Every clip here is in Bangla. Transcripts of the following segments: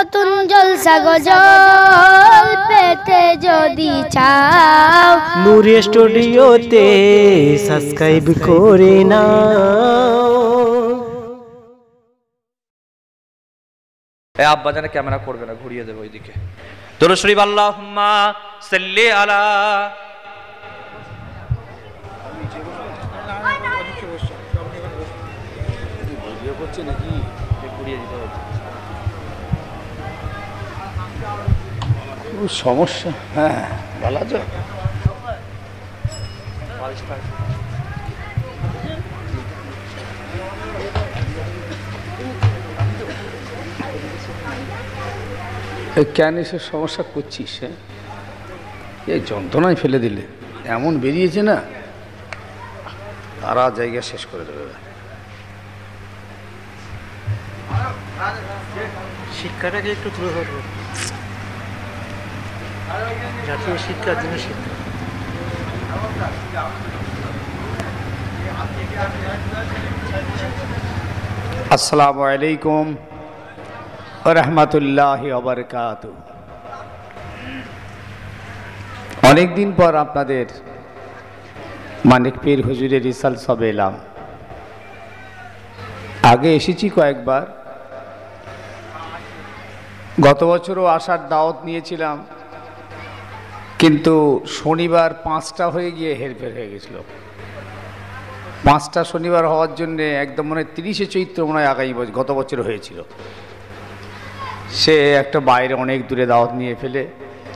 নতুন জলসা গজল পেতে যদি চাও নূর স্টুডিওতে সাবস্ক্রাইব করে নাও। এ আব্বা জানে ক্যামেরা করবে না, ঘুরিয়ে দেবো ওইদিকে। দরুদ শরীফ আল্লাহুম্মা সাল্লি আলা। সমস্যা হ্যাঁ বলা যায়। কেন এসে সমস্যা করছিস? হ্যাঁ এই যন্ত্রণায় ফেলে দিলে এমন বেরিয়েছে না, তারা জায়গা শেষ করে দেবে। শিক্ষাটাকে একটু তুলে ধরবো, জাতীয় শিক্ষার জন্য শিক্ষা। আসসালামু আলাইকুম ওয়া রাহমাতুল্লাহি ওয়া বারাকাতুহু। অনেকদিন পর আপনাদের মানিক পীর হুজুরের রিসাল সবে এলাম। আগে এসেছি কয়েকবার, গত বছরও আসার দাওয়াত নিয়েছিলাম, কিন্তু শনিবার 5টা হয়ে গিয়ে হেরফের হয়ে গেছিল। 5টা শনিবার হওয়ার জন্য একদম মনে হয় 30শে চৈত্র মনে হয় আগামী বছর, গত বছর হয়েছিল। সে একটা বাইরে অনেক দূরে দাওয়াত নিয়ে ফেলে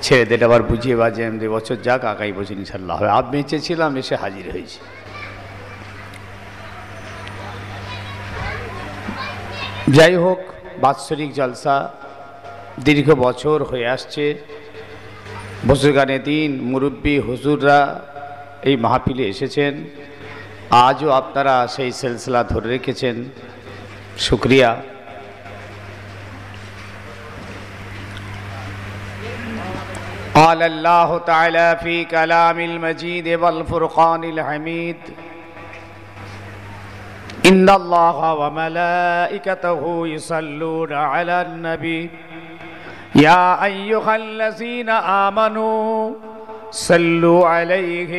ছেলেদের আবার বুঝিয়ে বাজে যে বছর যাক, আগামী বছর ইনশাল্লাহ হবে। আমি বেঁচেছিলাম, এসে হাজির হয়েছি। যাই হোক, বাৎসরিক জলসা দীর্ঘ বছর হয়ে আসছে। বছরগানে দিন মুরব্বী হুজুররা এই মাহফিলে এসেছেন, আজও আপনারা সেই সিলসিলা ধরে রেখেছেন, শুকরিয়া। قال الله تعالى في كلام المجيد والفرقان الحميد إن الله وملائكته يصلون على النبي يا أيها الذين آمنوا صلوا عليه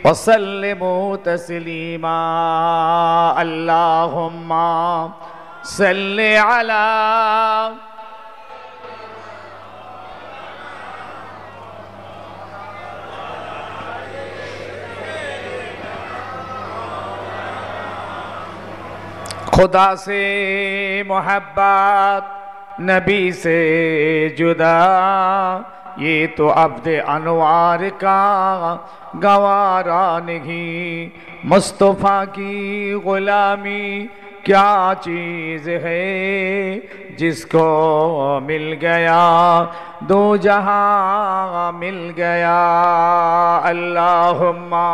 وسلموا تسليما اللهم صل على खुदा से मोहब्बत नबी से जुदा, ये तो अब्द अनवार का गवारा नहीं। मुस्तफ़ा की गुलामी क्या चीज़ है, जिसको मिल गया दो जहां मिल गया। अल्लाहुम्मा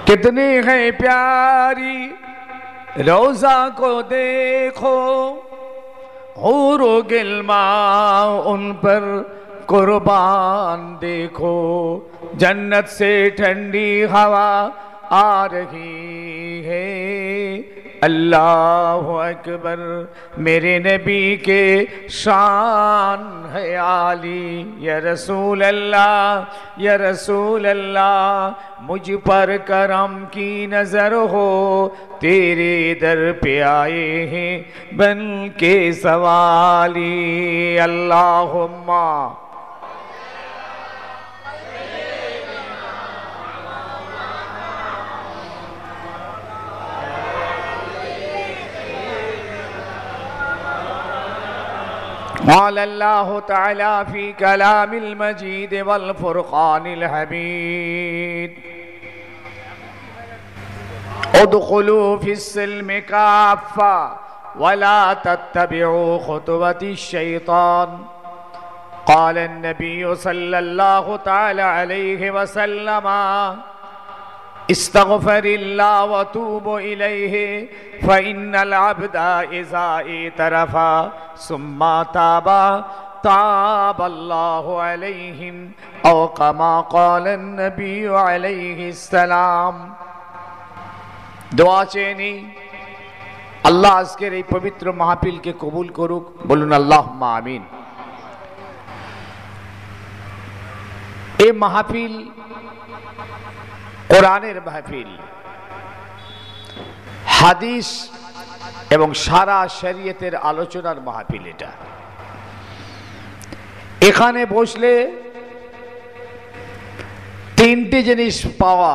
कितनी है प्यारी रोज़ा को देखो, हूरो गिल्मा उन पर कुर्बान देखो। जन्नत से ठंडी हवा आ रही है, अल्लाह अकबर। मेरे नबी के शान है आली, या रसूल अल्लाह या रसूल अल्लाह। मुझ पर करम की नजर हो, तेरे दर पे आए हैं बन के सवाली। अल्लाहुम्मा قال الله تعالى في كلام المجيد والفرقان الحميد ادخلوا في السلم كافة ولا تتبعوا خطوات الشيطان قال النبي صلى الله تعالى عليه وسلم استغفر الله وتوب إليه فإن العبد إذا اعترف ثم تاب তাব আল্লাহু আলাইহিম আও কামা ক্বালান নবী আলাইহিস সালাম। দোয়া চেয়ে নিই, আল্লাহ আজকের এই পবিত্র মাহফিলকে কবুল করুক। বলুন আল্লাহুম্মা আমিন। এই মাহফিল কোরআনের মাহফিল, হাদিস এবং সারা শরীয়তের আলোচনার মাহফিল। এটা এখানে বসলে তিনটি জিনিস পাওয়া।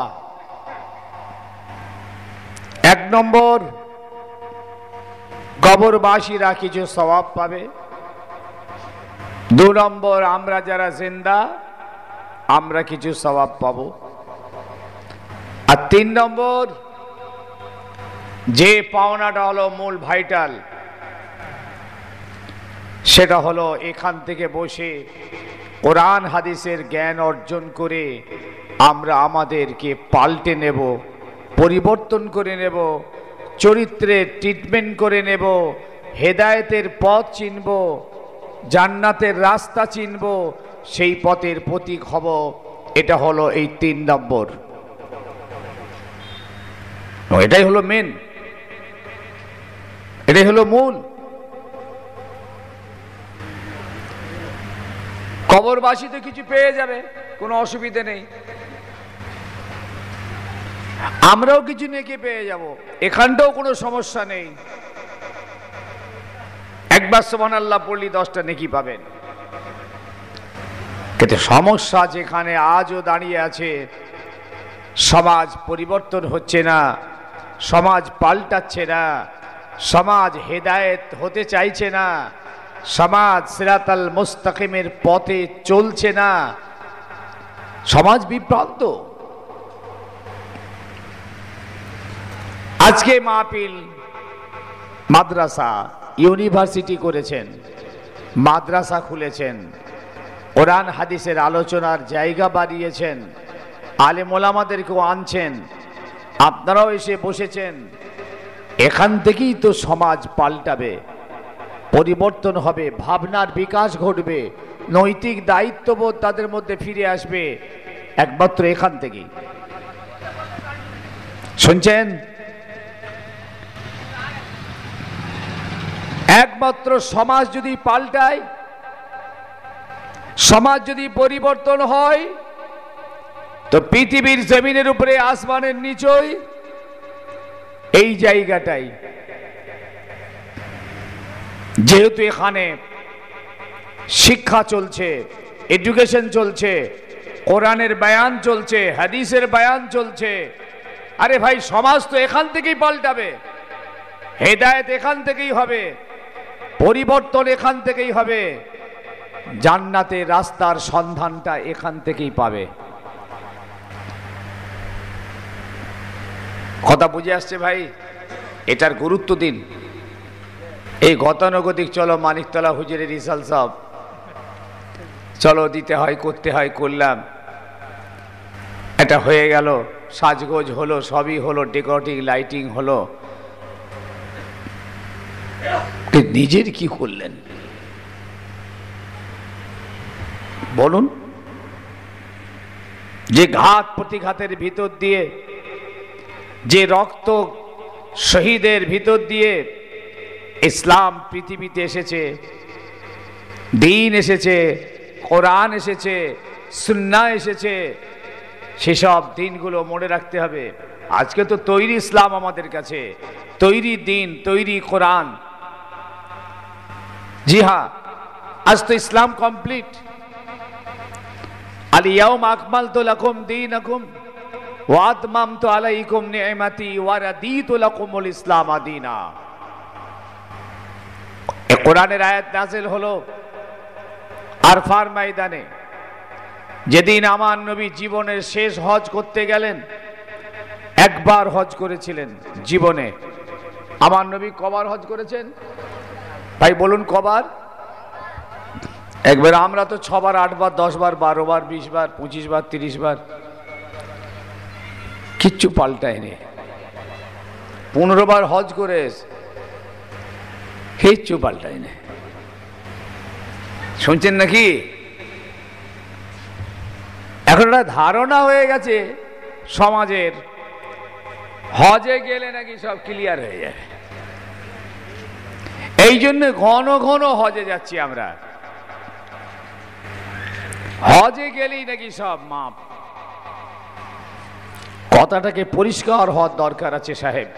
এক নম্বর, কবরবাসীরা কিছু সওয়াব পাবে। দু নম্বর, আমরা যারা জিন্দা আমরা কিছু সওয়াব পাবো। আর তিন নম্বর, যে পাওনাটা হলো মূল ভাইটাল, সেটা হলো এখান থেকে বসে কোরআন হাদিসের জ্ঞান অর্জন করে আমরা আমাদেরকে পাল্টে নেব, পরিবর্তন করে নেব, চরিত্রের ট্রিটমেন্ট করে নেব, হেদায়েতের পথ চিনব, জান্নাতের রাস্তা চিনব, সেই পথের প্রতীক হব। এটা হলো এই ৩ নম্বর। এটাই হলো মেন, এটাই হলো মূল। কবরবাসী তো কিছু পেয়ে যাবে, কোনো অসুবিধা নেই। আমরাও কিছু নেকি পেয়ে যাব, এখানটাও কোনো সমস্যা নেই। একবার সুবহানাল্লাহ পড়লি 10টা নেকি পাবেন। কিন্তু সমস্যা যেখানে আজও দাঁড়িয়ে আছে, সমাজ পরিবর্তন হচ্ছে না, সমাজ পাল্টাচ্ছে না, সমাজ হেদায়েত হতে চাইছে না, সমাজ সিরাতাল মুস্তাকিমের পথে চলছে না, সমাজ বিভ্রান্ত। আজকে মাহফিল মাদ্রাসা, ইউনিভার্সিটি করেছেন, মাদ্রাসা খুলেছেন, কোরআন হাদিসের আলোচনার জায়গা বাড়িয়েছেন, আলেম ওলামাদেরকেও আনছেন, আপনারাও এসে বসেছেন। এখান থেকেই তো সমাজ পাল্টাবে, পরিবর্তন হবে, ভাবনার বিকাশ ঘটবে, নৈতিক দায়িত্ববোধ তাদের মধ্যে ফিরে আসবে, একমাত্র এখান থেকেই। শুনছেন? একমাত্র সমাজ যদি পাল্টায়, সমাজ যদি পরিবর্তন হয়, তো পৃথিবীর জমিনের উপরে, আসমানের নিচই এই জায়গাটাই, যেহেতু এখানে শিক্ষা চলছে, এডুকেশন চলছে, কোরআনের বয়ান চলছে, হাদিসের বয়ান চলছে। আরে ভাই, সমাজ তো এখান থেকেই পাল্টাবে, হেদায়েত এখান থেকেই হবে, পরিবর্তন এখান থেকেই হবে, জান্নাতের রাস্তার সন্ধানটা এখান থেকেই পাবে। কথা বুঝে আসছে ভাই? এটার গুরুত্ব দিন। এই গতানুগতিক চলো মানিকতলা হুজুরের রিসাল সাহেব, চলো দিতে হয়, করতে হয়, করলাম, এটা হয়ে গেল, সাজগোজ হলো, সবই হলো, ডেকোরেটিং লাইটিং হলো, নিজের কি করলেন বলুন? যে ঘাত প্রতিঘাতের ভিতর দিয়ে, যে রক্ত শহীদের ভিতর দিয়ে ইসলাম পৃথিবীতে এসেছে, দ্বীন এসেছে, কোরআন এসেছে, সুন্নাহ এসেছে, সেসব দিনগুলো মনে রাখতে হবে। আজকে তো তৈরি ইসলাম আমাদের কাছে, তৈরি দিন, তৈরি কোরআন। জি হ্যাঁ, আজ তো ইসলাম কমপ্লিট। আল ইয়াউমা আকমালতু লাকুম দীনাকুম ওয়া আতমামতু আলাইকুম নি'মাতি ওয়া রাদিতু লাকুমুল ইসলাম দীনা। এই কোরআনের আয়াত নাযিল হলো আরফার ময়দানে, যেদিন আমার নবী জীবনের শেষ হজ করতে গেলেন। একবার হজ করেছিলেন জীবনে। আমার নবী কবার হজ করেছেন ভাই বলুন? কবার? একবার। আমরা তো 6 বার, 8 বার, 10 বার, 12 বার, 20 বার, 25 বার, 30 বার, কিচ্ছু পাল্টায়নি। 15 বার হজ করে কিচ্ছু পাল্টায়নি। শুনছেন নাকি? এখন একটা ধারণা হয়ে গেছে সমাজের, হজে গেলে নাকি সব ক্লিয়ার হয়ে যাবে। এই জন্য ঘন ঘন হজে যাচ্ছি আমরা। হজে গেলেই নাকি সব মাপ। কথাটাকে পরিষ্কার হওয়ার দরকার আছে সাহেব।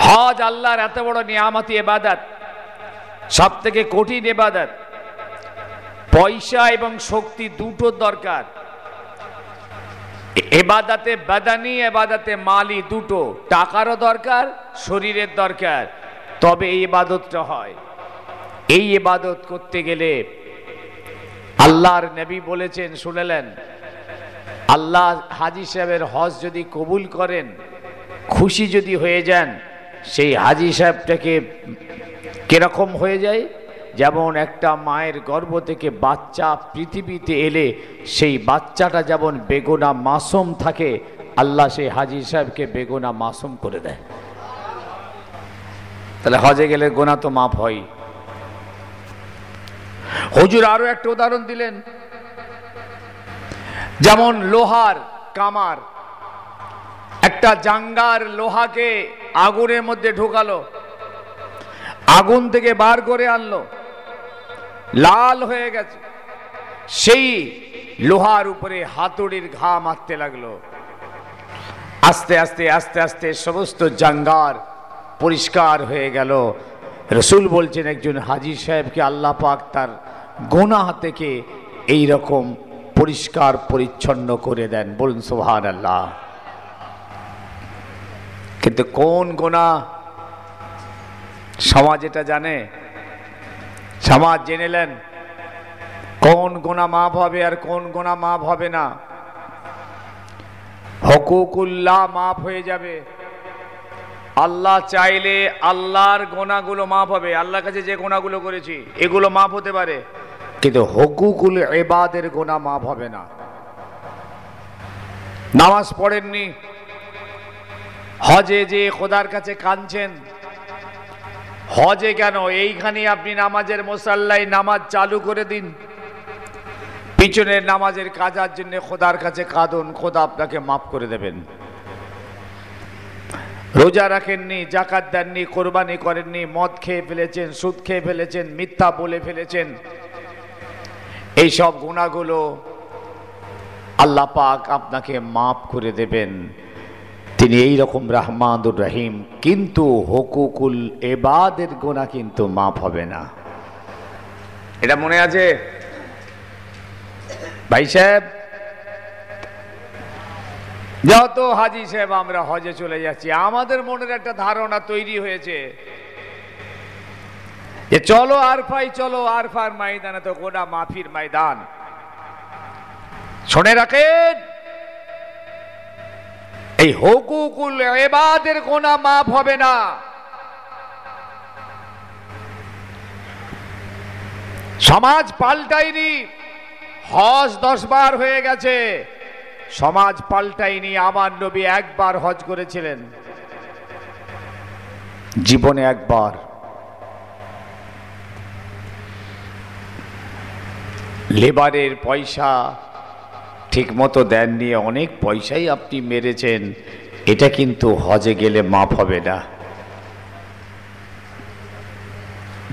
হজ আল্লাহর এত বড় নিয়ামতি ইবাদত, সব থেকে কঠিন ইবাদত। পয়সা এবং শক্তি দুটো দরকার। ইবাদতে বাদানি, ইবাদতে মালি দুটো, টাকারও দরকার, শরীরের দরকার, তবে এই ইবাদতটা হয়। এই ইবাদত করতে গেলে আল্লাহর নবী বলেছেন, শুনলেন, আল্লাহ হাজী সাহেবের হজ যদি কবুল করেন, খুশি যদি হয়ে যান, সেই হাজী সাহেবটাকে কিরকম হয়ে যায়? যেমন একটা মায়ের গর্ভ থেকে বাচ্চা পৃথিবীতে এলে সেই বাচ্চাটা যেমন বেগুনা মাসুম থাকে, আল্লাহ সেই হাজী সাহেবকে বেগুনা মাসুম করে দেয়। তাহলে হজে গেলে গোনা তো মাফ হয়। হুজুর আরো একটা উদাহরণ দিলেন, যেমন লোহার কামার, একটা জাঙ্গার লোহাকে আগুনের মধ্যে ঢোকালো, আগুন থেকে বার করে আনলো, লাল হয়ে গেছে, সেই লোহার উপরে হাতুড়ির ঘা মারতে লাগলো। আস্তে আস্তে আস্তে আস্তে সমস্ত জাঙ্গার পরিষ্কার হয়ে গেল। রসুল বলছেন, একজন হাজী সাহেবকে আল্লাহ পাক তার গুনাহ থেকে এই রকম পরিষ্কার পরিচ্ছন্ন করে দেন। বলুন সুবহানাল্লাহ। কিন্তু কোন গুনাহ সমাজ এটা জানে? সমাজ জেনে নেন কোন গুনাহ মাফ হবে আর কোন গুনাহ মাফ হবে না। হুকুকুল্লাহ মাফ হয়ে যাবে। আল্লাহ চাইলে আল্লাহর গুনাহগুলো মাফ হবে। আল্লাহর কাছে যে গুনাহগুলো করেছি এগুলো মাফ হতে পারে, কিন্তু হুকুকুল ইবাদের গুনাহ মাফ হবে না। নামাজ পড়েননি, হজে যে খোদার কাছে কাঁদছেন, হজে কেন? এইখানে আপনি নামাজের মুসাল্লায় নামাজ চালু করে দিন, পিছনের নামাজের কাজার জন্য খোদার কাছে কাঁদুন, খোদা আপনাকে মাফ করে দেবেন। রোজা রাখেননি, জাকাত দেননি, কোরবানি করেননি, মদ খেয়ে ফেলেছেন, সুদ খেয়ে ফেলেছেন, মিথ্যা বলে ফেলেছেন, এই সব গুনাহগুলো আল্লাহ পাক আপনাকে মাফ করে দেবেন। তিনি এই রকম রহমানুর রহিম। কিন্তু হুকুকুল ইবাদের গুনাহ কিন্তু মাফ হবে না। এটা মনে আছে ভাই সাহেব? যত হাজী সাহেব আমরা হজে চলে যাচ্ছি, আমাদের মনের একটা ধারণা তৈরি হয়েছে যে চলো আরফাই, চলো আরফার ময়দানে তো গোনা মাফির ময়দান। শুনে রাখেন, এই হুকুকুল ইবাদের গুনাহ মাফ হবে না। সমাজ পাল্টায়নি, হজ 10 বার হয়ে গেছে, সমাজ পাল্টায়নি। আমার নবী একবার হজ করেছিলেন, জীবনে একবার। লেবারের পয়সা ঠিক মতো দেননি, অনেক পয়সাই আপনি মেরেছেন, এটা কিন্তু হজে গেলে মাফ হবে না।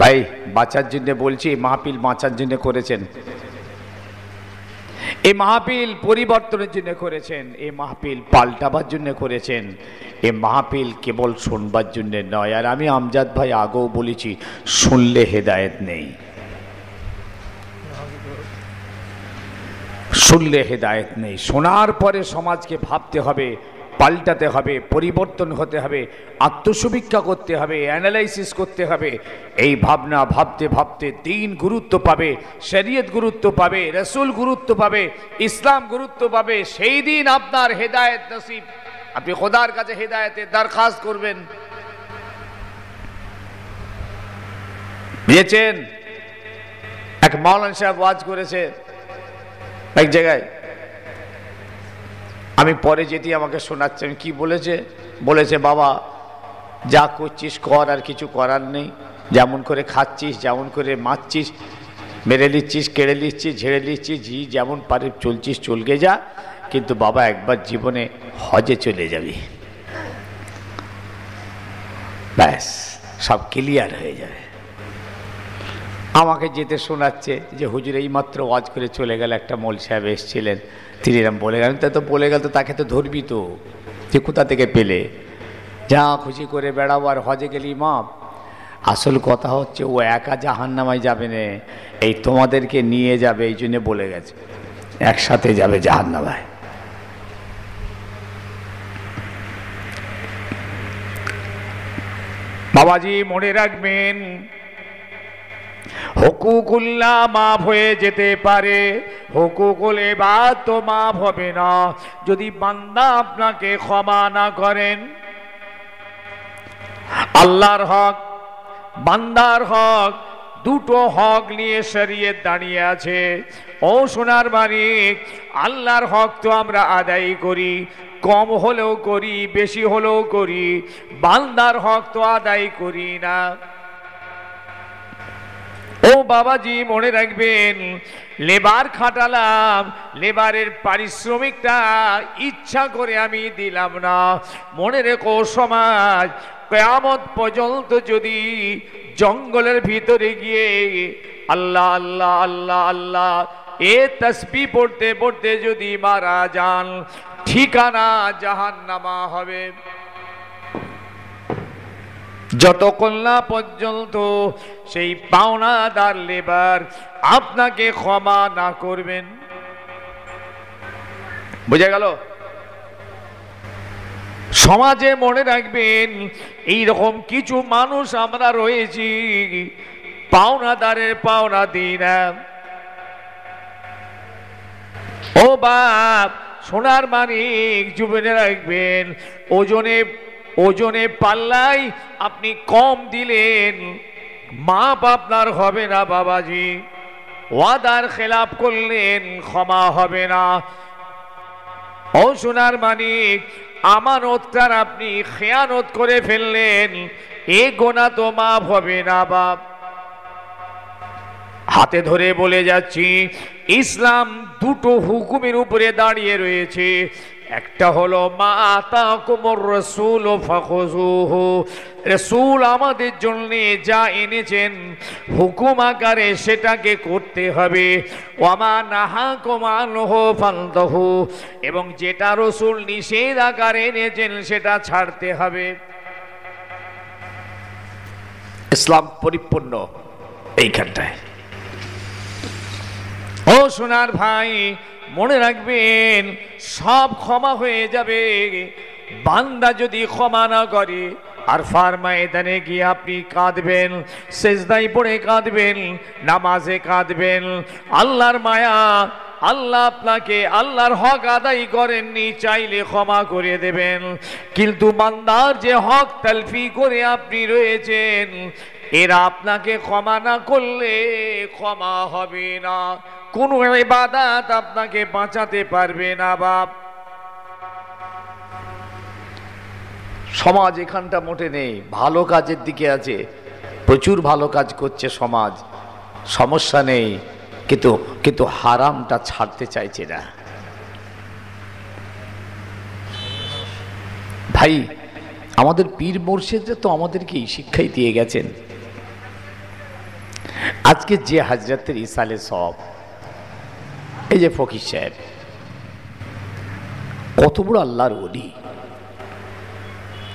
ভাই বাঁচার জন্য বলছি, মাহফিল বাঁচার জন্য করেছেন, এই মাহফিল পরিবর্তনের জন্য করেছেন, এই মাহফিল পাল্টাবার জন্য করেছেন, এই মাহফিল কেবল শুনবার জন্য নয়। আর আমি আমজাদ ভাই আগেও বলেছি, শুনলে হেদায়েত নেই, শুনলে হেদায়েত নেই। শোনার পরে সমাজকে ভাবতে হবে, পাল্টাতে হবে, পরিবর্তন হতে হবে, আত্মসমীক্ষা করতে হবে, অ্যানালাইসিস করতে হবে। এই ভাবনা ভাবতে ভাবতে দ্বীন গুরুত্ব পাবে, শরীয়ত গুরুত্ব পাবে, রাসূল গুরুত্ব পাবে, ইসলাম গুরুত্ব পাবে। সেই দিন আপনার হেদায়েত নসিব, আপনি খোদার কাছে হেদায়েতের দরখাস্ত করবেন। বুঝেছেন? এক মাওলানা সাহেব ওয়াজ করেছে এক জায়গায়, আমি পরে যেতে আমাকে শোনাচ্ছে, আমি কি বলেছে? বলেছে, বাবা যা করছিস কর, আর কিছু করার নেই, যেমন করে খাচ্ছিস, যেমন করে মারছিস, মেরে নিচ্ছিস, কেড়ে নিচ্ছিস, ঝেড়ে নিচ্ছিস, যেমন পারে চলছিস, চলকে যা, কিন্তু বাবা একবার জীবনে হজে চলে যাবি, ব্যাস সব ক্লিয়ার হয়ে যাবে। আমাকে যেতে শোনাচ্ছে যে হুজুর এইমাত্র ওয়াজ করে চলে গেল, একটা মৌল সাহেব এসেছিলেন, তিনি এরম বলে গেলেন। তা তো বলে গেল, তো তাকে তো ধরবি, তো যে কোথা থেকে পেলে, যা খুশি করে বেড়াবো আর হজে গেলি মাপ। আসল কথা হচ্ছে ও একা জাহান্নামায় যাবে না, এই তোমাদেরকে নিয়ে যাবে, এই জন্য বলে গেছে একসাথে যাবে জাহান্নামায়। বাবাজি মনে রাখবেন, হুকুকুল্লাহ মাফ হয়ে যেতে পারে, হুকুকুল ইবাদ তো মাফ হবে না যদি বান্দা আপনাকে ক্ষমা না করেন। আল্লাহর হক, বান্দার হক, দুটো হক নিয়ে শরীয়ত দাঁড়িয়ে আছে। ও সোনার মানিক, আল্লাহর হক তো আমরা আদায় করি, কম হলেও করি, বেশি হলেও করি, বান্দার হক তো আদায় করি না। ও বাবাজি মনে রাখবেন, লেবার খাটালাম, লেবারের পারিশ্রমিকটা ইচ্ছা করে আমি দিলাম না। মনে রেখো সমাজ, কিয়ামত পর্যন্ত যদি জঙ্গলের ভিতরে গিয়ে আল্লাহ আল্লাহ আল্লাহ আল্লাহ এ তাসবিহ পড়তে পড়তে যদি মারা যান, ঠিকানা জাহান্নামা হবে। যতক্ষণ না পর্যন্ত সেই পাওনাদার লেবার আপনাকে ক্ষমা না করবেন। বুঝা গেল? সমাজে মনে রাখবেন, এইরকম কিছু মানুষ আমরা রয়েছি, পাওনাদারের পাওনা দিই না। ও বাপ, সোনার মানিক, জীবনে রাখবেন, ওজনে পাল্লাই আপনি কম দিলেন, মাপ আপনার হবে না বাবাজি। ওয়াদার খেলাপ করলেন, ক্ষমা হবে না। ও সোনার মানিক, আমানতটার আপনি খেয়ানত করে ফেললেন, এ গোনা তো মাপ হবে না বাপ। হাতে ধরে বলে যাচ্ছি, ইসলাম দুটো হুকুমের উপরে দাঁড়িয়ে রয়েছে। একটা হলো মা আতাকুমুর রাসূল ফাখুযুহু, রাসূল আমাদের জন্য যা এনেছেন হুকুম আকারে সেটাকে করতে হবে। ওয়া মা নাহাকুম আনহু ফানতাহু, এবং যেটা রাসূল নিষেধ আকারে এনেছেন সেটা ছাড়তে হবে। ইসলাম পরিপূর্ণ এইখানটায়। ও সোনার ভাই, মনে রাখবেন, সব ক্ষমা হয়ে যাবে বান্দা যদি ক্ষমা না করে। আর ময়দানে গিয়ে আপনি কাঁদবেন, সেজদায় পড়ে কাঁদবেন, নামাজে কাঁদবেন। আল্লাহর মায়া, আল্লাহ আপনাকে আল্লাহর হক আদায় করেননি, চাইলে ক্ষমা করে দেবেন। কিন্তু বান্দার যে হক তালফি করে আপনি রয়েছেন, এরা আপনাকে ক্ষমা না করলে ক্ষমা হবে না। কোন ইবাদত আপনাকে বাঁচাতে পারবে না বাপ। সমাজ এখানটা মোটে নেই, ভালো কাজের দিকে আছে, প্রচুর ভালো কাজ করছে সমাজ, সমস্যা নেই, কিন্তু হারামটা ছাড়তে চাইছে না। ভাই, আমাদের পীর মুর্শিদরা তো আমাদেরকে এই শিক্ষাই দিয়ে গেছেন। আজকে যে হাজরাতের ইসালে সব, এই যে ফকির সাহেব, কত বড় আল্লাহর ওলি,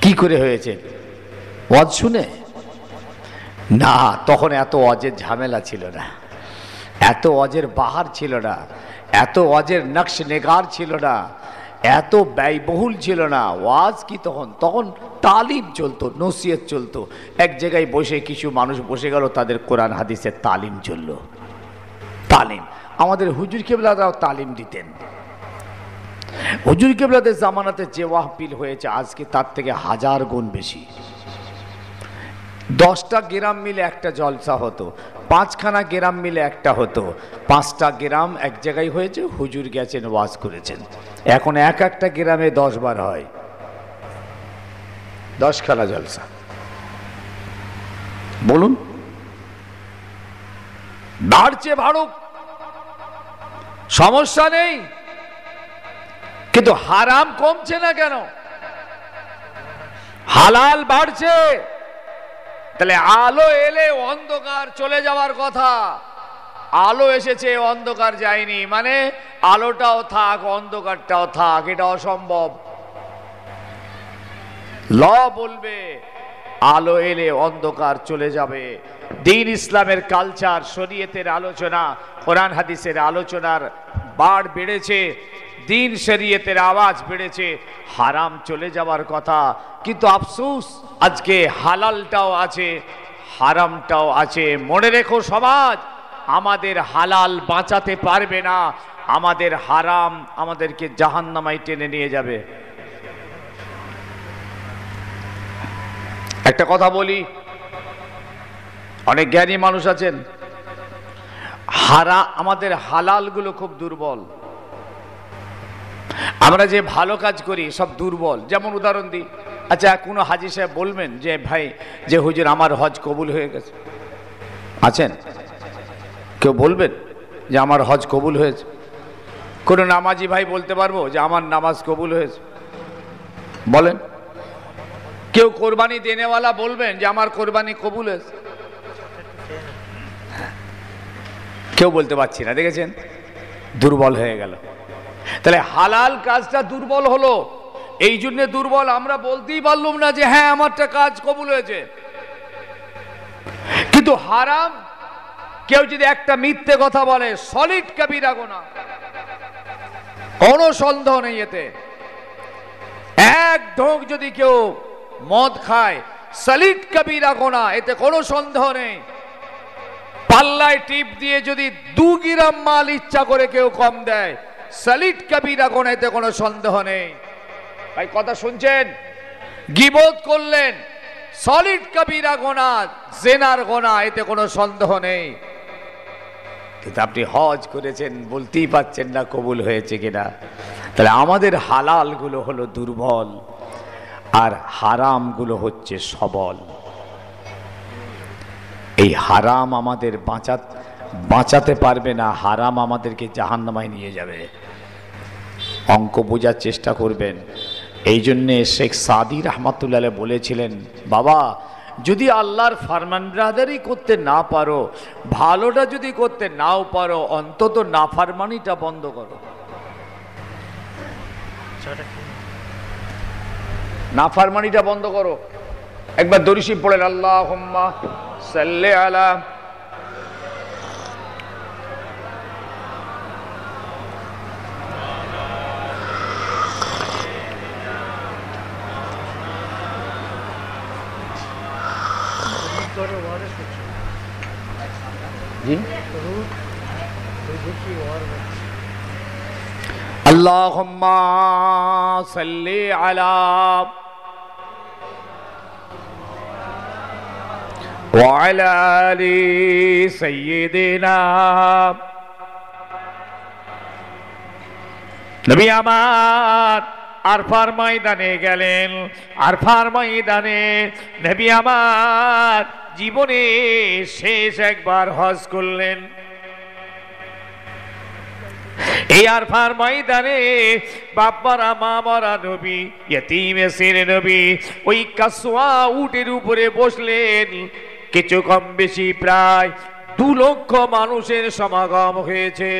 কি করে হয়েছে? ওয়াজ শুনে না, তখন এত ওয়াজের ঝামেলা ছিল না, এত ওয়াজের বাহার ছিল না, এত ওয়াজের নকশ নেগার ছিল না, এত ব্যয়বহুল ছিল না। ওয়াজ কি তখন তালিম চলতো, নসিহত চলতো। এক জায়গায় বসে কিছু মানুষ বসে গেল, তাদের কোরআন হাদিসের তালিম চলল। তালিম আমাদের হুজুর কেবলারাও তালিম দিতেন। হুজুর কেবলাদের জামানাতে যে ওয়াহপিল হয়েছে আজকে তার থেকে 1000 গুণ বেশি। 10টা গ্রাম মিলে একটা জলসা হতো, 5খানা গ্রাম মিলে একটা হতো, 5টা গ্রাম এক জায়গায় হয়েছে, হুজুর গেছেন ওয়াজ করেছেন। এখন একটা গ্রামে 10 বার হয়, 10খানা জলসা। বলুন, বাড়ছে ভাড়ুক, সমস্যা নেই, কিন্তু হারাম কমছে না কেন? হালাল বাড়ছে। তাহলে আলো এলে অন্ধকার চলে যাওয়ার কথা, আলো এসেছে অন্ধকার যায়নি, মানে আলোটাও থাক অন্ধকারটাও থাক, এটা অসম্ভব। ল বলবে আলো এলে অন্ধকার চলে যাবে। দ্বীন ইসলামের কালচার, শরীয়তের আলোচনা, কোরআন হাদিসের আলোচনার বাড় বেড়েছে, দ্বীন শরীয়তের আওয়াজ বেড়েছে, হারাম চলে যাওয়ার কথা। কিন্তু আফসোস আজকে হালালটাও আছে হারামটাও আছে। মনে রেখো সমাজ, আমাদের হালাল বাঁচাতে পারবে না, আমাদের হারাম আমাদেরকে জাহান্নামায় টেনে নিয়ে যাবে। একটা কথা বলি, অনেক জ্ঞানী মানুষ আছেন, আমাদের হালালগুলো খুব দুর্বল। আমরা যে ভালো কাজ করি সব দুর্বল। যেমন উদাহরণ দিই, আচ্ছা কোনো হাজী সাহেব বলবেন যে ভাই যে হুজুর আমার হজ কবুল হয়ে গেছে? আছেন কেউ বলবেন যে আমার হজ কবুল হয়েছে? কোনো নামাজি ভাই বলতে পারবো যে আমার নামাজ কবুল হয়েছে? বলেন। কেউ কোরবানি দেনেওয়ালা বলবেন যে আমার কোরবানি কবুল হয়েছে? কেউ বলতে পারছি না। দেখেছেন, দুর্বল হয়ে গেল। তাহলে হালাল কাজটা দুর্বল হলো, এই জন্য দুর্বল। আমরা বলতেই পারলাম না যে হ্যাঁ আমারটা কাজ কবুল হয়েছে। কিন্তু হারাম, কেউ যদি একটা মিথ্যে কথা বলে, সলিড কাবিরা গুনাহ, কোনো সন্দেহ নেই এতে। এক ঢোক যদি কেউ মদ খায়, সলিড কাবিরা গুনাহ, এতে কোনো সন্দেহ নেই। পাল্লায় টিপ দিয়ে যদি 2 গ্রাম মাল ইচ্ছা করে কেউ কম দেয়, সলিড কাবিরা গুনাহ, এতে কোনো সন্দেহ নেই। ভাই কথা শুনছেন? গীবত করলেন, সলিড কাবিরা গুনাহ, জিনার গুনাহ, এতে কোনো সন্দেহ নেই। কিন্তু আপনি হজ করেছেন, বলতেই পাচ্ছেন না কবুল হয়েছে কিনা। তাহলে আমাদের হালালগুলো হলো দুর্বল আর হারামগুলো হচ্ছে সবল। এই হারাম আমাদের বাঁচাতে পারবে না, হারাম আমাদেরকে জাহান্নামায় নিয়ে যাবে। অঙ্ক বোঝার চেষ্টা করবেন। এই জন্যে শেখ সাদি রহমাতুল্লাহ বলেছিলেন, বাবা যদি আল্লাহর ফারমানবরদারি করতে না পারো, ভালোটা যদি করতে নাও পারো, অন্তত নাফরমানিটা বন্ধ করো। নাফরমানিটা বন্ধ করো। একবার দরুদ শরীফ পড়েন, আল্লাহুম্মা সাল্লি আলা আল্লাহুম্মা সাল্লি আলা ওয়া আলা আলি সাইয়্যিদিনা। নবী আমার আরফার ময়দানে গেলেন। আরফার ময়দানে নবী আমার জীবনে শেষ একবার হজ করলেন। এই আরফার ময়দানে বাপ্পারা মামারা নবী, ইয়তীম এসির নবী ওই কাসওয়া উটের উপরে বসলেন। কিছু কম বেশি প্রায় 2 লক্ষ মানুষের সমাগম হয়েছে।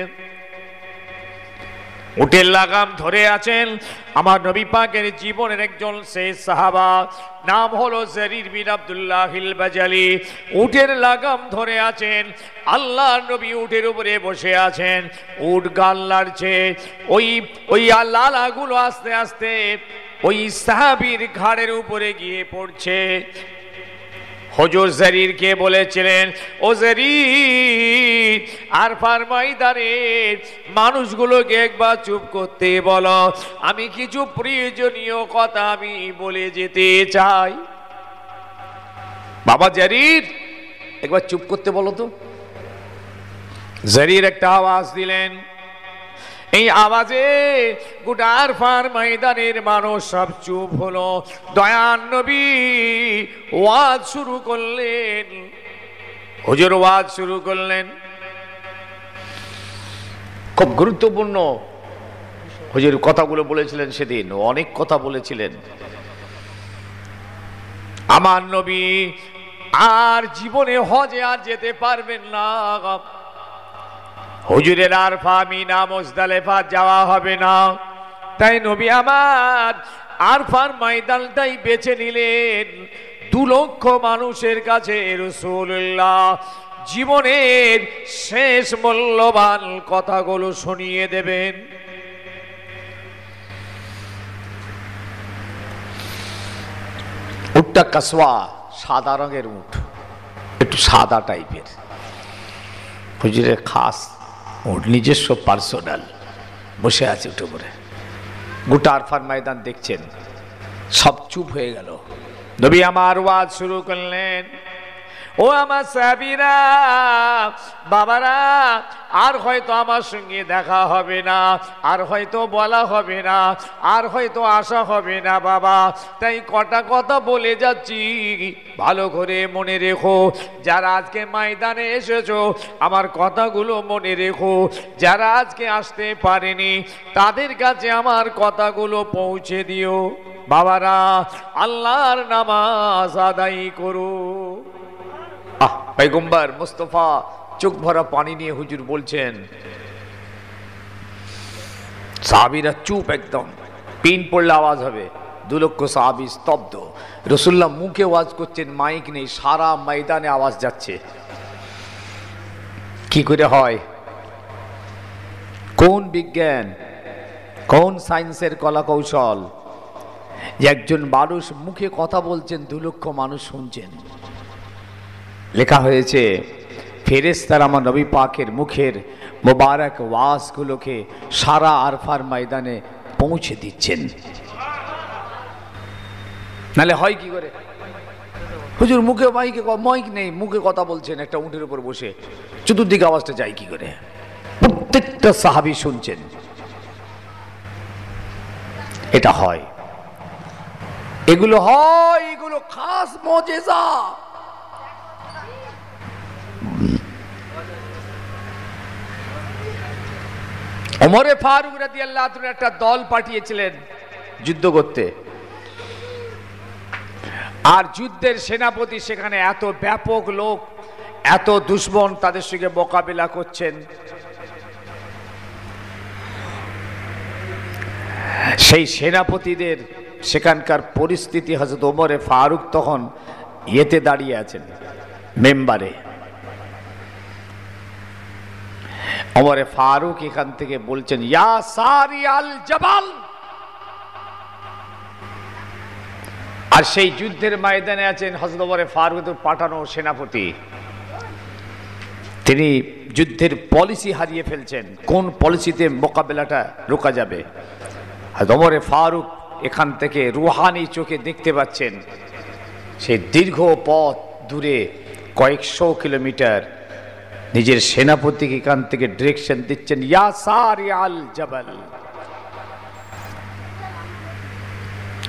উটের লাগাম ধরে আছেন আমার নবী পাকের জীবনের একজন শেষ সাহাবা, নাম হলো জারির বিন আব্দুল্লাহিল বাজালি। উটের লাগাম ধরে আছেন, আল্লাহর নবী উটের উপরে বসে আছেন। উট গাল নাড়ছে, ওই লালাগুলো আস্তে আস্তে ওই সাহাবীর ঘাড়ের উপরে গিয়ে পড়ছে। হুজুর জারিরকে বলেছিলেন, ও জারির, আরফার ময়দানে মানুষগুলোকে একবার চুপ করতে বলো, আমি কিছু প্রয়োজনীয় কথা আমি বলে যেতে চাই। বাবা জারির, একবার চুপ করতে বলো তো। জারির একটা আওয়াজ দিলেন। এই আওয়াজে গোটা আরফার ময়দানের মানুষ সব চুপ হলো। দয়ার নবী ওয়াজ শুরু করলেন। হুজুর ওয়াজ শুরু করলেন, খুব গুরুত্বপূর্ণ হুজুর কথাগুলো বলেছিলেন সেদিন, অনেক কথা বলেছিলেন। আমার নবী আর জীবনে হজে আর যেতে পারবেন না। হুজুরের আরফা মিনা মুজদালিফা যাওয়া হবে না। তাই নবী আমার আরফার ময়দানটাই বেছে নিলেন। 2 লক্ষ মানুষের কাছে রাসূলুল্লাহ জীবনের শেষ মূল্যবান কথাগুলো শুনিয়ে দেবেন। উটটা কাসওয়া, সাদা রঙের উট, একটু সাদা টাইপের, হুজুরের খাস উট, নিজস্ব পার্সোনাল, বসে আছে উঠে পড়ে। গোটা আরফার ময়দান দেখছেন, সব চুপ হয়ে গেল। নবী আমার ওয়াজ শুরু করলেন, ও আমার সাহাবীরা, বাবারা, আর হয়তো আমার সঙ্গে দেখা হবে না, আর হয়তো বলা হবে না, আর হয়তো আসা হবে না বাবা। তাই কটা কথা বলে যাচ্ছি, ভালো করে মনে রেখো। যারা আজকে ময়দানে এসেছো আমার কথাগুলো মনে রেখো। যারা আজকে আসতে পারেনি তাদের কাছে আমার কথাগুলো পৌঁছে দিও। বাবারা, আল্লাহর নামাজ আদায় করো। পয়গম্বর মুস্তাফা চোখ ভরা পানি নিয়ে হুজুর বলছেন, সাহাবীরা চুপ, একদম পিন পড়লে আওয়াজ হবে। 2 লক্ষ সাহাবী স্তব্ধ। রাসূলুল্লাহ মুখে আওয়াজ করছেন, মাইক নেই, সারা ময়দানে আওয়াজ যাচ্ছে। কি করে হয়? কোন বিজ্ঞান, কোন সায়েন্সের কলা কৌশল যে একজন মানুষ মুখে কথা বলছেন, 2 লক্ষ মানুষ শুনছেন। লেখা হয়েছে ফেরেশতারা আমার নবী পাকের মুখের মোবারক ওয়াজগুলোকে সারা আরফার ময়দানে পৌঁছে দিচ্ছেন। নালে হয় কি করে? হুজুর মুখে মাইক নেই, মুখে কথা বলছেন একটা উটের উপর বসে, চতুর্দিকে আওয়াজটা যায় কি করে? প্রত্যেকটা সাহাবী শুনছেন। এটা হয়, এগুলো হয়, এগুলো খাস মুজিজা। ওমরে ফারুক রাদিয়াল্লাহু আনহু একটা দল পাঠিয়েছিলেন যুদ্ধ করতে, আর যুদ্ধের সেনাপতি সেখানে এত ব্যাপক লোক, এত দুশমন তাদের সঙ্গে মোকাবিলা করছেন। সেই সেনাপতিদের সেখানকার পরিস্থিতি, হযরত ওমরে ফারুক তখন ইয়েতে দাঁড়িয়ে আছেন, মেম্বারে। ওমরে ফারুক এখান থেকে বলছেন, ইয়া সারি আল জাবাল। আর সেই যুদ্ধের ময়দানে আছেন হযরত ওমরে ফারুক পাঠানো সেনাপতি। তিনি যুদ্ধের পলিসি হারিয়ে ফেলছেন, কোন পলিসিতে মোকাবেলাটা রোকা যাবে। হযরত ওমরে ফারুক এখান থেকে রুহানি চোখে দেখতে পাচ্ছেন সেই দীর্ঘ পথ দূরে, কয়েকশো কিলোমিটার, নিজের সেনাপতিকে এখান থেকে ডিরেকশন দিচ্ছেন, ইয়া সারি আল জাবাল,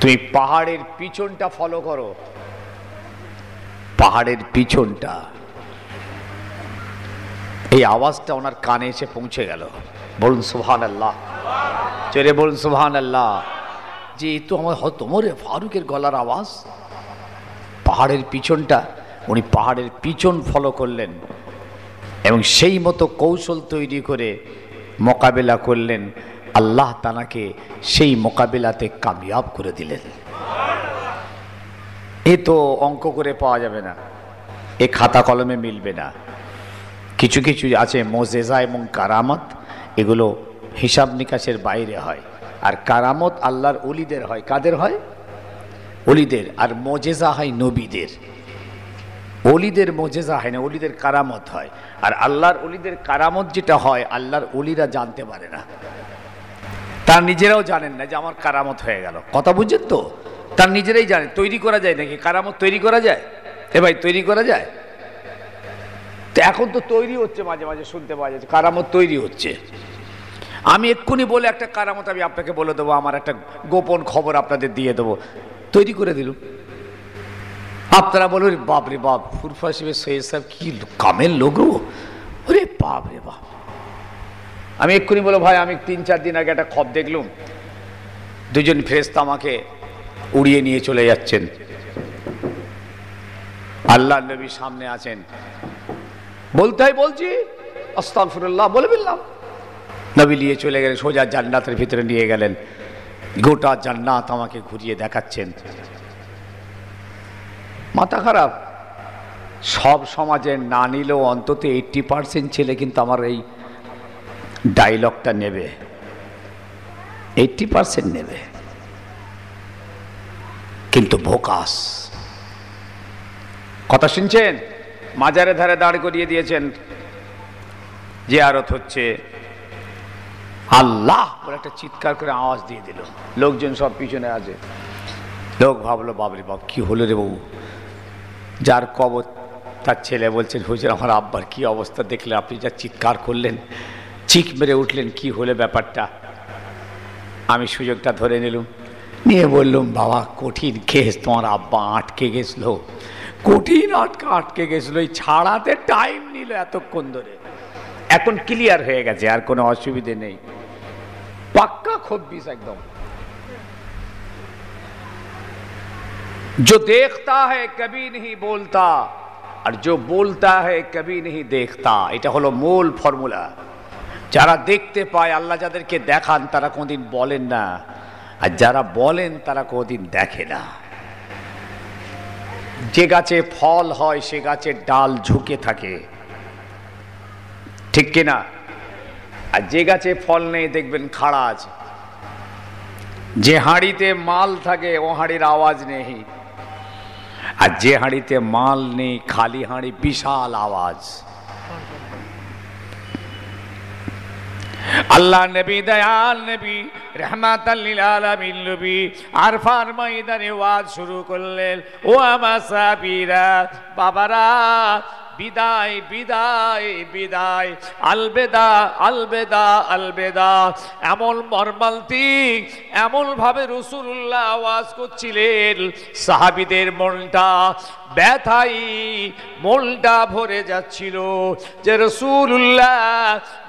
তুমি পাহাড়ের পিছনটা ফলো করো, পাহাড়ের পিছনটা। এই আওয়াজটা ওনার কানে এসে পৌঁছে গেল। বলুন সুবহানাল্লাহ, চলে বলুন সুবহানাল্লাহ। যে এই তো আমার ওমরে ফারুকের গলার আওয়াজ। পাহাড়ের পিছনটা, উনি পাহাড়ের পিছন ফলো করলেন এবং সেই মতো কৌশল তৈরি করে মোকাবেলা করলেন। আল্লাহ তাআলাকে সেই মোকাবিলাতে কামিয়াব করে দিলেন। এ তো অঙ্ক করে পাওয়া যাবে না, এ খাতা কলমে মিলবে না। কিছু কিছু আছে মুজিজা এবং কারামত, এগুলো হিসাব নিকাশের বাইরে হয়। আর কারামত আল্লাহর ওলিদের হয়। কাদের হয়? ওলিদের। আর মুজিজা হয় নবীদের। ওলিদের মুজিজা হয় না, ওলিদের কারামত হয়। আর আল্লাহর ওলিদের কারামত যেটা হয়, আল্লাহর ওলিরা জানতে পারে না, তার নিজেরাও জানেন না যে আমার কারামত হয়ে গেল। কথা বুঝছেন তো? তার নিজেরাই জানেন। তৈরি করা যায় নাকি কারামত? তৈরি করা যায়? এ ভাই, তৈরি করা যায়? তো এখন তো তৈরি হচ্ছে, মাঝে মাঝে শুনতে পাওয়া যাচ্ছে কারামত তৈরি হচ্ছে। আমি এক্ষুনি বলে একটা কারামত আমি আপনাকে বলে দেবো, আমার একটা গোপন খবর আপনাদের দিয়ে দেবো, তৈরি করে দিল। আপনারা বলুন বাপ রে বাপ, ফুরফা সাহেব সৈয়দ সাহেব কি কামের লোক, ওরে বাপ রে বাপ। আমি এক্ষুনি বলো ভাই, আমি 3-4 দিন আগে একটা খবর দেখলুম, দুজন ফেরেশতা আমাকে উড়িয়ে নিয়ে চলে যাচ্ছেন। আল্লাহ নবী সামনে আছেন, বলছি আস্তাগফিরুল্লাহ বলে ফেললাম। নবী নিয়ে চলে গেলেন, সোজা জান্নাতের ভিতরে নিয়ে গেলেন। গোটা জান্নাত আমাকে ঘুরিয়ে দেখাচ্ছেন। মাথা খারাপ। সব সমাজে না নিলেও অন্তত 80% ছেলে কিন্তু আমার এই ডায়লগটা নেবে, 80% নেবে, কিন্তু ভোকাস। কথা শুনছেন? মাজারে ধারে দাঁড় করিয়ে দিয়েছেন, জিয়ারত হচ্ছে, আল্লাহ বলে একটা চিৎকার করে আওয়াজ দিয়ে দিল। লোকজন সব পিছনে আছে। লোক ভাবলো বাবরে বাপ, কি হলো রে বাবু? যার কবর তার ছেলে বলছেন, হুজুর আমার আব্বার কি অবস্থা দেখলে, আপনি যা চিৎকার করলেন, চিক মেরে উঠলেন, কি হলো ব্যাপারটা? আমি সুযোগটা ধরে নিলাম, নিয়ে বললুম, বাবা কঠিন কেস, তোমার আব্বা আটকে গেছিল, কঠিন আটকে গেছিল, এই ছাড়াতে টাইম নিল এতক্ষণ ধরে, এখন ক্লিয়ার হয়ে গেছে, আর কোনো অসুবিধে নেই, পাক্কা খব্বিস একদম। जो देखता है कभी नहीं बोलता और जो बोलता है कभी नहीं देखता, এটা হলো মূল ফর্মুলা। যারা দেখতে পায়, আল্লাহ যাদেরকে দেখান তারা কোনদিন বলেন না, আর যারা বলেন তারা কোনদিন দেখে না। যে গাছে ফল হয় সে গাছের ডাল ঝুঁকে থাকে, ঠিক কিনা? আর যে গাছে ফল নেই দেখবেন খাড়া আছে। যে হাঁড়িতে মাল থাকে ও হাঁড়ির আওয়াজ নেই, আর যে হাঁড়িতে মাল নেই খালি হাঁড়ি বিশাল আওয়াজ। আল্লাহ নবী দয়াল নবী রহমাতাল লিল আলামিন নবী আরফার ময়দানে ওয়াজ শুরু করলেন। ও আমার সাহাবীরা, বাবারা, বিদায় বিদায় বিদায়, আলবেদা আলবেদা আলবেদা। এমন মর্মান্তিক, এমন ভাবে রাসূলুল্লাহ আওয়াজ করছিলেন, সাহাবীদের মনটা ব্যথাই, মনটা ভরে যাচ্ছিল, যে রাসূলুল্লাহ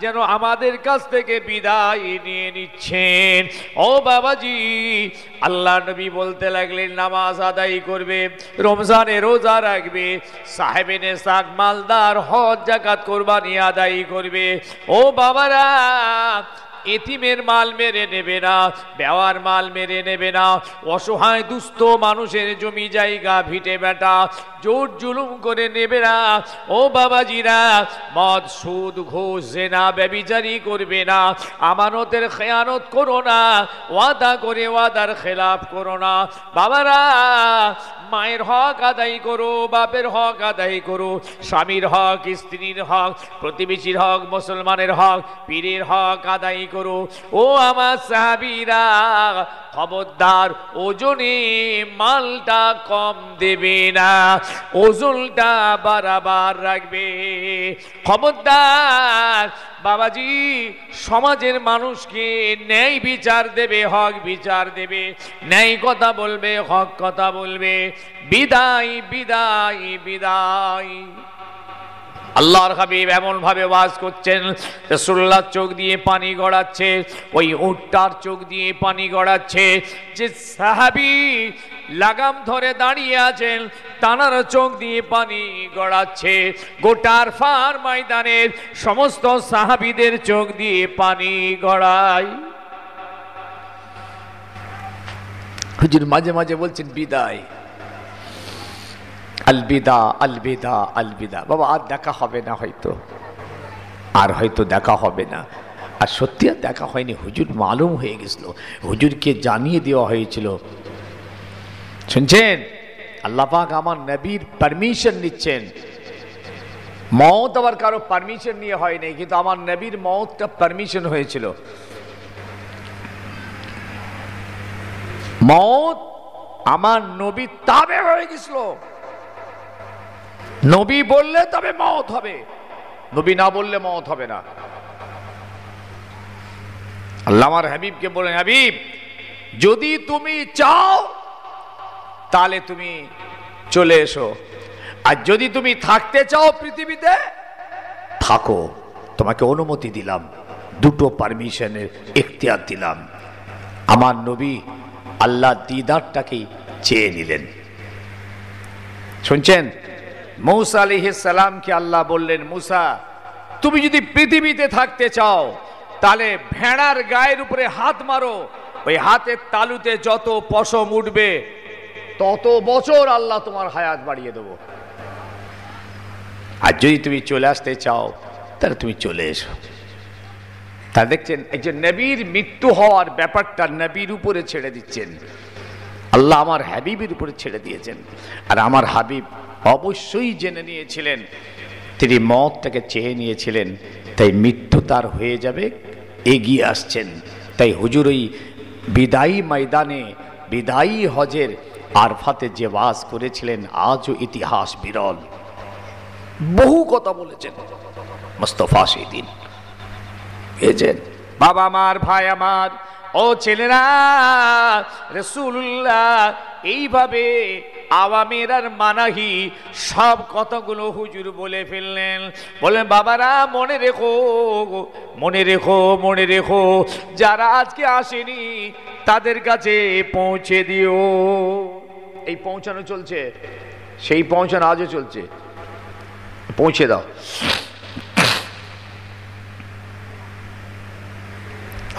যেন আমাদের কাছ থেকে বিদায় নিয়ে নিচ্ছেন। ও বাবাজি, আল্লাহ নবী বলতে লাগলেন, নামাজ আদায় করবে, রমজানে রোজা রাখবে, সাহেবে নেশাক মালদার হজ যাকাত কোরবানি আদায় করবে। ও বাবারা, এতিমের মাল মেরে নেবে না, বেওয়ার মাল মেরে নেবে না, অসহায় দুস্থ মানুষের জমি জায়গা ভিটে বেটা জোর জুলুম করে নেবে না। ও বাবাজিরা, মদ সুদ ঘুষ জেনা ব্যভিচারী করবে না, আমানতের খেয়ানত করো না, ওয়াদা করে ওয়াদার খেলাফ করো না। বাবারা, মায়ের হক আদায় করো, বাপের হক আদায় করো, স্বামীর হক, স্ত্রীর হক, প্রতিবেশীর হক, মুসলমানের হক, পীরের হক আদায় করো। ও আমার সাহাবীরা, খবরদার ওজনে মালটা কম দেবে না, ওজনটা বারবার রাখবে। খবরদার বাবাজি, সমাজের মানুষকে ন্যায় বিচার দেবে, হক বিচার দেবে, ন্যায় কথা বলবে, হক কথা বলবে। বিদায় বিদায় বিদায়। আল্লাহর হাবিব এমন ভাবে ওয়াজ করছেন, রাসূলুল্লাহ চোখ দিয়ে পানি গড়াচ্ছে, ওই উটটার চোখ দিয়ে পানি গড়াচ্ছে। যে সাহাবী লাগাম ধরে দাঁড়িয়ে আছেন, তানার চোখ দিয়ে পানি গড়াচ্ছে। গোটা আরফার ময়দানের সমস্ত সাহাবীদের চোখ দিয়ে পানি গড়ায়। হুজুর মাঝে মাঝে বলছেন বিদায়, আলবিদা আলবিদা আলবিদা। বাবা, আর দেখা হবে না, হয়তো আর হয়তো দেখা হবে না। আর সত্যি আর দেখা হয়নি, হুজুর মালুম হয়ে গেছিল, হুজুরকে জানিয়ে দেওয়া হয়েছিল। শুনছেন? আল্লাহ পাক আমার নবীর পারমিশন নিচ্ছেন। মওত আবার কারো পারমিশন নিয়ে হয়নি, কিন্তু আমার নবীর মওতটা পারমিশন হয়েছিল। মওত আমার নবী তাবে হয়ে গেছিল। নবী বললে তবে মওত হবে, নবী না বললে মওত হবে না। আল্লাহ আমার হাবিবকে বলেন, হাবিব যদি তুমি চাও তাহলে তুমি চলে এসো, আর যদি তুমি থাকতে চাও পৃথিবীতে থাকো, তোমাকে অনুমতি দিলাম, দুটো পারমিশনের এখতিয়ার দিলাম। আমার নবী আল্লাহ দিদারটাকে চেয়ে নিলেন। শুনছেন, মূসা আলাইহিস সালামকে আল্লাহ বললেন, মূসা তুমি যদি পৃথিবীতে থাকতে চাও তাহলে ভেড়ার গায়ের উপরে হাত মারো, ওই হাতের তালুতে যত পশম উঠবে তত বছর আল্লাহ তোমার হায়াত বাড়িয়ে দেব। আর যদি তুমি চলে আসতে চাও তাহলে তুমি চলে এসো। তা দেখছেন, একজন নবীর মৃত্যু হওয়ার ব্যাপারটা নবীর উপরে ছেড়ে দিচ্ছেন, আল্লাহ আমার হাবিবের উপরে ছেড়ে দিয়েছেন। আর আমার হাবিব অবশ্যই জেনে নিয়েছিলেন, তিনি মওতটাকে চেয়ে নিয়েছিলেন, তাই মৃত্যু তার হয়ে যাবে, এগিয়ে আসছেন। তাই হুজুর ওই বিদায়ী ময়দানে, বিদায়ী হজের আরফাতে যে ওয়াজ করেছিলেন, আজও ইতিহাস বিরল, বহু কথা বলেছেন মুস্তাফা সেদিন। বুঝেছেন বাবা আমার, ভাই আমার, ও ছেলেরা, রাসূলুল্লাহ এইভাবে আওয়ামের আর মানাহি সব কথাগুলো হুজুর বলে ফেললেন। বলেন বাবারা মনে রেখো, মনে রেখো, মনে রেখো, যারা আজকে আসেনি তাদের কাছে পৌঁছে দিও। এই পৌঁছানো চলছে, সেই পৌঁছানো আজও চলছে, পৌঁছে দাও।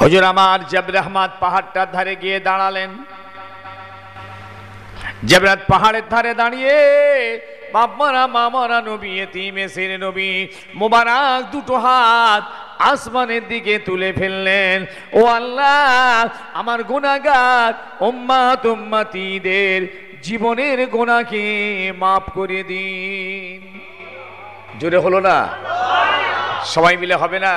হুজুর আমার জাবর আহমদ পাহাড়টার ধারে গিয়ে দাঁড়ালেন। জাবরাত পাহাড়ের ধারে দাঁড়িয়ে বাপমারা মামারা নবী, এতিমের নবী মোবারক দুটো হাত আসমানের দিকে তুলে ফেললেন। ও আল্লাহ, আমার গুনাহগার উম্মত উম্মতিদের জীবনের গুনাহকে মাফ করে দিন। জোরে হলো না? সবাই মিলে হবে না?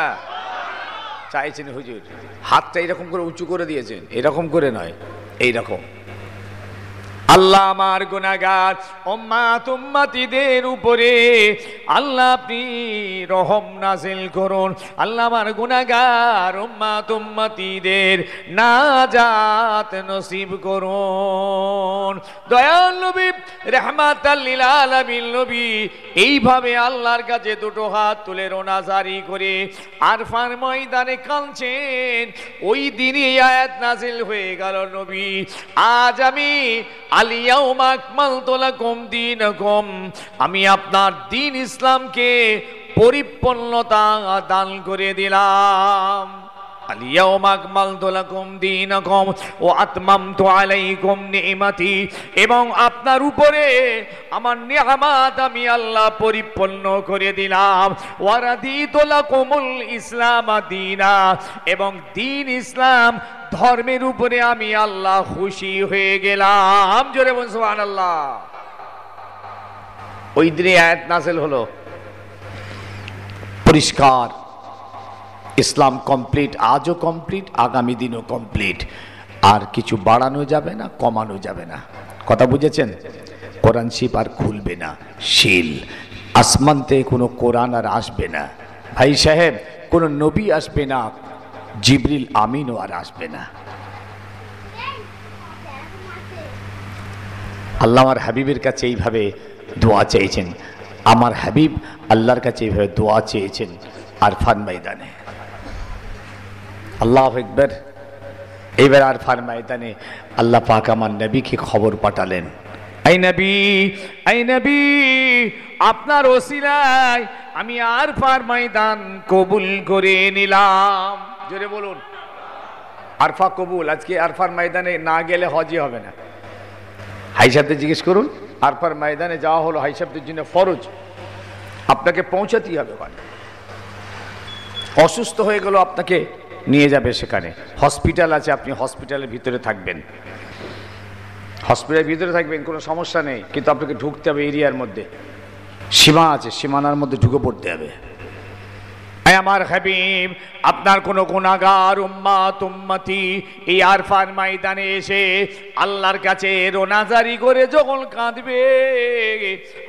চাইছেন হুজুর, হাতটা এরকম করে উঁচু করে দিয়েছেন, এরকম করে নয়, এইরকম। আল্লাহ আমার গুনাহগার উম্মত উম্মতিদের উপরে আল্লাহ আপনি রহম নাজিল করুন। আল্লাহ আমার গুনাহগার উম্মত উম্মতিদের নাজাত নসিব করুন। দয়াল নবী রাহমাতাল লিল আলামিন নবী এইভাবে আল্লাহর কাছে দুটো হাত তুলে রোনাজারি করে আরফার ময়দানে কাঁদছেন। ওই দিনই এই আয়াত নাজিল হয়ে গেল, নবী আজ আমি আলিয়াউমা আকমালতু লাকুম দীনাকুম, আমি আপনার দ্বীন ইসলামকে পরিপূর্ণতা দান করে দিলাম। আলিয়াউমা আকমালতু লাকুম দীনাকুম ওয়া আতমামতু আলাইকুম নি'মাতি, এবং আপনার উপরে আমার নিয়ামত আমি আল্লাহ পরিপূর্ণ করে দিলাম। ওয়া রাদিতু লাকুমুল ইসলাম দীনা, এবং দ্বীন ইসলাম ধর্মের উপরে আমি আল্লাহ খুশি হয়ে গেলাম। জোরে বলুন সুবহানাল্লাহ। ওই দিনে আয়াত নাযিল হলো, পরিষ্কার ইসলাম কমপ্লিট, আজও কমপ্লিট, আগামী দিনও কমপ্লিট, আর কিছু বাড়ানো যাবে না, কমানো যাবে না। কথা বুঝেছেন? কোরআন শিপ আর খুলবে না, শিল। আসমান থেকে কোনো কোরআন আর আসবে না ভাই সাহেব, কোনো নবী আসবে না, জিবরিল আমিনও আর আসবে না। আল্লাহ আমার হাবিবের কাছে এইভাবে দোয়া চেয়েছেন, আমার হাবিব আল্লাহর কাছে এইভাবে দোয়া চেয়েছেন আরফান ময়দানে। আল্লাহু আকবার। এইবার আরফান ময়দানে আল্লাহ পাক আমার নবীকে খবর পাঠালেন, এই নবী, এই নবী, আপনার ওসিলায় আমি আরফার ময়দান কবুল করে নিলাম। জোরে বলুন আরফা কবুল। আজকে আরফার ময়দানে না গেলে হজই হবে না। হাই সাহেবদের জিজ্ঞেস করুন, আরফার ময়দানে যাওয়া হলো হাই সাহেবদের জন্য ফরজ, আপনাকে পৌঁছাতেই হবে ওখানে। অসুস্থ হয়ে গেল আপনাকে নিয়ে যাবে সেখানে, হসপিটাল আছে, আপনি হসপিটালের ভিতরে থাকবেন, হসপিটালের ভিতরে থাকবেন, কোনো সমস্যা নেই, কিন্তু আপনাকে ঢুকতে হবে এরিয়ার মধ্যে, সীমা আছে, সীমানার মধ্যে ঢুকে পড়তে হবে। আমার হাবিব, আপনার কোনো গুনাহগার উম্মত উম্মতি এই আরফার ময়দানে এসে আল্লাহর কাছে রোনাজারি করে যখন কাঁদবে,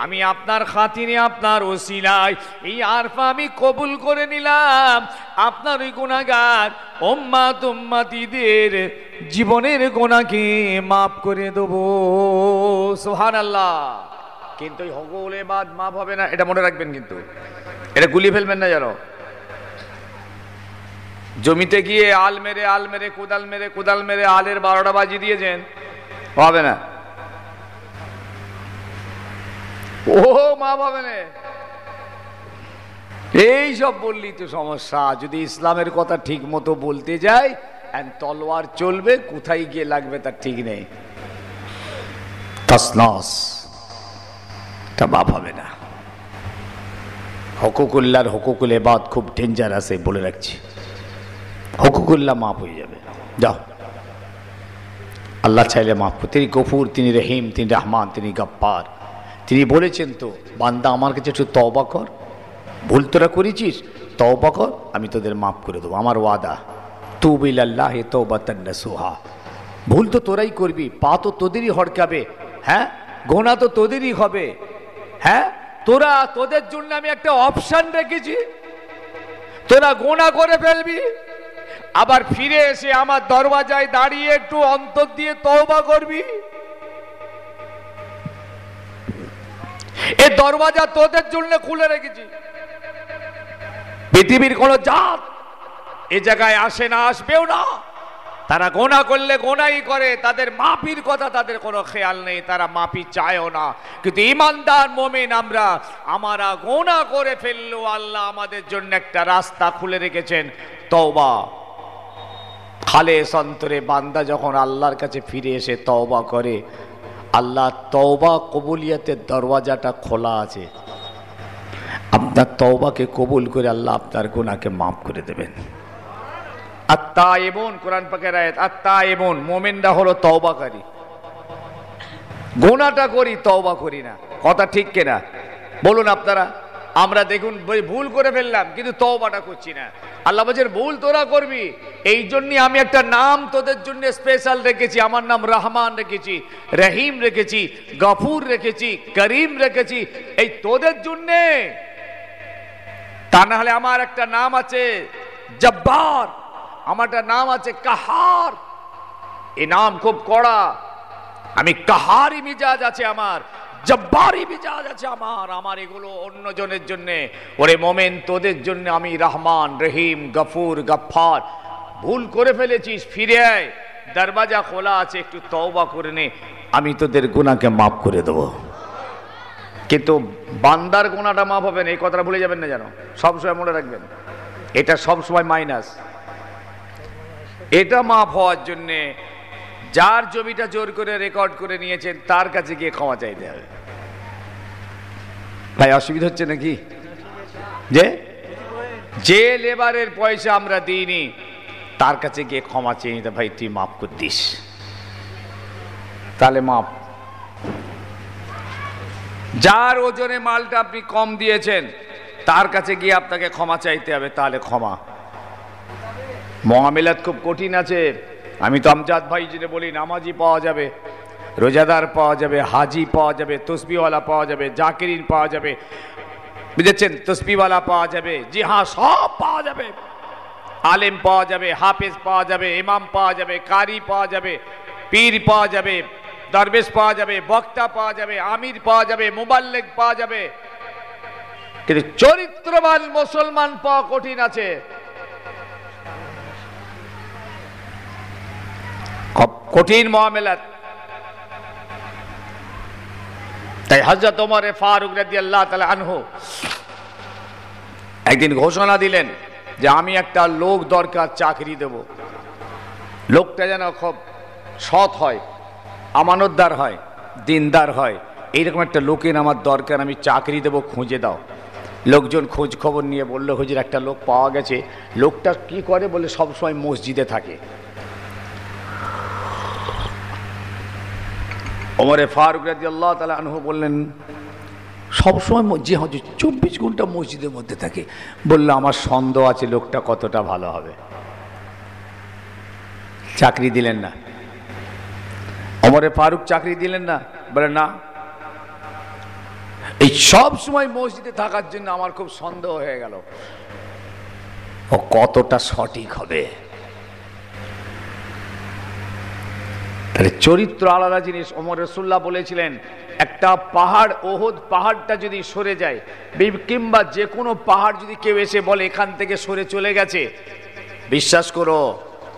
আমি আপনার খাতিরে, আপনার ওসিলায় এই আরফা আমি কবুল করে নিলাম, আপনার ওই গুনাহগার উম্মাতিদের জীবনের গুনাহকে মাফ করে দেব। সুবহানাল্লাহ। কিন্তু ওই হকুকুল ইবাদ মাফ হবে না, এটা মনে রাখবেন, কিন্তু এটা গুলিয়ে ফেলবেন না যেন। জমিতে গিয়ে আল মেরে কোদাল মেরে আলের 12টা বাজিয়ে দিয়েছেন, হবে না, ও মাফ হবে না। এই সব বললেই তো সমস্যা। যদি ইসলামের কথা ঠিক মতো বলতে যাই, তলোয়ার চলবে, কোথায় গিয়ে লাগবে তার ঠিক নেই, তসনস, তা মাফ হবে না। হকুকুল্লাহর হকুকুল ইবাদ খুব ডেঞ্জারাস, বলে রাখছি। হকুকুল্লাহ মাফ হয়ে যাবে, যাও, আল্লাহ চাইলে মাফ করে। তিনি গফুর, তিনি রহিম, তিনি রহমান, তিনি গফফার। তিনি বলেছেন তো, বান্দা আমার কাছে একটু তওবা কর, ভুল তোরা করেছিস, তওবা কর, আমি তোদের মাফ করে দেবো, আমার ওয়াদা। তুব ইলাল্লাহি তাওবাতান নাসুহা। ভুল তো তোরাই করবি, পা তো তোদেরই হড়কাবে, হ্যাঁ, গোনা তো তোদেরই হবে, হ্যাঁ, তোদের জন্য আমি একটা অপশন রেখেছি। তোরা গোনা করে ফেলবি, আবার ফিরে এসে আমার দরওয়াজায় দাঁড়িয়ে একটু অন্তর দিয়ে তওবা করবি। এই দরওয়াজা তোদের জন্য খুলে রেখেছি। পৃথিবীর কোন জাত এ জায়গায় আসে না, আসবেও না। তারা গোনা করলে গোনাই করে, তাদের মাফির কথা তাদের কোনো খেয়াল নেই, তারা মাফি চায়ও না। কিন্তু ঈমানদার মুমিন আমরা গোনা করে ফেললেও আল্লাহ আমাদের জন্য একটা রাস্তা খুলে রেখেছেন, তওবা। খালেস অন্তরে বান্দা যখন আল্লাহর কাছে ফিরে এসে তওবা করে, আল্লাহ তওবা কবুলিয়াতের দরওয়াজাটা খোলা আছে। আপনার তওবাকে কবুল করে আল্লাহ আপনার গুনাহকে মাফ করে দেবেন। আত-তায়েবুন, কোরআন পাকের আয়াত, আত-তায়েবুন, মুমিনরা হলো তওবাকারী। গুনাহটা করি, তওবা করি না, কথা ঠিক কিনা বলুন আপনারা? আমরা দেখুন ভুল করে ফেললাম, কিন্তু তওবাটা করছি না। আল্লাহ বলেন ভুল তোরা করবি, এই জন্যই আমি একটা নাম তোদের জন্য স্পেশাল রেখেছি। আমার নাম রহমান রেখেছি, রহিম রেখেছি, গফুর রেখেছি, করিম রেখেছি, এই তোদের জন্যে। তা না হলে আমার একটা নাম আছে জব্বার, আমার একটা নাম আছে কাহার। এই নাম খুব কড়া। আমি কাহারি মিজাজ আছে আমার, জব্বারি মিজাজ আছে আমার এগুলো অন্যজনের জন্য। ওরে মোমেন, তোদের জন্য আমি রহমান, রহিম, গফুর, গফফার। ভুল করে ফেলেছিস, ফিরে আয়, দরওয়াজা খোলা আছে, একটু তওবা করে নে, আমি তোদের গুনাহকে মাফ করে দেবো। কিন্তু বান্দার গুনাহটা মাফ হবে না, এই কথাটা ভুলে যাবেন না যেন, সবসময় মনে রাখবেন। এটা সবসময় মাইনাস। এটা মাফ হওয়ার জন্যে যার জমিটা জোর করে রেকর্ড করে নিয়েছেন তার কাছে গিয়ে ক্ষমা চাইতে হবে। ভাই অসুবিধা হচ্ছে নাকি? যে লেবারের পয়সা আমরা দিইনি তার কাছে গিয়ে ক্ষমা চেয়ে নিতে, ভাই তুই মাফ করে দিস, তাহলে মাফ। যার ওজনে মালটা আপনি কম দিয়েছেন তার কাছে গিয়ে আপনাকে ক্ষমা চাইতে হবে, তাহলে ক্ষমা। মুআমিলাত খুব কঠিন আছে। আমি তো আমজাদ ভাই যিনি বলি, নামাজি পাওয়া যাবে, রোজাদার পাওয়া যাবে, হাজি পাওয়া যাবে, তসবিহওয়ালা পাওয়া যাবে, জাকিরিন পাওয়া যাবে, বুঝেছেন, তসবিহওয়ালা পাওয়া যাবে, জি হ্যাঁ সব পাওয়া যাবে। আলেম পাওয়া যাবে, হাফেজ পাওয়া যাবে, ইমাম পাওয়া যাবে, কারি পাওয়া যাবে, পীর পাওয়া যাবে, দরবেশ পাওয়া যাবে, বক্তা পাওয়া যাবে, আমির পাওয়া যাবে, মুবাল্লিগ পাওয়া যাবে। কিন্তু চরিত্রবান মুসলমান পাওয়া কঠিন আছে। কঠিন মুআমিলাত। তাই হযরত ওমর ফারুক রাদিয়াল্লাহু তাআলা আনহু একদিন ঘোষণা দিলেন যে আমি একটা লোক দরকার, চাকরি দেব। লোকটা যেন খুব সৎ হয়, আমানতদার হয়, দিনদার হয়, এইরকম একটা লোকের আমার দরকার, আমি চাকরি দেব, খুঁজে দাও। লোকজন খোঁজ খবর নিয়ে বলল, হুজুর একটা লোক পাওয়া গেছে। লোকটা কি করে বলে, সবসময় মসজিদে থাকে। ওমরে ফারুক রাদিয়াল্লাহু তাআলা আনহু বললেন, সবসময় জি হুজুর 24 ঘন্টা মসজিদের মধ্যে থাকে। বলল, আমার সন্দেহ আছে লোকটা কতটা ভালো হবে। চাকরি দিলেন না। ওমরে ফারুক চাকরি দিলেন না, বলে না, এই সব সময় মসজিদে থাকার জন্য আমার খুব সন্দেহ হয়ে গেল। ও কতটা সঠিক হবে। তাহলে চরিত্র আলাদা জিনিস। ওমর রাসূলুল্লাহ বলেছিলেন, একটা পাহাড়, ওহদ পাহাড়টা যদি সরে যায়, কিংবা যে কোনো পাহাড় যদি কেউ এসে বলে এখান থেকে সরে চলে গেছে, বিশ্বাস করো।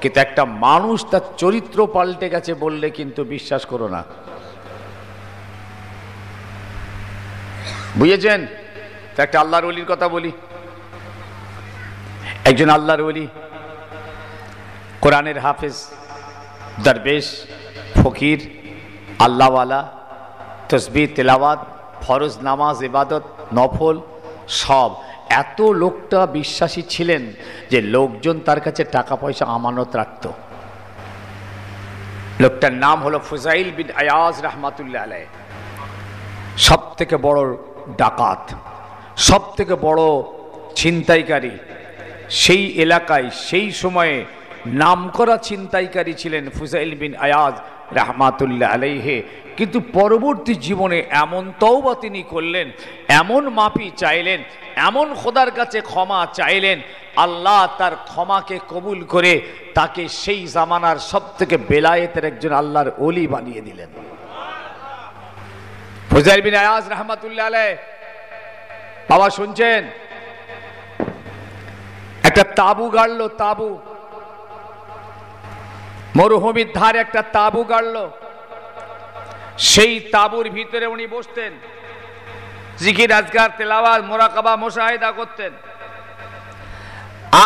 কিন্তু একটা মানুষ তার চরিত্র পাল্টে গেছে বললে কিন্তু বিশ্বাস করো না। বুঝেছেন? তো একটা আল্লাহর ওলির কথা বলি। একজন আল্লাহর ওলি, কোরআনের হাফেজ, দরবেশ, ফকির, আল্লাহওয়ালা, তসবিহ, তেলাওয়াত, ফরজ নামাজ, ইবাদত, নফল সব। এত লোকটা বিশ্বাসী ছিলেন যে লোকজন তার কাছে টাকা পয়সা আমানত রাখত। লোকটার নাম হলো ফুজাইল বিন আয়াজ রাহমাতুল্লাহ আলাইহ। সব থেকে বড় ডাকাত, সব থেকে বড় ছিনতাইকারী সেই এলাকায়, সেই সময়ে নামকরা ছিনতাইকারী ছিলেন ফুজাইল বিন আয়াজ রাহমাতুল্লাহ আলাইহি। কিন্তু পরবর্তী জীবনে এমন তওবা তিনি করলেন, এমন মাফি চাইলেন, এমন খোদার কাছে ক্ষমা চাইলেন, আল্লাহ তার ক্ষমাকে কবুল করে তাকে সেই জামানার সবথেকে বেলায়েতের একজন আল্লাহর ওলি বানিয়ে দিলেন। ফুজাইল বিন আয়াজ রাহমাতুল্লাহ আলাইহি, বাবা শুনছেন? একটা তাবু গাড়লো, তাবু, মরুভূমির ধারে একটা তাবু গাড়লো। সেই তাবুর ভিতরে উনি বসতেন, জিকির, আজকার, তেলাওয়াত, মুরাকাবা, মুশাহিদা করতেন।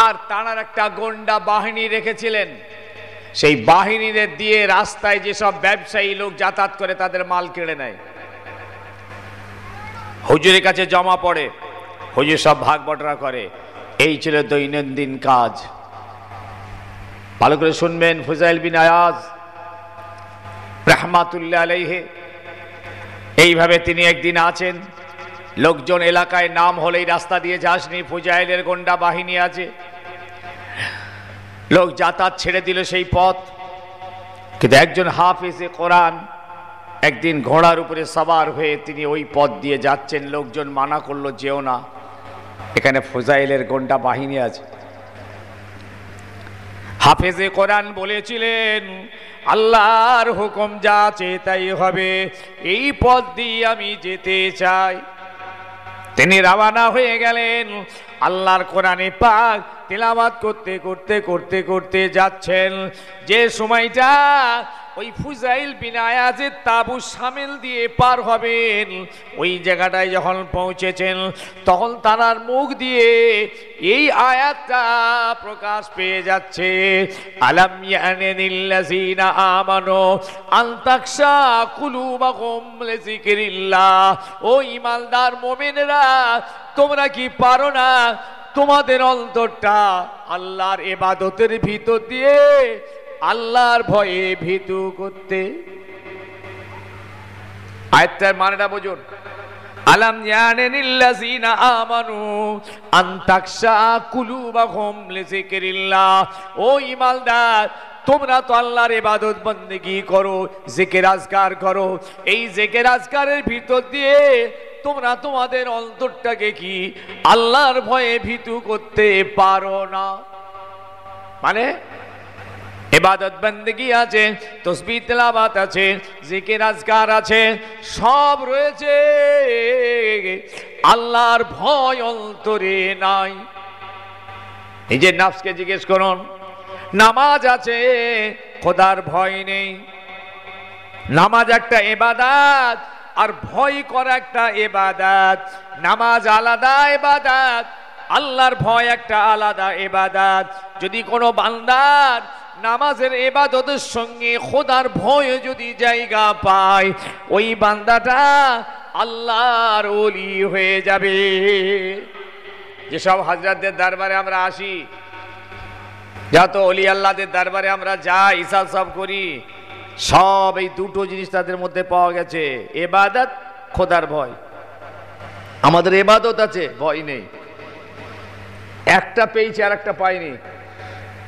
আর তাঁর একটা গোন্ডা বাহিনী রেখেছিলেন। সেই বাহিনীদের দিয়ে রাস্তায় যেসব ব্যবসায়ী লোক যাতায়াত করে তাদের মাল কেড়ে নেয়, হুজুরের কাছে জমা পড়ে, হুজুর সব ভাগ বটরা করে। এই ছিল দৈনন্দিন কাজ। ভালো করে শুনবেন, ফুজাইল বিন আয়াজ রাহমাতুল্লাহ আলাইহি এইভাবে তিনি একদিন আছেন। লোকজন এলাকায় নাম হলেই রাস্তা দিয়ে যাসনি, ফুজাইলের গোন্ডা বাহিনী আছে। লোক যাতায়াত ছেড়ে দিল সেই পথ। কিন্তু একজন হাফেজে কোরআন একদিন ঘোড়ার উপরে সওয়ার হয়ে তিনি ওই পথ দিয়ে যাচ্ছেন। লোকজন মানা করলো, যেও না, এখানে ফুজাইলের গোন্ডা বাহিনী আছে। হাফেজে কোরআন বলেছিলেন, আল্লাহর হুকুম যা আছে তাই হবে, এই পথ দিয়ে আমি যেতে চাই। তিনি রওনা হয়ে গেলেন। আল্লাহর কোরআনে পাক তেলাওয়াত করতে করতে করতে করতে যাচ্ছেন। যে সময়টা ওই ফুজাইল বিন আয়াজের তাবু সামিল দিয়ে পার হবেন, ওই জায়গাটায় যখন পৌঁছেছেন, তখন তার মুখ দিয়ে এই আয়াতটা প্রকাশ পেয়ে যাচ্ছে, আলাম ইয়ানিল্লাযিনা আমানু আন তাকশা কুলুবাহুম লিযিকরিল্লাহ। ও ঈমানদার মুমিনেরা, তোমরা কি পারো না তোমাদের অন্তরটা আল্লাহর ইবাদতের ভিতর দিয়ে আল্লাহর ভয়ে ভীতু করতে? আয়াতটার মানেটা বুঝুন। আলাম ইয়ানিল্লাযিনা আমানু আন তাকশা কুলুবাহুম লিযিকরিল্লাহ। ও ঈমানদার, তোমরা তো আল্লাহর ইবাদত বন্দেগী করো, জিকির আজকার করো। এই জিকির আজকারের ভিতর দিয়ে তোমরা তোমাদের অন্তরটাকে কি আল্লাহর ভয়ে ভীতু করতে পারো না? মানে ইবাদত বন্দেগী আছে, তাসবিহ তেলাওয়াত আছে, জিকির আজকার আছে, সব রয়েছে, আল্লাহর ভয় অন্তরে নাই। নিজের নফসকে জিজ্ঞেস করুন, নামাজ আছে, খোদার ভয় নেই। নামাজ একটা ইবাদত, আর ভয় করা একটা ইবাদত। নামাজ আলাদা ইবাদত, আল্লাহর ভয় একটা আলাদা ইবাদত। যদি কোনো বান্দার নামাজের ইবাদতের সঙ্গে খোদার ভয় যদি জায়গা পায়, ওই বান্দাটা আল্লাহর ওলি হয়ে যাবে। যেসব হাজরাতদের দরবারে আমরা আসি, যত ওলি আল্লাহদের দরবারে আমরা যাই, হিসাব সব করি, সব এই দুটো জিনিস তাদের মধ্যে পাওয়া গেছে, ইবাদত, খোদার ভয়। আমাদের ইবাদত আছে, ভয় নেই। একটা পেয়েছি আর একটা পাইনি।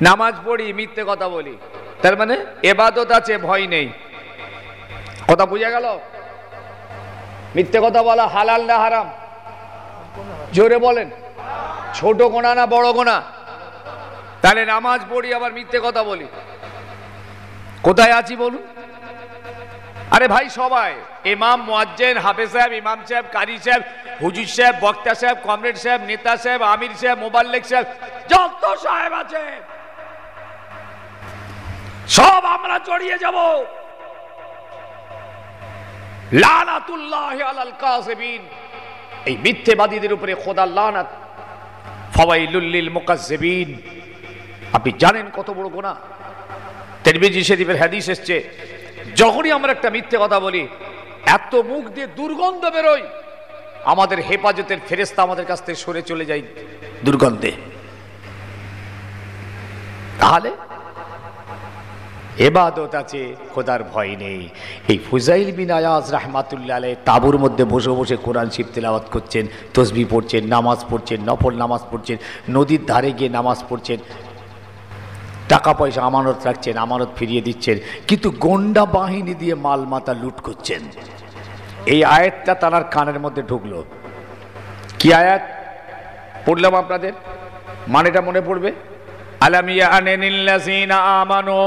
নামাজ পড়ি, মিথ্যে কথা বলি, তার মানে ইবাদত আছে, ভয় নেই। কথা বুঝা গেল? মিথ্যে কথা বলা হালাল না হারাম? জোরে বলেন। ছোট গোনা না বড় গোনা? তাহলে নামাজ পড়ি আবার মিথ্যে কথা বলি, কোথায় আছি বলুন? আরে ভাই সবাই, ইমাম, মুয়াজ্জিন, হাফেজ সাহেব, ইমাম সাহেব, কারি সাহেব, হুজুর সাহেব, বক্তা সাহেব, কমরেড সাহেব, নেতা সাহেব, আমির সাহেব, মোবাল্লিক সাহেব, যত সাহেব আছে সব আমরা জড়িয়ে যাব। লানাতুল্লাহি আলাল কাযিবিন, এই মিথ্যেবাদীদের উপরে খোদার লানাত। ফাওয়াইলুল লিল মুকাজ্জিবিন, আপনি জানেন কত বড় গুনাহ? তিরমিজি শরীফের হাদিস এসেছে, যখনই আমরা একটা মিথ্যে কথা বলি এত মুখ দিয়ে দুর্গন্ধ বেরোয়, আমাদের হেফাজতের ফেরেশতা আমাদের কাছ থেকে সরে চলে যায় দুর্গন্ধে। তাহলে ইবাদত আছে, খোদার ভয় নেই। এই ফুজাইল বিন আয়াজ রাহমাতুল্লাহ আলাইহি তাঁবুর মধ্যে বসে বসে কোরআন শরীফ তেলাওয়াত করছেন, তাসবিহ পড়ছেন, নামাজ পড়ছেন, নফল নামাজ পড়ছেন, নদীর ধারে গিয়ে নামাজ পড়ছেন, টাকা পয়সা আমানত রাখছেন, আমানত ফিরিয়ে দিচ্ছেন, কিন্তু গোন্ডা বাহিনী দিয়ে মাল মাথা লুট করছেন। এই আয়াতটা তার কানের মধ্যে ঢুকলো। কি আয়াত পড়লাম আপনাদের, মানেটা মনে পড়বে? আলাম ইয়ানিল্লাযিনা আমানু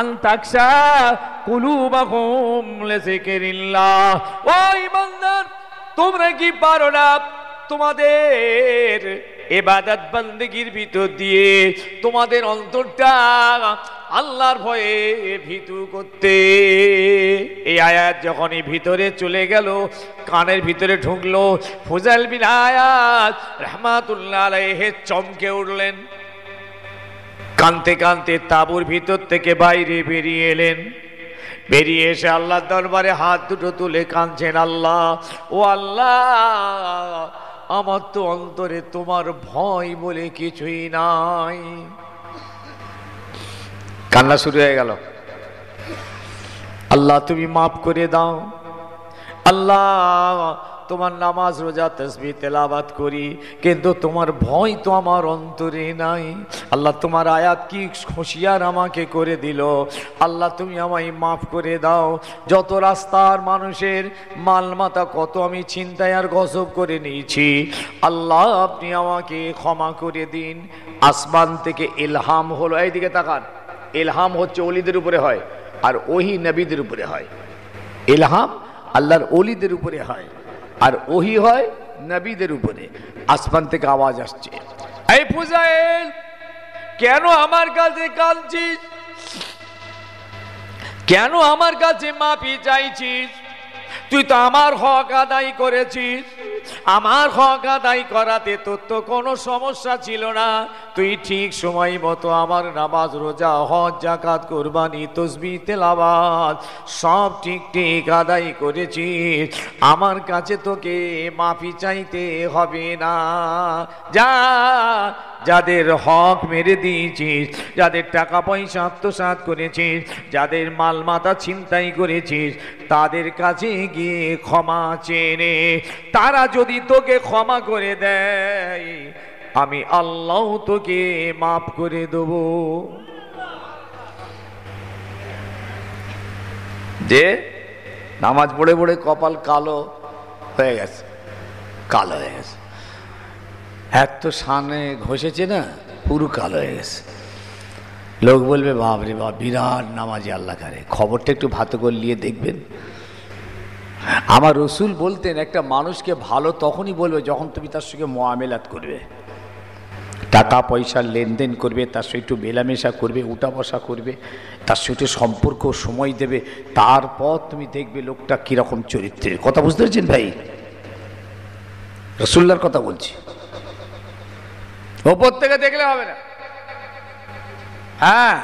আন তাকশা কুলুবাহুম লিযিকরিল্লাহ। ও ঈমানদার, তোমরা কি পারো না তোমাদের ইবাদত বندگির ভিতর দিয়ে তোমাদের অন্তরটা আল্লাহর ভয়ে ভীতু করতে? এই আয়াত যখনই ভিতরে চলে গেল, কানের ভিতরে ঢুকলো, ফুজাইল বিন আয়াজ রাহমাতুল্লাহ আলাইহি চমকে উঠলেন। কানতে কানতে তাঁবুর ভিতর থেকে বাইরে বেরিয়ে এলেন। বেরিয়ে এসে আল্লাহর দরবারে হাত দুটো তুলে কাঁদছেন, আল্লাহ, ও আল্লাহ, আমার তো অন্তরে তোমার ভয় বলে কিছুই নাই। কান্না শুরু হয়ে গেল। আল্লাহ তুমি মাফ করে দাও, আল্লাহ তোমার নামাজ রোজা তাসবিহ তেলাওয়াত করি, কিন্তু তোমার ভয় তো আমার অন্তরে নাই। আল্লাহ তোমার আয়াত কি হুঁশিয়ার আমাকে করে দিল, আল্লাহ তুমি আমায় মাফ করে দাও। যত রাস্তার মানুষের মালমাতা কত আমি চিন্তায় আর গজব করে নিয়েছি, আল্লাহ আপনি আমাকে ক্ষমা করে দিন। আসমান থেকে ইলহাম হলো, এইদিকে তাকান, ইলহাম হচ্ছে ওলিদের উপরে হয়, আর ওহি নবীদের উপরে হয়। ইলহাম আল্লাহর ওলিদের উপরে হয়, আর ওহি হয় নবীদের উপরে। আসমান থেকে আওয়াজ আসছে, এই ফুজাইল, কেন আমার কাছে কাঁদছিস? কেন আমার কাছে মাফি চাইছিস? তুই তো আমার হক আদায় করেছিস। আমার হক আদায় করাতে তোর তো কোনো সমস্যা ছিল না। তুই ঠিক সময় মতো আমার নামাজ রোজা হজ যাকাত কুরবানি তাসবিহ তেলাওয়াত সব ঠিক ঠিক আদায় করেছিস। আমার কাছে তোকে মাফি চাইতে হবে না। যা, যাদের হক মেরে দিয়েছিস, যাদের টাকা পয়সা আত্মসাৎ করেছিস, যাদের মাল মাথা ছিনতাই করেছিস, তাদের কাছে গিয়ে ক্ষমা চেয়ে নে। তারা যদি তোকে ক্ষমা করে দেয়, আমি আল্লাহ তোকে মাফ করে দেব। যে নামাজ পড়ে পড়ে কপাল কালো হয়ে গেছে, কালো হয়ে গেছে, এত সামনে ঘষেছে না, পুরো কালো হয়ে গেছে। লোক বলবে বাপরে বাপ, বিরাট নামাজি আল্লাহ করে। খবরটা একটু ভালো করে নিয়ে দেখবেন। আমার রসুল বলতেন, একটা মানুষকে ভালো তখনই বলবে যখন তুমি তার সঙ্গে মুআমেলাত করবে, টাকা পয়সার লেনদেন করবে, তার সঙ্গে একটু মেলামেশা করবে, উঠা বসা করবে, তার সঙ্গে সম্পর্ক সময় দেবে, তারপর তুমি দেখবে লোকটা কীরকম চরিত্রের। কথা বুঝতে পেরেছেন ভাই? রসুল্লাহর কথা বলছি, ওপর থেকে দেখলে হবে না। হ্যাঁ,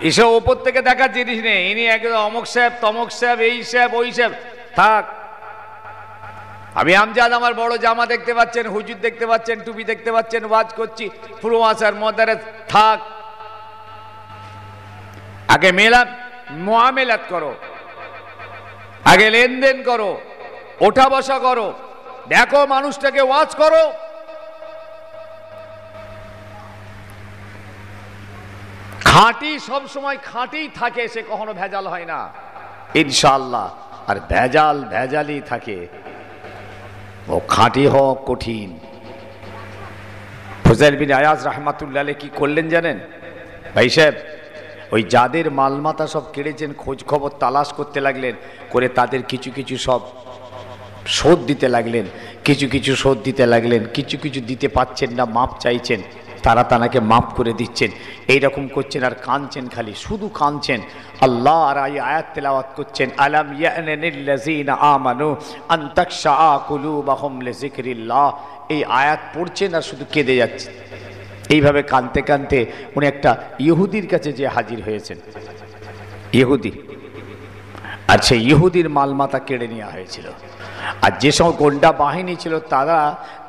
এসব ওপর থেকে দেখার জিনিস নেই। ইনি একদম অমুক সাহেব, তমুক সাহেব, এই সাহেব, ওই সাহেব, থাক। আমি আমজাদ, আমার বড় জামা দেখতে পাচ্ছেন, হুজুর দেখতে পাচ্ছেন, টুপি দেখতে পাচ্ছেন, ওয়াজ করছি, পুরো আসার মদারে থাক। আগে মুআমেলাত করো, আগে লেনদেন করো, ওঠা বসা করো, দেখো মানুষটাকে ওয়াজ করো। খাঁটি সব সময় খাঁটিই থাকে, সে কখনো ভেজাল হয় না ইনশাআল্লাহ। আর ভেজালই থাকে, ও খাঁটি হওয়া কঠিন। ফুজাইল বিন আয়াজ রাহমাতুল্লাহ আলাইহি কি করলেন জানেন ভাই সাহেব? ওই যাদের মালমাতা সব কেড়েছেন খোঁজ খবর তালাশ করতে লাগলেন, করে তাদের কিছু কিছু সব শোধ দিতে লাগলেন, কিছু কিছু শোধ দিতে লাগলেন, কিছু কিছু দিতে পাচ্ছেন না, মাপ চাইছেন, তারা তানাকে মাপ করে দিচ্ছেন। এইরকম করছেন আর কাঁদছেন, খালি শুধু কাঁদছেন। আল্লাহ আর এই আয়াত তেলাওয়াত করছেন, আলাম ইয়ানিল্লাযিনা আমানু আন তাখশা কুলুবুহুম লিযিকরিল্লাহ। এই আয়াত পড়ছেন আর শুধু কেঁদে যাচ্ছেন। এইভাবে কাঁদতে কাঁদতে উনি একটা ইহুদির কাছে যে হাজির হয়েছেন, ইহুদি, আর সেই ইহুদির মালমাতা কেড়ে নেওয়া হয়েছিল। আর যেসব গোন্ডা বাহিনী ছিল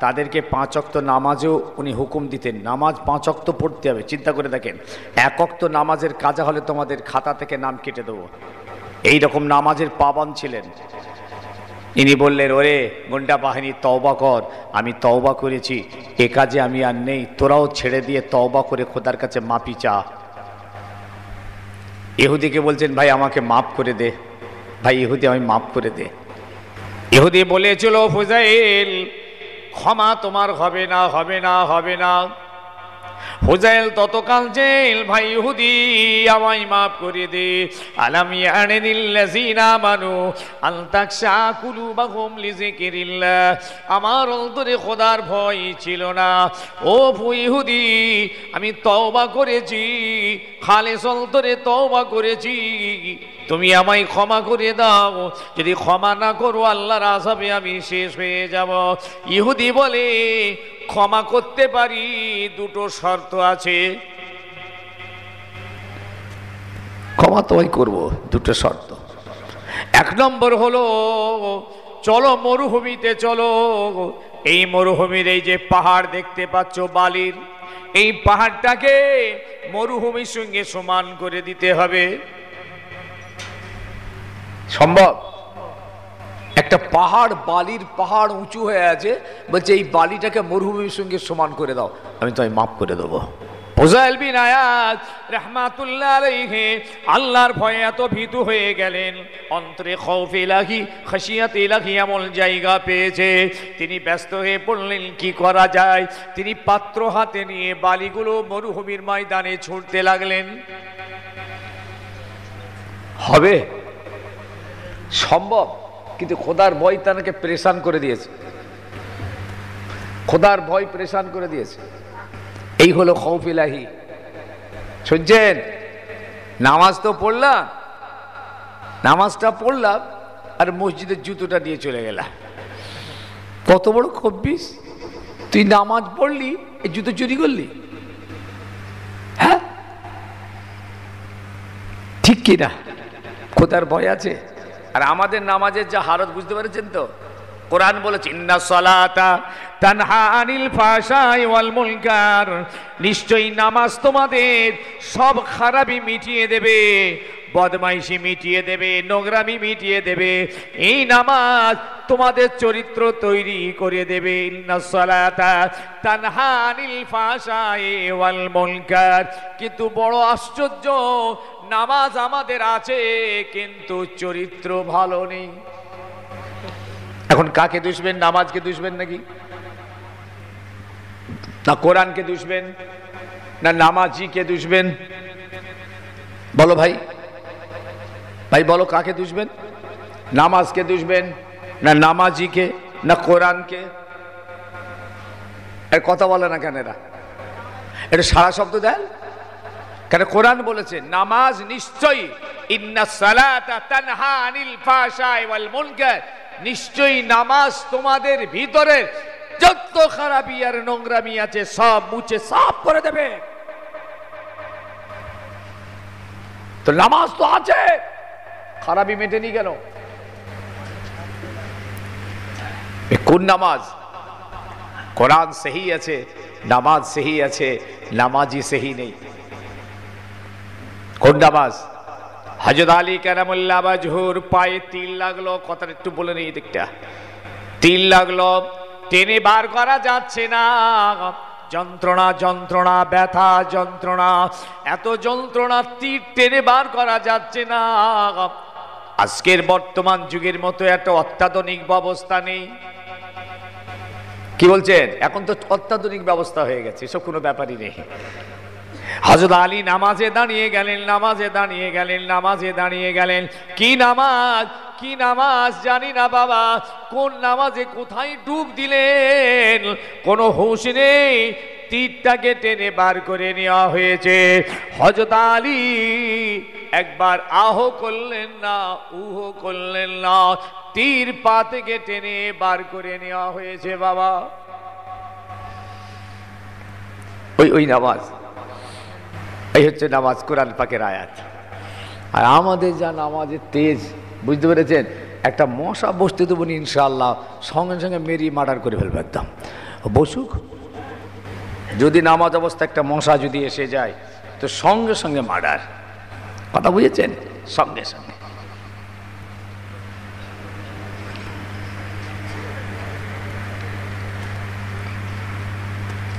তাদেরকে 5 ওয়াক্ত নামাজেও উনি হুকুম দিতেন, নামাজ 5 ওয়াক্ত পড়তে হবে। চিন্তা করে দেখেন, 1 ওয়াক্ত নামাজের কাজা হলে তোমাদের খাতা থেকে নাম কেটে দেবো, এইরকম নামাজের পাবন্দ ছিলেন। ইনি বললেন, ওরে গোন্ডা বাহিনী তওবা কর। আমি তওবা করেছি, এ কাজে আমি আর নেই, তোরাও ছেড়ে দিয়ে তওবা করে খোদার কাছে মাপি চা। ইহুদিকে বলছেন, ভাই আমাকে মাফ করে দে, ভাই ইহুদি আমি মাফ করে দে। ইহুদি বলেছিল, ফুজাইল ক্ষমা তোমার হবে না, হবে না, হবে না। ফুজাইল তত কাঁদছেন, ভাই ইহুদি আমায় মাফ করে দে। আলাম ইয়ানিল্লাযিনা আমানু আন তাখশা কুলুবুহুম লিযিকরিল্লাহ। আমার অন্তরে খোদার ভয় ছিল না। ও ইহুদি, আমি তওবা করেছি, খালেস অন্তরে তওবা করেছি, তুমি আমায় ক্ষমা করে দাও। যদি ক্ষমা না করো আল্লাহর আযাবে আমি শেষ হয়ে যাব। ইহুদি বলে, ক্ষমা করতে পারি, 2টো শর্ত আছে। ক্ষমা তো আমি করবো, 2টো শর্ত। 1 নম্বর হলো, চলো মরুভূমিতে চলো। এই মরুভূমির এই যে পাহাড় দেখতে পাচ্ছ বালির, এই পাহাড়টাকে মরুভূমির সঙ্গে সমান করে দিতে হবে। সম্ভব? একটা পাহাড়, বালির পাহাড় উঁচু হয়ে আছে, বলছে এই বালিটাকে মরুভূমির সঙ্গে সমান করে দাও, আমি তোমায় মাফ করে দেবো। ফুজাইল বিন আয়াজ রাহমাতুল্লাহ আলাইহি আল্লাহর ভয়ে এত ভীতু হয়ে গেলেন, অন্তরে খৌফ ইলাহি, খাশিয়াত ইলাহি আমল জায়গা পেয়েছে। তিনি ব্যস্ত হয়ে পড়লেন কি করা যায়। তিনি পাত্র হাতে নিয়ে বালিগুলো মরুভূমির ময়দানে ছুঁড়তে লাগলেন। হবে? সম্ভব? কিন্তু খোদার ভয় তাকে পরেশান করে দিয়েছে, খোদার ভয় পরেশান করে দিয়েছে। এই হলো খৌফ ইলাহি। শুনছেন? নামাজ তো পড়লাম, নামাজটা পড়লাম আর মসজিদের জুতোটা নিয়ে চলে গেলাম। কত বড় খব্বিস! তুই নামাজ পড়লি, এই জুতো চুরি করলি? হ্যাঁ, ঠিক কিনা? খোদার ভয় আছে। আর আমাদের নামাজের যা হালত বুঝতে পেরেছেন তো? কোরআন বলেছে, ইন্নাস সালাতা তানহা আনিল ফাহশাই ওয়াল মুনকার। নিশ্চয়ই নামাজ তোমাদের সব খারাপি মিটিয়ে দেবে, বদমাইশি মিটিয়ে দেবে, নোংরামি মিটিয়ে দেবে। এই নামাজ তোমাদের চরিত্র তৈরি করে দেবে। ইন্নাস সালাতা তানহা আনিল ফাহশাই ওয়াল মুনকার। কিন্তু বড় আশ্চর্য, নামাজ আমাদের আছে কিন্তু চরিত্র ভালো নেই। এখন কাকে দুষবেন? নামাজকে দুষবেন নাকি? না কোরআনকে দুষবেন, না নামাজিকে দুষবেন? বলো ভাই, ভাই বলো কাকে দুষবেন? নামাজকে দুষবেন, না নামাজিকে, না কোরআনকে? এর কথা বলে না কেন এরা? এটা সারা শব্দ দেন কেন? কোরআন বলেছে নামাজ নিশ্চয়ই, ইন্নাস সালাতা তানহা আনিল ফাহশাই ওয়াল মুনকার। নিশ্চয়ই নামাজ তোমাদের ভিতরে যত খারাপি আর নোংরামি আছে সব মুছে সাফ করে দেবে। তো নামাজ তো আছে, খারাপি মেটেনি কেন? কোন নামাজ? কোরআন সহি আছে, নামাজ সহি আছে, নামাজি সহি নেই। কোন নামাজ? হযরত আলী কারামুল্লাহ ওয়াজহুর পায়ে তিল লাগলো, কথাটা একটু বলে নেই দিকটা। তিল লাগলো, টেনে বার করা যাচ্ছে না, যন্ত্রণা যন্ত্রণা, ব্যথা যন্ত্রণা, এত যন্ত্রণা, তীর টেনে বার করা যাচ্ছে না। আজকের বর্তমান যুগের মতো একটা অত্যাধুনিক ব্যবস্থা নেই, কি বলছেন? এখন তো অত্যাধুনিক ব্যবস্থা হয়ে গেছে, এসব কোনো ব্যাপারই নেই। হযরত আলী নামাজে দাঁড়িয়ে গেলেন, নামাজে দাঁড়িয়ে গেলেন, নামাজে দাঁড়িয়ে গেলেন। কি নামাজ, কি নামাজ জানি না বাবা, কোন নামাজে কোথায় ডুব দিলেন কোনো হুঁশ নেই। তীরটাকে টেনে বার করে নেওয়া হয়েছে। হযরত আলী একবার আহ করলেন না, উহ করলেন না, তীর পা থেকে টেনে বার করে নেওয়া হয়েছে বাবা। ওই নামাজ, এই হচ্ছে নামাজ, কোরআন পাকের আয়াত। আর আমাদের যা নামাজের তেজ, বুঝতে পেরেছেন? একটা মশা বসতে দেবো না ইনশাআল্লাহ, সঙ্গে সঙ্গে মেরি মার্ডার করে ফেলবে একদম, বসুক। যদি নামাজ অবস্থা একটা মশা যদি এসে যায় তো সঙ্গে সঙ্গে মার্ডার। কথা বুঝেছেন? সঙ্গে সঙ্গে।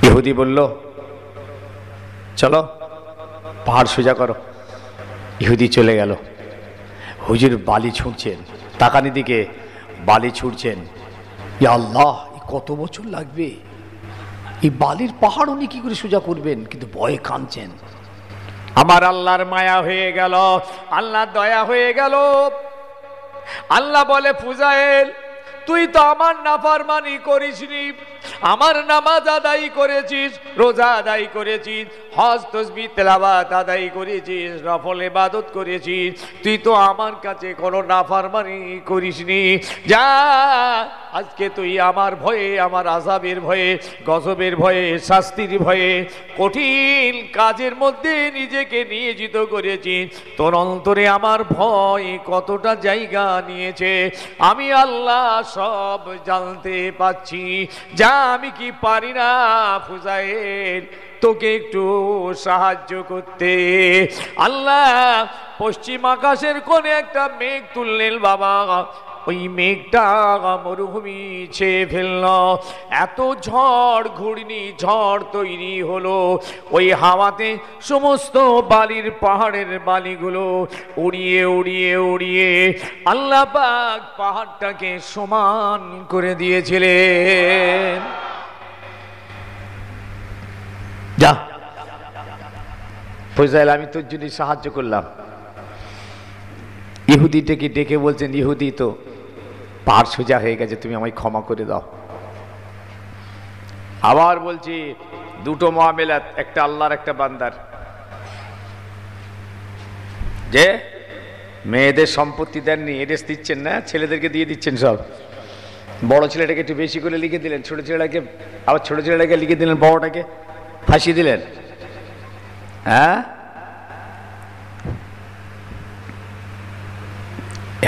ইহুদি বলল চলো পাহাড় সোজা করো। ইহুদি চলে গেল। হুজুর বালি ছুঁড়ছেন, তাকানি দিকে বালি ছুঁড়ছেন। ইয়া আল্লাহ, কত বছর লাগবে, এই বালির পাহাড় উনি কি করে সোজা করবেন? কিন্তু ভয়ে কাঁদছেন। আমার আল্লাহর মায়া হয়ে গেল, আল্লাহ দয়া হয়ে গেল। আল্লাহ বলে ফুজাইল, তুই তো আমার নাফরমানি করিসনি, আমার নামাজ আদায় করেছিস, রোজা আদায় করেছিস, হজ তসবিহ তেলাওয়াত আদায় করেছিস, নফল ইবাদত করেছিস, তুই তো আমার কাছে কোনো নাফরমানি করিসনি। যা, আজকে তুই আমার ভয়ে, আমার আযাবের ভয়ে, গজবের ভয়ে, শাস্তির ভয়ে কঠিন কাজের মধ্যে নিজেকে নিয়োজিত করেছিস। তোর অন্তরে আমার ভয় কতটা জায়গা নিয়েছে আমি আল্লাহ সব জানতে পাচ্ছি। যা, আমি কি পারি না ফুজাইল তোকে একটু সাহায্য করতে? আল্লাহ পশ্চিম আকাশের কোণে একটা মেঘ তুললেন বাবা। ওই মেঘটা মরুভূমি ছেয়ে ফেলল। এত ঝড়, ঘূর্ণি ঝড় তৈরি হলো। ওই হাওয়াতে সমস্ত বালির, পাহাড়ের বালিগুলো উড়িয়ে উড়িয়ে উড়িয়ে আল্লাহ পাক পাহাড়টাকে সমান করে দিয়েছিলেন। যা ফয়সাল, আমি তোর জন্য সাহায্য করলাম। ইহুদিটাকে ডেকে বলছেন, ইহুদি তো পাহাড় সোজা হয়ে গেছে, তুমি আমায় ক্ষমা করে দাও। আবার বলছি, দুটো মুআমেলাত, একটা আল্লাহর একটা বান্দার। যে মেয়েদের সম্পত্তি দেননি, এডেস দিচ্ছেন না, ছেলেদেরকে দিয়ে দিচ্ছেন সব। বড় ছেলেটাকে একটু বেশি করে লিখে দিলেন, ছোট ছেলেটাকে আবার ছোট ছেলেটাকে লিখে দিলেন, বড়টাকে ফাঁসি দিলেন। হ্যাঁ,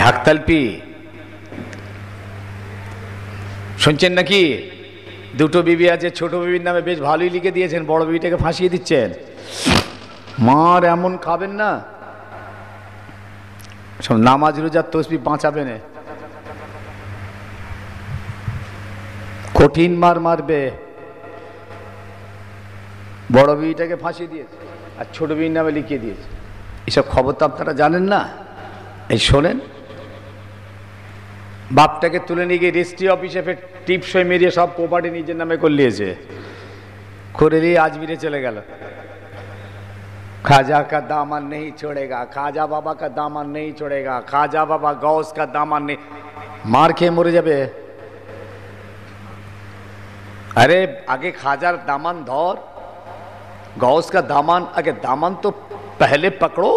হাকতালপি শুনছেন নাকি? দুটো বিবি আছে, ছোট বিবির নামে বেশ ভালোই লিখে দিয়েছেন, বড় বিবিটাকে ফাঁসিয়ে দিচ্ছেন। মার এমন খাবেন না, সব নামাজ রোজার তসবিহ বাঁচাবে না, কঠিন মার মারবে। বড় বিবিটাকে ফাঁসিয়ে দিয়েছে আর ছোট বিবির নামে লিখিয়ে দিয়েছে। এসব খবর তো আপনারা জানেন না। এই শোনেন, বাপটাকে তুলে নিয়ে গিয়ে রেজিস্ট্রি অফিসে ফের টিপসই মেরিয়ে সব প্রপার্টি নিজের নামে করে নিয়েছে, করে দিয়ে আজমিরে চলে গেল। খাজা কা দামান নেই छोड़ेगा, খাজা বাবা কা দামান নেই छोड़ेगा, খাজা বাবা গৌস কা দামান নেই। মার খেয়ে মরে যাবে। अरे आगे खाजार दामन धर, गौस का दामन, आगे दामन तो पहले पकड़ो,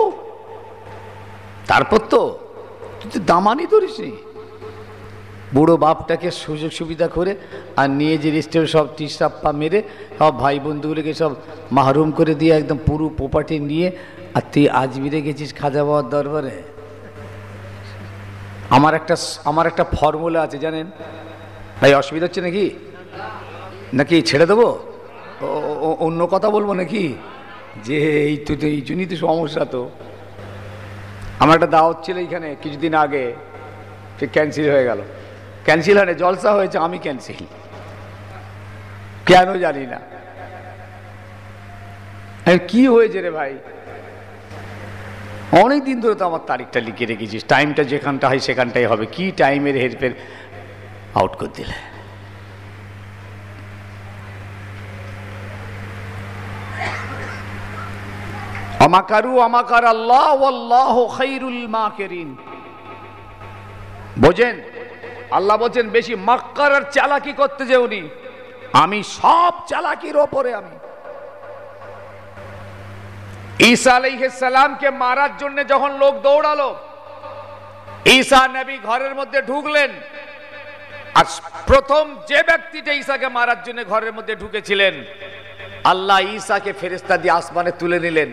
तारपर तो तुझे दामानই ধরিসনি। বুড়ো বাপটাকে সুযোগ সুবিধা করে আর নিয়ে যে রেস্টের সব টিসাপ্পা মেরে সব ভাই বন্ধুগুলোকে সব মাহরুম করে দিয়ে একদম পুরো প্রপার্টি নিয়ে, আর তুই আজমিরে গেছিস খাজা বাবার দরবারে। আমার একটা ফর্মুলা আছে জানেন ভাই, অসুবিধা হচ্ছে নাকি? নাকি ছেড়ে দেবো, অন্য কথা বলবো নাকি? যে এই তো এই জন্যই তো সমস্যা। তো আমার একটা দাওয়াত ছিল এইখানে কিছুদিন আগে, ফির ক্যান্সেল হয়ে গেল। ক্যান্সেল হয় না, জলসা হয়েছে, আমি ক্যান্সেল, কেন জানি না। কি হয়েছে রে ভাই? অনেক দিন ধরে তো আমার তারিখটা লিখে রেখেছিস, টাইমটা যেখানটা হয় সেখানটাই হবে, কি টাইমের হেরফের আউট করে দিলে। আমাকারু আমাকার আল্লাহ ওয়াল্লাহু খায়রুল মাকিরিন। বোঝেন, আল্লাহ বলছেন বেশি মাক্কার আর চালাকি করতে যেওনি, আমি সব চালাকির ওপরে। আমি ঈসা আলাইহিস সালামকে মারার জন্য যখন লোক দৌড়ালো, ঈসা নবী ঘরের মধ্যে ঢুকলেন, আর প্রথম যে ব্যক্তিটা ঈসাকে মারার জন্য ঘরের মধ্যে ঢুকেছিলেন, আল্লাহ ঈসাকে ফেরেশতা দিয়ে আসমানে তুলে নিলেন,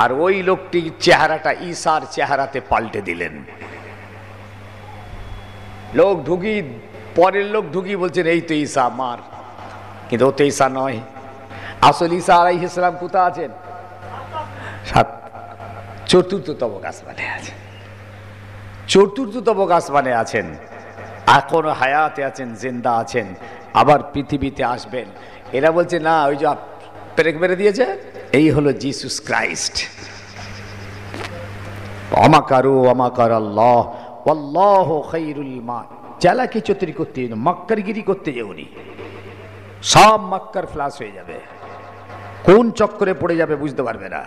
আর ওই লোকটির চেহারাটা ঈসার চেহারাতে পাল্টে দিলেন। লোক ঢুকি, পরের লোক ঢুকি বলছেন এই তো ঈসা, মার। কিন্তু ও তো ঈসা নয়। আসল ঈসা আলাইহিস সালাম কোথায় আছেন? চতুর্থ তবক আসমানে আছেন, চতুর্থ তবক আসমানে আছেন, এখনো হায়াতে আছেন, জিন্দা আছেন, আবার পৃথিবীতে আসবেন। এরা বলছে না, ওই যে পেরেক মেরে দিয়েছে, এই হলো জিসাস ক্রাইস্ট। আমাকারু আমাকার আল্লাহ ওয়াল্লাহু খায়রুল মাকিরিন। চালাকি চতুরি করতে, মাক্কারগিরি করতে যেওনি, সব মাক্কার ফ্লাশ হয়ে যাবে, কোন চক্করে পড়ে যাবে বুঝতে পারবে না।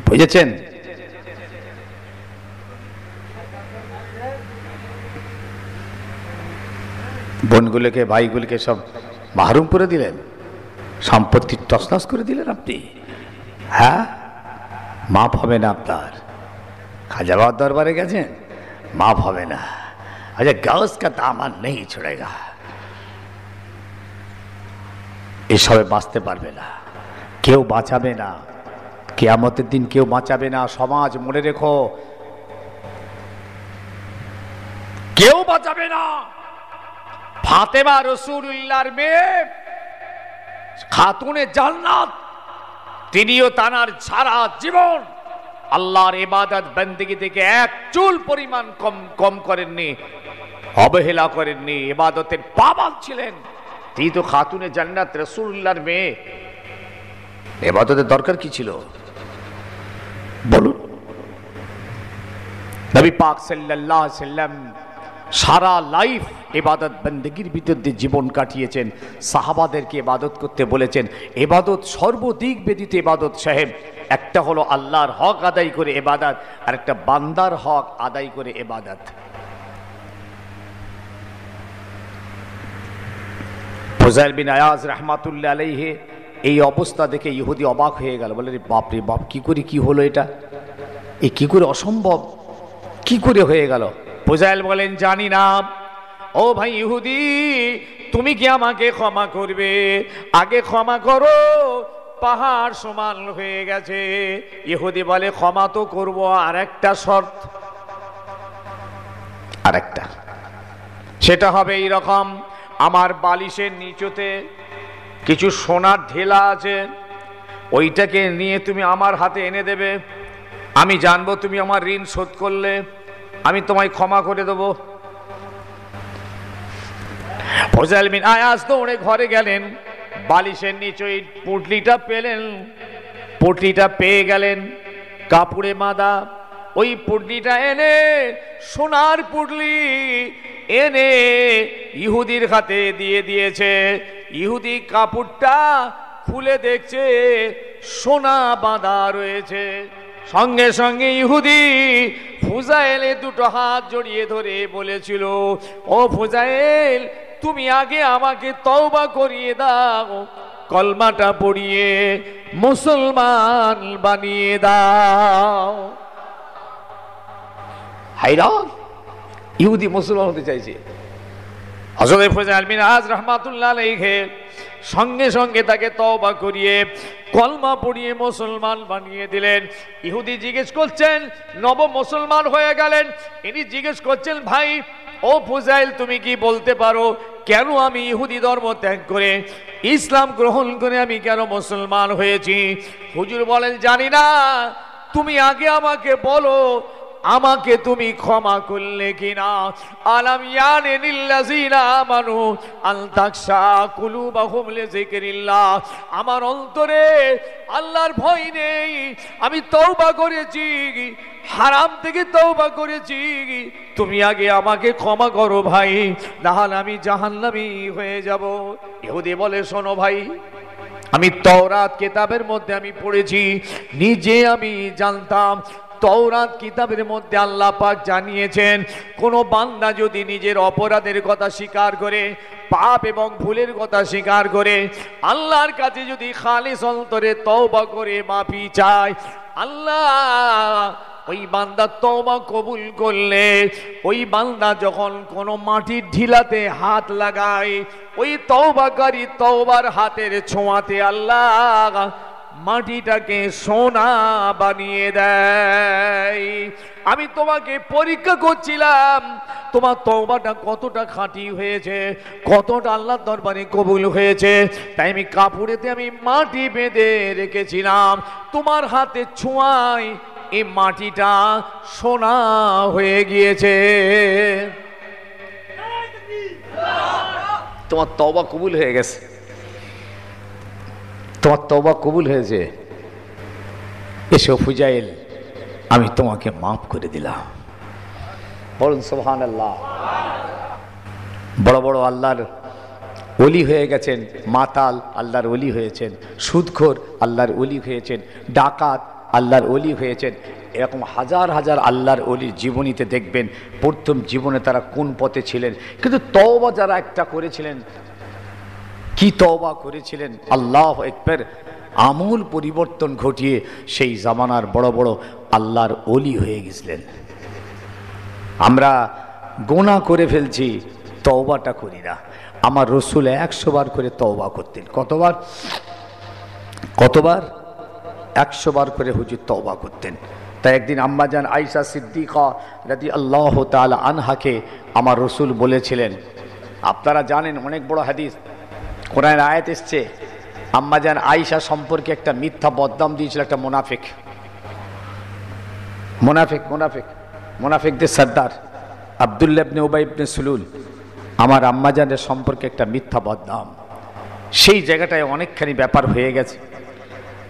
বুঝেছেন? বোনগুলোকে, ভাইগুলোকে সব মাহরুম করে দিলেন, সম্পত্তি তছনছ করে দিলেন আপনি। হ্যাঁ, মাফ হবে না আপনার। খাজা বাবার দরবারে গেছেন, মাফ হবে না। আচ্ছা, গাউস কা দামান নেই ছোড়েগা, এসবে বাঁচতে পারবে না, কেউ বাঁচাবে না, কিয়ামতের দিন কেউ বাঁচাবে না। সমাজ মনে রেখো, কেউ বাঁচাবে না। ফাতেমা রাসূলুল্লাহর মেয়ে, খাতুনে জান্নাত, তিনিও তানার সারা জীবন আল্লাহর ইবাদত বন্দেগী থেকে এক চুল পরিমাণ কম করেননি, অবহেলা করেননি, ইবাদতের পাবন্দ ছিলেন। তিনি তো খাতুনে জান্নাত, রাসূলুল্লাহর মেয়ে, ইবাদতের দরকার কি ছিল বলুন? নবী পাক সাল্লাল্লাহু আলাইহি ওয়াসাল্লাম সারা লাইফ ইবাদত বন্দেগীর ভিতর দিয়ে জীবন কাটিয়েছেন। সাহাবাদেরকে ইবাদত করতে বলেছেন। ইবাদত সর্বদিক ব্যতীত ইবাদত সাহেব, একটা হলো আল্লাহর হক আদায় করে ইবাদত, আর একটা বান্দার হক আদায় করে ইবাদত। ফুজাইল বিন আয়াজ রাহমাতুল্লাহ আলাইহি এই অবস্থা দেখে ইহুদি অবাক হয়ে গেল, বলে বাপ রে বাপ, কি করে কি হলো এটা, এ কি করে অসম্ভব, কি করে হয়ে গেল? ফুজাইল বলেন, জানি না। ও ভাই ইহুদি, তুমি কি আমাকে ক্ষমা করবে? আগে ক্ষমা করো, পাহাড় সমান হয়ে গেছে। ইহুদি বলে, ক্ষমা তো করব, আর একটা শর্ত। আর একটা, সেটা হবে এইরকম, আমার বালিশের নিচুতে কিছু সোনার ঢেলা আছে, ওইটাকে নিয়ে তুমি আমার হাতে এনে দেবে, আমি জানবো তুমি আমার ঋণ শোধ করলে, আমি তোমায় ক্ষমা করে দেবো। ফুজাইল বিন আয়াজ দৌড়ে ঘরে গেলেন, বালিশের নিচে ওই পুটলিটা পেলেন, পুটলিটা পেয়ে গেলেন, কাপড়ে বাঁধা। ওই পুটলিটা এনে, সোনার পুটলি এনে ইহুদির হাতে দিয়ে দিয়েছে। ইহুদি কাপড়টা খুলে দেখছে সোনা বাঁধা রয়েছে। সঙ্গে সঙ্গে ইহুদি ফুজাইলে দুটো হাত জড়িয়ে ধরে বলেছিল, ও ফুজাইল, তুমি আগে আমাকে তওবা করিয়ে দাও, কলমাটা পড়িয়ে মুসলমান বানিয়ে দাও। হায়রান, ইহুদি মুসলমান হতে চাইছে। হযরত ফুজাইল বিন আয়াজ রাহমাতুল্লাহ আলাইহি সঙ্গে সঙ্গে তাকে তওবা করিয়ে কলমা পড়িয়ে মুসলমান বানিয়ে দিলেন। ইহুদি জিজ্ঞেস করছেন, নব মুসলমান হয়ে গেলেন, ইনি জিজ্ঞেস করছেন, ভাই ও ফুজাইল, তুমি কি বলতে পারো কেন আমি ইহুদি ধর্ম ত্যাগ করে ইসলাম গ্রহণ করে আমি কেন মুসলমান হয়েছি? হুজুর বলেন, জানি না, তুমি আগে আমাকে বলো, আমাকে তুমি ক্ষমা করলে কিনা। আলাম ইয়ানি লিল্লাযিনা আমানু আন তাকশা কুলুবাহুম লিযিকরিল্লাহ, আমার অন্তরে আল্লাহর ভয় নেই, আমি তওবা করেছি, হারাম থেকে তওবা করেছি, তুমি আগে আমাকে ক্ষমা করো ভাই, না হলে আমি জাহান্নামী হয়ে যাব। ইহুদি বলে, শোনো ভাই, আমি তাওরাত কিতাবের মধ্যে আমি পড়েছি, নিজে আমি জানতাম তাওরাত কিতাবের মধ্যে আল্লাহ পাক জানিয়েছেন কোন বান্দা যদি নিজের অপরাধের কথা স্বীকার করে, পাপ এবং ভুলের কথা স্বীকার করে, আল্লাহর কাছে যদি খালিস অন্তরে তওবা করে মাফি চায়, আল্লাহ ওই বান্দা তওবা কবুল করলে ওই বান্দা যখন কোনো মাটির ঢিলাতে হাত লাগায়, ওই তওবাকারী তওবার হাতের ছোঁয়াতে আল্লাহ মাটিটাকে সোনা বানিয়ে দেয়। আমি তোমাকে পরীক্ষা করছিলাম তোমার তওবাটা কতটা খাঁটি হয়েছে, কতটা আল্লাহর দরবারে কবুল হয়েছে। তাই আমি কাপড়েতে আমি মাটি বেঁধে রেখেছিলাম, তোমার হাতে ছোঁয়ায় এই মাটিটা সোনা হয়ে গিয়েছে। তোমার তওবা কবুল হয়ে গেছে, তোমার তওবা কবুল হয়েছে। এসো ফুজাইল, আমি তোমাকে মাফ করে দিলাম। বলুন সুবহানাল্লাহ। বড় বড় আল্লাহর ওলি হয়ে গেছেন, মাতাল আল্লাহর ওলি হয়েছেন, সুদখোর আল্লাহর ওলি হয়েছেন, ডাকাত আল্লাহর ওলি হয়েছেন। এরকম হাজার হাজার আল্লাহর ওলির জীবনীতে দেখবেন প্রথম জীবনে তারা কোন পথে ছিলেন, কিন্তু তওবা যারা একটা করেছিলেন, কি তওবা করেছিলেন, আল্লাহু আকবার, আমূল পরিবর্তন ঘটিয়ে সেই জামানার বড় বড় আল্লাহর ওলি হয়ে গেছিলেন। আমরা গোনা করে ফেলছি, তওবাটা করি না। আমার রসুল 100 বার করে তওবা করতেন। কতবার? কতবার? 100 বার করে হুজুর তওবা করতেন। তাই একদিন আম্মাজান আয়েশা সিদ্দিকা রাদিয়াল্লাহু তাআলা আনহাকে আমার রসুল বলেছিলেন, আপনারা জানেন অনেক বড় হাদিস, কোরআনের আয়াত এসছে, আম্মাজান আয়েশা সম্পর্কে একটা মিথ্যা বদনাম দিয়েছিল একটা মুনাফিক। মুনাফিকদের সর্দার আব্দুল্লাহ ইবনে উবাই ইবনে সুলুল আমার আম্মাজানের সম্পর্কে একটা মিথ্যা বদনাম। সেই জায়গাটায় অনেকখানি ব্যাপার হয়ে গেছে।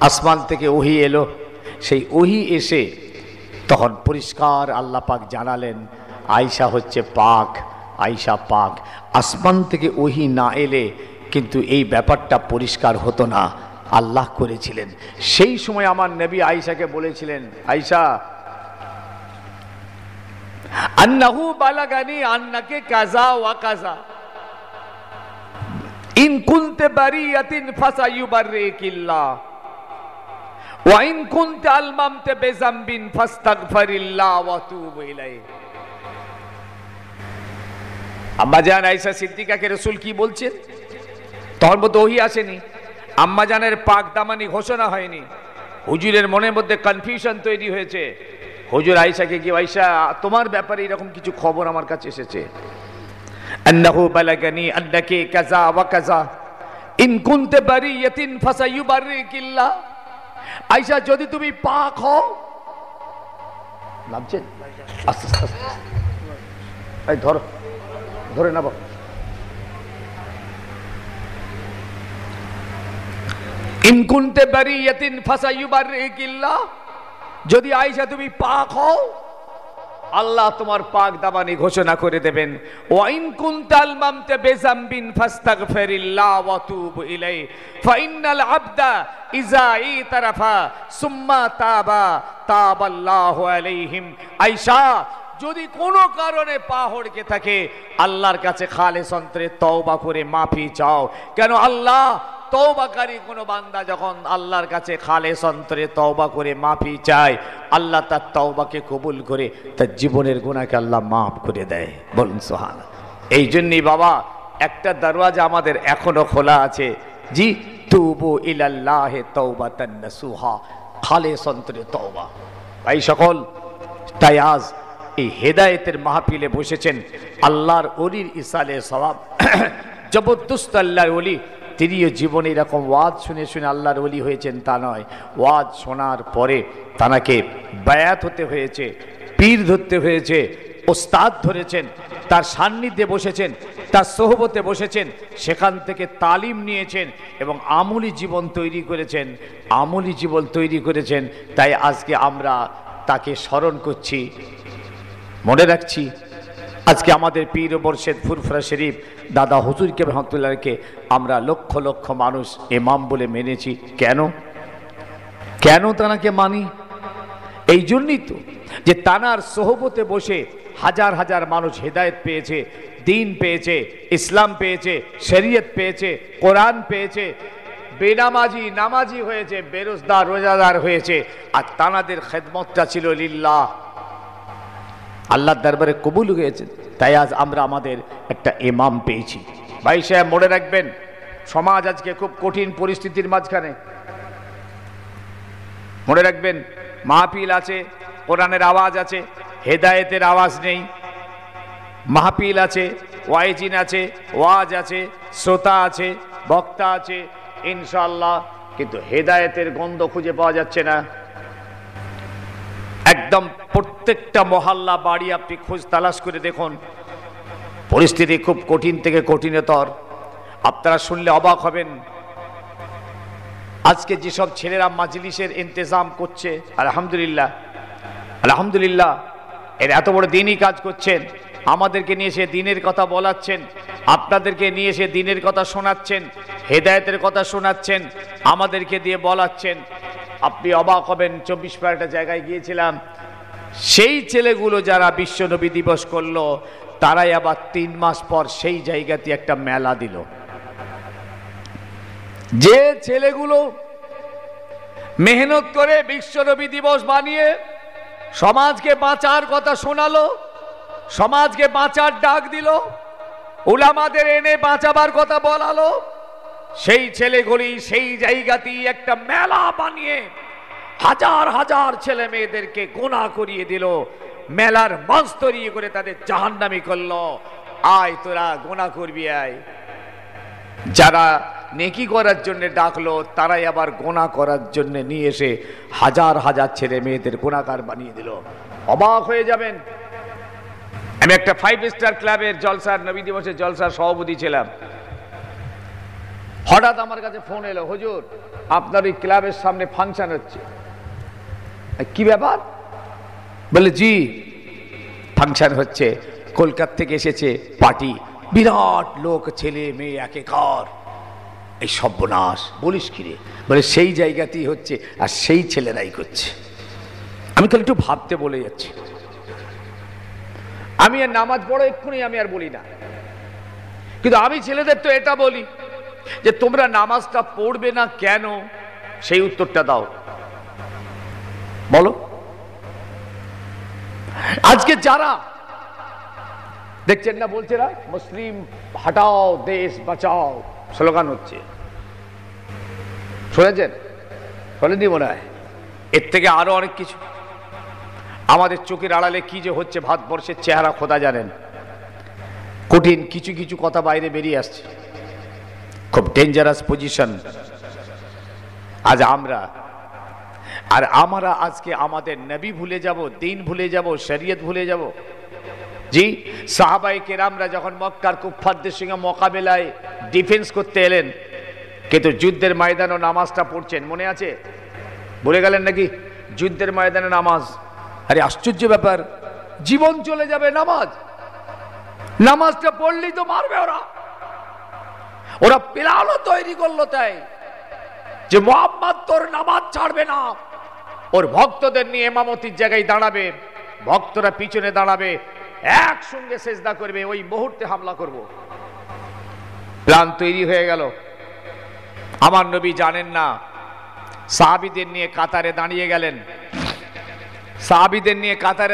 আসমান থেকে ওহী এলো, সেই ওহী এসে তখন পরিষ্কার আল্লাহ পাক জানালেন আয়েশা হচ্ছে পাক, আয়েশা পাক। আসমান থেকে ওহী না এলে কিন্তু এই ব্যাপারটা পরিষ্কার হতো না, আল্লাহ করেছিলেন। সেই সময় আমার নবী আয়েশাকে বলেছিলেন, আয়েশা আন্নাহু বালাগানি আন্নাকে কাযা ওয়া কাযা ইন কুনতে বারিয়াতিন ফাসায়ুবাররিকিল্লাহ ওয়া ইন কুনতে আলমামতে বিযামবিন ফাস্তাগফিরিল্লাহ ওয়া তুবু ইলাইহি। আম্মাজান আয়েশা সিদ্দিকাকে রাসূল কি বলছেন? তখন মধ্যে ওহী আসেনি, আম্মাজানের পাক দামানি ঘোষণা হয়নি, হুজুরের মনের মধ্যে কনফিউশন তৈরি হয়েছে। হুজুর আয়েশাকে কি, আয়েশা তোমার ব্যাপারে এরকম কিছু খবর আমার কাছে এসেছে, আন্নাহু বালাগানি আন্নাকি কাযা ওয়া কাযা ইন কুনতে বারিয়াতিন ফাসায়ুবাররিকিল্লাহ। আয়েশা যদি তুমি পাক হও, নামছেন আস্তে আস্তে, এই ধরো, ধরে নাও। ইন কুনতে বারিয়াতিন ফাসায়ুবাররিকিল্লাহ, যদি আয়েশা তুমি পাক হও, আল্লাহ তোমার পাক দামানি ঘোষণা করে দেবেন। ওয়া ইন কুনতাল মামতে বিযামবিন ফাস্তাগফিরিল্লাহ ওয়া তুবু ইলাইহি ফাইন্নাল আবদা ইযা ইতারাফা সুম্মা তাবা তাবাল্লাহু আলাইহিম। আয়েশা যদি কোনো কারণে পা হড়কে থাকে, আল্লাহর কাছে খালেস অন্তরে তওবা করে মাফি চাও। কেন? আল্লাহ তওবাকারী কোনো বান্দা যখন আল্লাহর কাছে খালেস অন্তরে তওবা করে মাফি চায়, আল্লাহ তার তওবাকে কবুল করে তার জীবনের গুনাহকে আল্লাহ মাফ করে দেয়। বলুন সুবহানাল্লাহ। এই জন্যই বাবা একটা দরওয়াজা আমাদের এখনো খোলা আছে, জি, তুবু ইলাল্লাহি তাওবাতান নাসুহা, খালেস অন্তরে তওবা। ভাই সকল, তাই আজ এই হেদায়েতের মাহফিলে বসেছেন আল্লাহর ওলির ইসালে সওয়াব, জবরদস্ত আল্লাহর ওলি। তিনিও জীবনে এরকম ওয়াজ শুনে শুনে আল্লাহর ওলি হয়েছেন তা নয়, ওয়াজ শোনার পরে তানাকে বায়াত হতে হয়েছে, পীর ধরতে হয়েছে, ওস্তাদ ধরেছেন, তার সান্নিধ্যে বসেছেন, তার সোহবতে বসেছেন, সেখান থেকে তালিম নিয়েছেন এবং আমলি জীবন তৈরি করেছেন, আমলি জীবন তৈরি করেছেন। তাই আজকে আমরা তাকে স্মরণ করছি, মনে রাখছি, আজকে আমাদের পীর ও মুর্শিদ ফুরফুরা শরীফ দাদা হুজুরকে রহমতুল্লাহকে আমরা লক্ষ লক্ষ মানুষ ইমাম বলে মেনেছি। কেন কেন তানাকে মানি? এই জন্যই তো যে তানার সোহবতে বসে হাজার হাজার মানুষ হেদায়েত পেয়েছে, দিন পেয়েছে, ইসলাম পেয়েছে, শরীয়ত পেয়েছে, কোরআন পেয়েছে, বেনামাজি নামাজি হয়েছে, বেরোজদার রোজাদার হয়েছে। আর তানাদের খেদমতটা ছিল লিল্লাহ, আল্লাহর দরবারে কবুল হয়েছে। তাই আজ আমরা আমাদের একটা ইমাম পেয়েছি। ভাই সাহেব মনে রাখবেন, সমাজ আজকে খুব কঠিন পরিস্থিতির মাঝখানে। মনে রাখবেন, মাহফিল আছে, কোরআনের আওয়াজ আছে, হেদায়েতের আওয়াজ নেই। মাহফিল আছে, ওয়াইজিন আছে, ওয়াজ আছে, শ্রোতা আছে, বক্তা আছে ইনশাআল্লাহ, কিন্তু হেদায়েতের গন্ধ খুঁজে পাওয়া যাচ্ছে না। একদম প্রত্যেকটা মহল্লা বাড়ি আপনি খোঁজ তালাশ করে দেখুন, পরিস্থিতি খুব কঠিন থেকে কঠিনতর। আপনারা শুনলে অবাক হবেন, আজকে যেসব ছেলেরা মাজলিসের ইন্তজাম করছে, আলহামদুলিল্লাহ আলহামদুলিল্লাহ, এর এত বড় দিনই কাজ করছেন, আমাদেরকে নিয়ে এসে দিনের কথা বলাচ্ছেন, আপনাদেরকে নিয়ে এসে দিনের কথা শোনাচ্ছেন, হেদায়েতের কথা শোনাচ্ছেন, আমাদেরকে দিয়ে বলাচ্ছেন। আপনি অবাক হবেন, 24 জায়গায় গিয়েছিলাম, সেই ছেলেগুলো যারা বিশ্ব নবী দিবস করলো, তারাই আবার 3 মাস পর সেই জায়গাতে একটা মেলা দিল। যে ছেলেগুলো মেহনত করে বিশ্ব নবী দিবস বানিয়ে সমাজকে বাঁচার কথা শোনালো, সমাজকে বাঁচার ডাক দিল, উলামাদের এনে বাঁচাবার কথা বলালো, সেই ছেলেগুলি সেই জায়গাতেই একটা মেলা বানিয়ে হাজার হাজার ছেলে মেয়েদেরকে গোনা করিয়ে দিল, মেলার মঞ্চ তৈরি করে তাদের জাহান্নামী করলো। আয় তোরা গোনা করবি আয়। যারা নেকি করার জন্য ডাকলো, তারাই আবার গোনা করার জন্য নিয়ে এসে হাজার হাজার ছেলে মেয়েদের গোনাকার বানিয়ে দিল। অবাক হয়ে যাবেন। আমি একটা 5 স্টার ক্লাবের জলসার, নবী দিবসের জলসার সভাপতি ছিলাম। হঠাৎ আমার কাছে ফোন এলো, হুজুর আপনার এই ক্লাবের সামনে ফাংশন হচ্ছে। কি ব্যাপার? বলে জি ফাংশন হচ্ছে, কলকাতা থেকে এসেছে পার্টি, বিরাট লোক, ছেলে মেয়ে একেকার। এই সর্বনাশ। বলিস কি রে? বলে সেই জায়গাতেই হচ্ছে আর সেই ছেলেরাই করছে। আমি তাহলে একটু ভাবতে বলে যাচ্ছি। আমি আর নামাজ পড়ো এক্ষুনি আমি আর বলি না, কিন্তু আমি ছেলেদের তো এটা বলি যে তোমরা নামাজটা পড়বে না কেন, সেই উত্তরটা দাও, বলো। আজকে যারা দেখছেন না, বলছে না মুসলিম হটাও দেশ বাঁচাও, স্লোগান হচ্ছে, শুনেছেন? শোনেননি মনে হয়? এর থেকে আরো অনেক কিছু আমাদের চোখের আড়ালে কি যে হচ্ছে, ভারতবর্ষের চেহারা খোদা জানেন। কঠিন কিছু কিছু কথা বাইরে বেরিয়ে আসছে, খুব ডেঞ্জারাস পজিশন। আজ আমরা আজকে আমাদের নবী ভুলে যাব, দিন ভুলে যাব, শরীয়ত ভুলে যাব। জি, সাহাবায়ে কেরামরা যখন মক্কার কুফফারদের সঙ্গে মোকাবেলায় ডিফেন্স করতে এলেন, কিন্তু যুদ্ধের ময়দানে নামাজটা পড়ছেন, মনে আছে? ভুলে গেলেন নাকি? যুদ্ধের ময়দানে নামাজ, আরে আশ্চর্য ব্যাপার, জীবন চলে যাবে, নামাজটা পড়লেই তো মারবে ওরা প্ল্যানও তৈরি করলো তাই যে মুহাম্মদ তোর নামাজ ছাড়বে না, ওর ভক্তদের নিয়ে ইমামতির জায়গায় দাঁড়াবে, ভক্তরা পিছনে দাঁড়াবে, একসঙ্গে সেজদা করবে, ওই মুহূর্তে হামলা করব। প্ল্যান তৈরি হয়ে গেল। আমার নবী জানেন না, সাহাবীদের নিয়ে কাতারে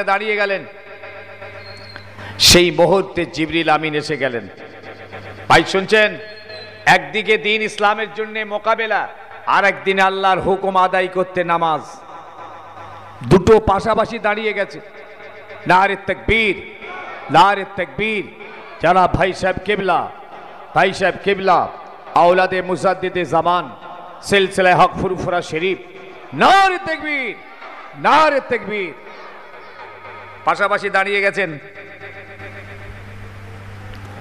দাঁড়িয়ে গেলেন। সেই মুহূর্তে জিবরিল আমিন এসে গেলেন। ভাই শুনছেন? একদিকে দিন ইসলামের জন্য মোকাবেলা, আর একদিনে আল্লাহর হুকুম আদায় করতে নামাজ, দুটো পাশাপাশি দাঁড়িয়ে গেছে। নারে তাকবীর, নারে তাকবীর। যারা ভাই সাহেব কেবলা আওলাদে মুজাদ্দিদে জামান সিলসিলা হক ফুরফুরা শরীফ, নারে তাকবীর, নারে তাকবীর, পাশাপাশি দাঁড়িয়ে গেছেন।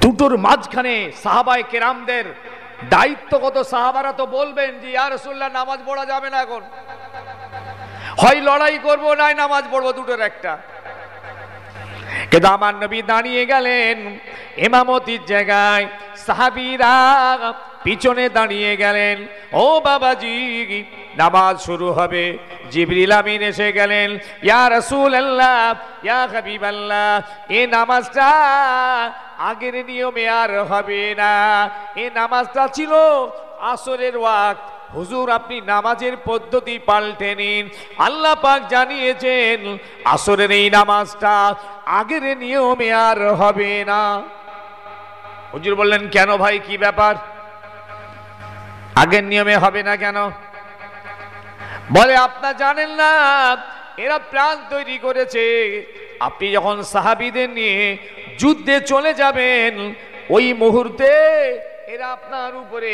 দুটোর মাঝখানে সাহাবায়ে কেরামদের দায়িত্বগত সাহাবারা তো বলবেন যে ইয়া রাসূলুল্লাহ নামাজ পড়া যাবে না, এখন হয় লড়াই করবো নাই নামাজ পড়বো, দুটোর একটা। কিন্তু আমার নবী দাঁড়িয়ে গেলেন ইমামতির জায়গায়, সাহাবীরা পিছনে দাঁড়িয়ে গেলেন। ও বাবাজি, নামাজ শুরু হবে। জিবরিল আমিন এসে গেলেন, ইয়া রাসূলুল্লাহ, ইয়া হাবিবাল্লাহ, এই নামাজটা আগের নিয়মে আর হবে না। এই নামাজটা ছিল আসরের ওয়াক্ত। হুজুর, আপনি নামাজের পদ্ধতি পাল্টে নিন। আল্লাহ পাক জানিয়েছেন আসরের এই নামাজটা আগের নিয়মে আর হবে না। হুজুর বললেন, কেন ভাই, কি ব্যাপার, আগের নিয়মে হবে না কেন? বলে, আপনারা জানেন না, এরা প্ল্যান তৈরি করেছে, আপনি যখন সাহাবীদের নিয়ে যুদ্ধে চলে যাবেন, ওই মুহূর্তে এরা আপনার উপরে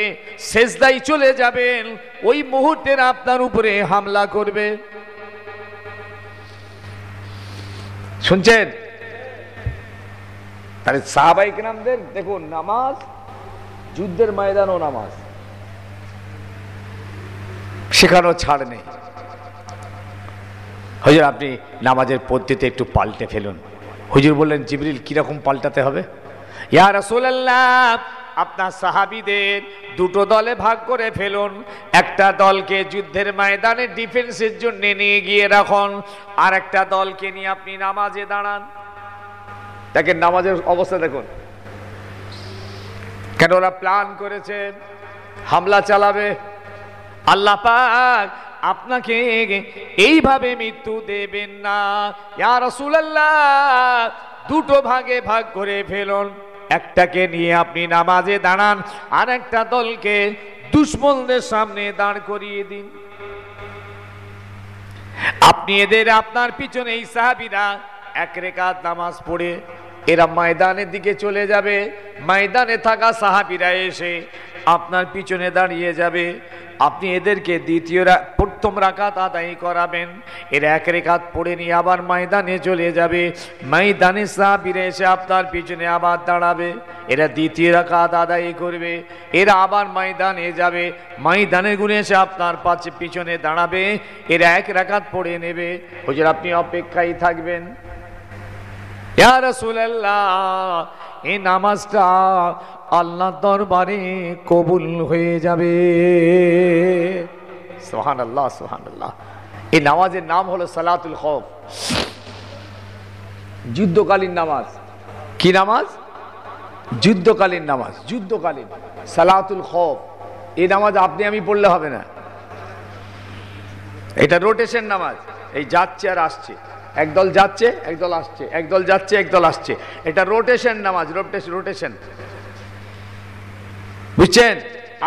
সেজদায় চলে যাবেন, ওই মুহূর্তে আপনার উপরে হামলা করবে। শুনছেন? তাহলে সাহাবায়ে কেরামদের দেখুন, নামাজ যুদ্ধের ময়দানও নামাজ, সেখানেও ছাড় নেই। হুজুর, আপনি নামাজের পদ্ধতি একটু পাল্টে ফেলুন। হুজুর বললেন, জিবরিল, কিরকম পাল্টাতে হবে? ইয়া রাসূলুল্লাহ, আপনার সাহাবীদের দুটো দলে ভাগ করে ফেলুন। একটা দলকে যুদ্ধের ময়দানে ডিফেন্সের জন্য নিয়ে গিয়ে রাখুন, আর একটা দলকে নিয়ে আপনি নামাজে দাঁড়ান। দেখেন নামাজের অবস্থা দেখুন, কেন ওরা প্ল্যান করেছে হামলা চালাবে। আল্লাহ পাক আপনাকে এইভাবে মৃত্যু দেবেন না। ইয়া রাসূলুল্লাহ, দুটো ভাগে ভাগ করে ফেলুন, একটাকে নিয়ে আপনি নামাজে দাঁড়ান, আর একটা দলকে দুশমনদের সামনে দাঁড় করিয়ে দিন। আপনি এদের, আপনার পিছনে এই সাহাবীরা এক রাকাত নামাজ পড়ে এরা ময়দানের দিকে চলে যাবে। ময়দানে থাকা সাহাবীরা এসে আপনার পিছনে দাঁড়িয়ে যাবে। আপনি এদেরকে প্রথম রাকাত আদায় করাবেন। এরা এক রাকাত পড়ে নিয়ে আবার ময়দানে চলে যাবে। ময়দানে সাহাবীরা এসে আপনার পিছনে আবার দাঁড়াবে। এরা দ্বিতীয় রাকাত আদায় করবে। এরা আবার ময়দানে যাবে। ময়দানে গুনে এসে আপনার পিছনে দাঁড়াবে। এরা এক রাকাত পড়ে নেবে। হুজুর, আপনি অপেক্ষায় থাকবেন। ইয়া রাসূলুল্লাহ, এই নামাজটা আল্লাহর দরবারে কবুল হয়ে যাবে। সুবহানাল্লাহ, সুবহানাল্লাহ। এই নামাজের নাম হলো সালাতুল খৌফ, যুদ্ধকালীন নামাজ। কি নামাজ? যুদ্ধকালীন নামাজ, যুদ্ধকালীন সালাতুল খৌফ। এই নামাজ আপনি আমি পড়লে হবে না, এটা রোটেশন নামাজ। এই যাচ্ছে আর আসছে, একদল যাচ্ছে একদল আসছে, একদল যাচ্ছে একদল আসছে, এটা রোটেশন নামাজ, রোটেশন। বুঝছেন?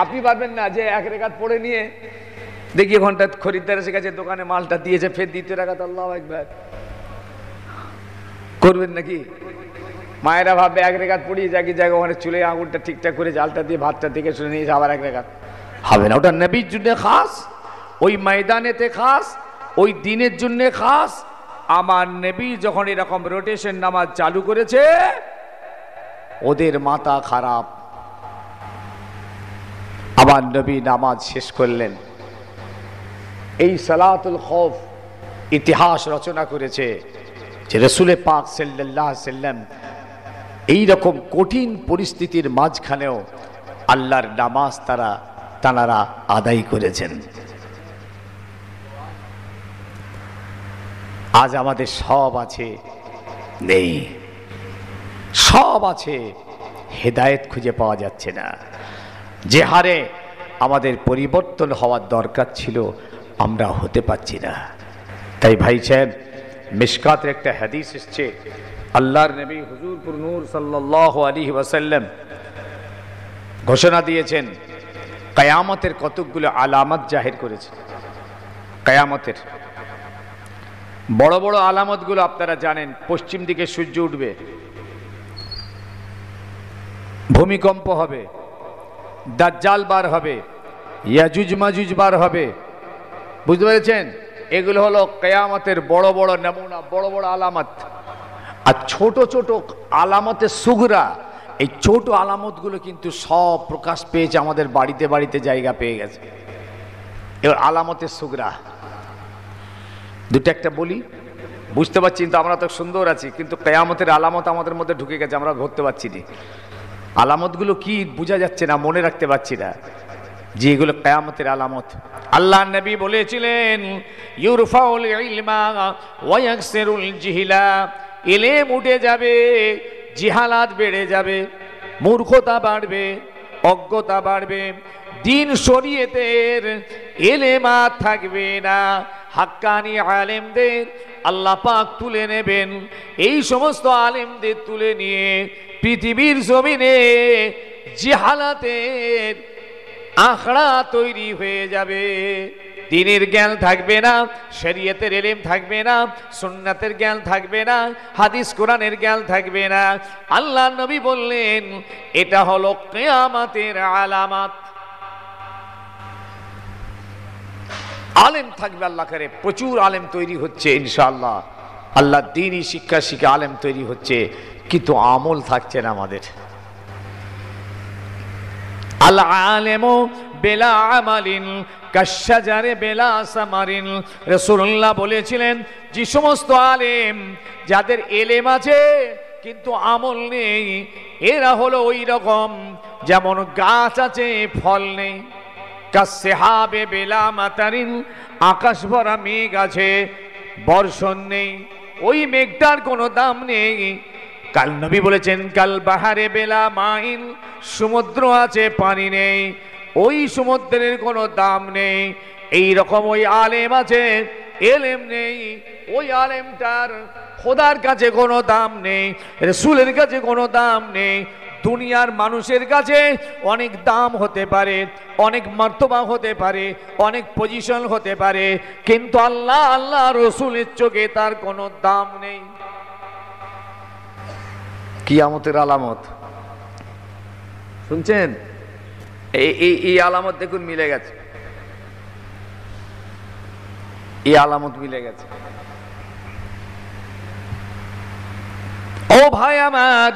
আপনি পারবেন না যে এক রাকাত পড়ে নিয়ে দেখি ঘন্টা খরিদ্দার এসে গেছে, দোকানে মালটা দিয়েছে, ফের দ্বিতীয় রাকাত আল্লাহু আকবার করবেন নাকি? মায়েরা ভাববে এক রাকাত পড়িয়ে যাকে জায়গা, ওখানে চুলে আঙুলটা ঠিকঠাক করে জালটা দিয়ে ভাতটা থেকে শুনে নিয়েছে, আবার এক রাকাত হবে না। ওটা নবীর জন্য খাস, ওই ময়দানেতে খাস, ওই দিনের জন্য খাস। আমার নবী যখন এরকম রোটেশন নামাজ চালু করেছে, ওদের মাথা খারাপ। আমার নবী নামাজ শেষ করলেন। এই সালাতুল খৌফ ইতিহাস রচনা করেছে যে রাসূল পাক সাল্লাল্লাহু আলাইহি সাল্লাম এইরকম কঠিন পরিস্থিতির মাঝখানেও আল্লাহর নামাজ তাঁরা আদায় করেছেন। আজ আমাদের সব আছে, নেই, সব আছে, হেদায়েত খুঁজে পাওয়া যাচ্ছে না। যে হারে আমাদের পরিবর্তন হওয়ার দরকার ছিল, আমরা হতে পারছি না। তাই ভাই সাহেব, মিশকাতের একটা হাদিস এসছে, আল্লাহর নবী হুজুর নূর সাল্লাল্লাহু আলাইহি ওয়াসাল্লাম ঘোষণা দিয়েছেন, কিয়ামতের কতগুলো আলামত জাহির করেছে। কিয়ামতের বড় বড় আলামতগুলো আপনারা জানেন। পশ্চিম দিকে সূর্য উঠবে, ভূমিকম্প হবে, দাজ্জাল বার হবে, ইয়াজুজ মাজুজ বার হবে। বুঝতে পেরেছেন? এগুলো হলো কিয়ামতের বড় বড় নমুনা, বড় বড় আলামত। আর ছোট ছোট আলামতের সুগরা, এই ছোট আলামতগুলো কিন্তু সব প্রকাশ পেয়েছে, আমাদের বাড়িতে বাড়িতে জায়গা পেয়ে গেছে। এবার আলামতের সুগরা দুটো একটা বলি, বুঝতে পারছি, কিন্তু আমরা তো সুন্দর আছি, কিন্তু কিয়ামতের আলামত আমাদের মধ্যে ঢুকে গেছে, আমরা ধরতে পারছি না। আলামতগুলো কি বোঝা যাচ্ছে না, মনে রাখতে পারছি না যে এগুলো কিয়ামতের আলামত। আল্লাহ নবী বলেছিলেন ইউরফাউল ইলমা ওয়া ইয়াকসিরুল জিহলা, ইলম উঠে যাবে, জিহালাত বেড়ে যাবে, মূর্খতা বাড়বে, অজ্ঞতা বাড়বে, দিন শরীয়তের ইলমা থাকবে না। হাক্কানি আলেমদের আল্লাহ পাক তুলে নেবেন, এই সমস্ত আলেমদের তুলে নিয়ে পৃথিবীর জমিনে জিহালাতের আখড়া তৈরি হয়ে যাবে। দ্বীনের জ্ঞান থাকবে না, শরীয়তের ইলম থাকবে না, সুন্নাতের জ্ঞান থাকবে না, হাদিস কোরআনের জ্ঞান থাকবে না। আল্লাহ নবী বললেন এটা হলো কিয়ামতের আলামত। আলেম থাকবে, আল্লাহ করে প্রচুর আলেম তৈরি হচ্ছে ইনশাআল্লাহ, আল্লাহ দ্বীনি শিক্ষা শিখে আলেম তৈরি হচ্ছে, কিন্তু আমল থাকছে না আমাদের। আল আলেমু বেলা আমালিন কাশজারে বেলা সামারিন। রাসূলুল্লাহ বলেছিলেন যে সমস্ত আলেম যাদের ইলম আছে কিন্তু আমল নেই, এরা হলো ওই রকম যেমন গাছ আছে ফল নেই। কাসহাবে বেলা মাতারিন, আকাশ ভরা মেঘ আছে বর্ষণ নেই, ওই মেঘটার কোনো দাম নেই। কাল নবী বলেছেন কাল বাহারে বেলা মাইন, সমুদ্র আছে পানি নেই, ওই সমুদ্রের কোনো দাম নেই। এই রকম ওই আলেম আছে, এলেম নেই, ওই আলেমটার খোদার কাছে কোনো দাম নেই, রাসূলের কাছে কোনো দাম নেই। দুনিয়ার মানুষের কাছে অনেক দাম হতে পারে, অনেক মর্তবা হতে পারে, অনেক পজিশন হতে পারে, কিন্তু আল্লাহ আল্লাহ রাসূলের চোখে তার কোনো দাম নেই। কিয়ামতের আলামত শুনছেন? এই আলামত দেখুন মিলে গেছে, এই আলামত মিলে গেছে। ও ভাই আমার,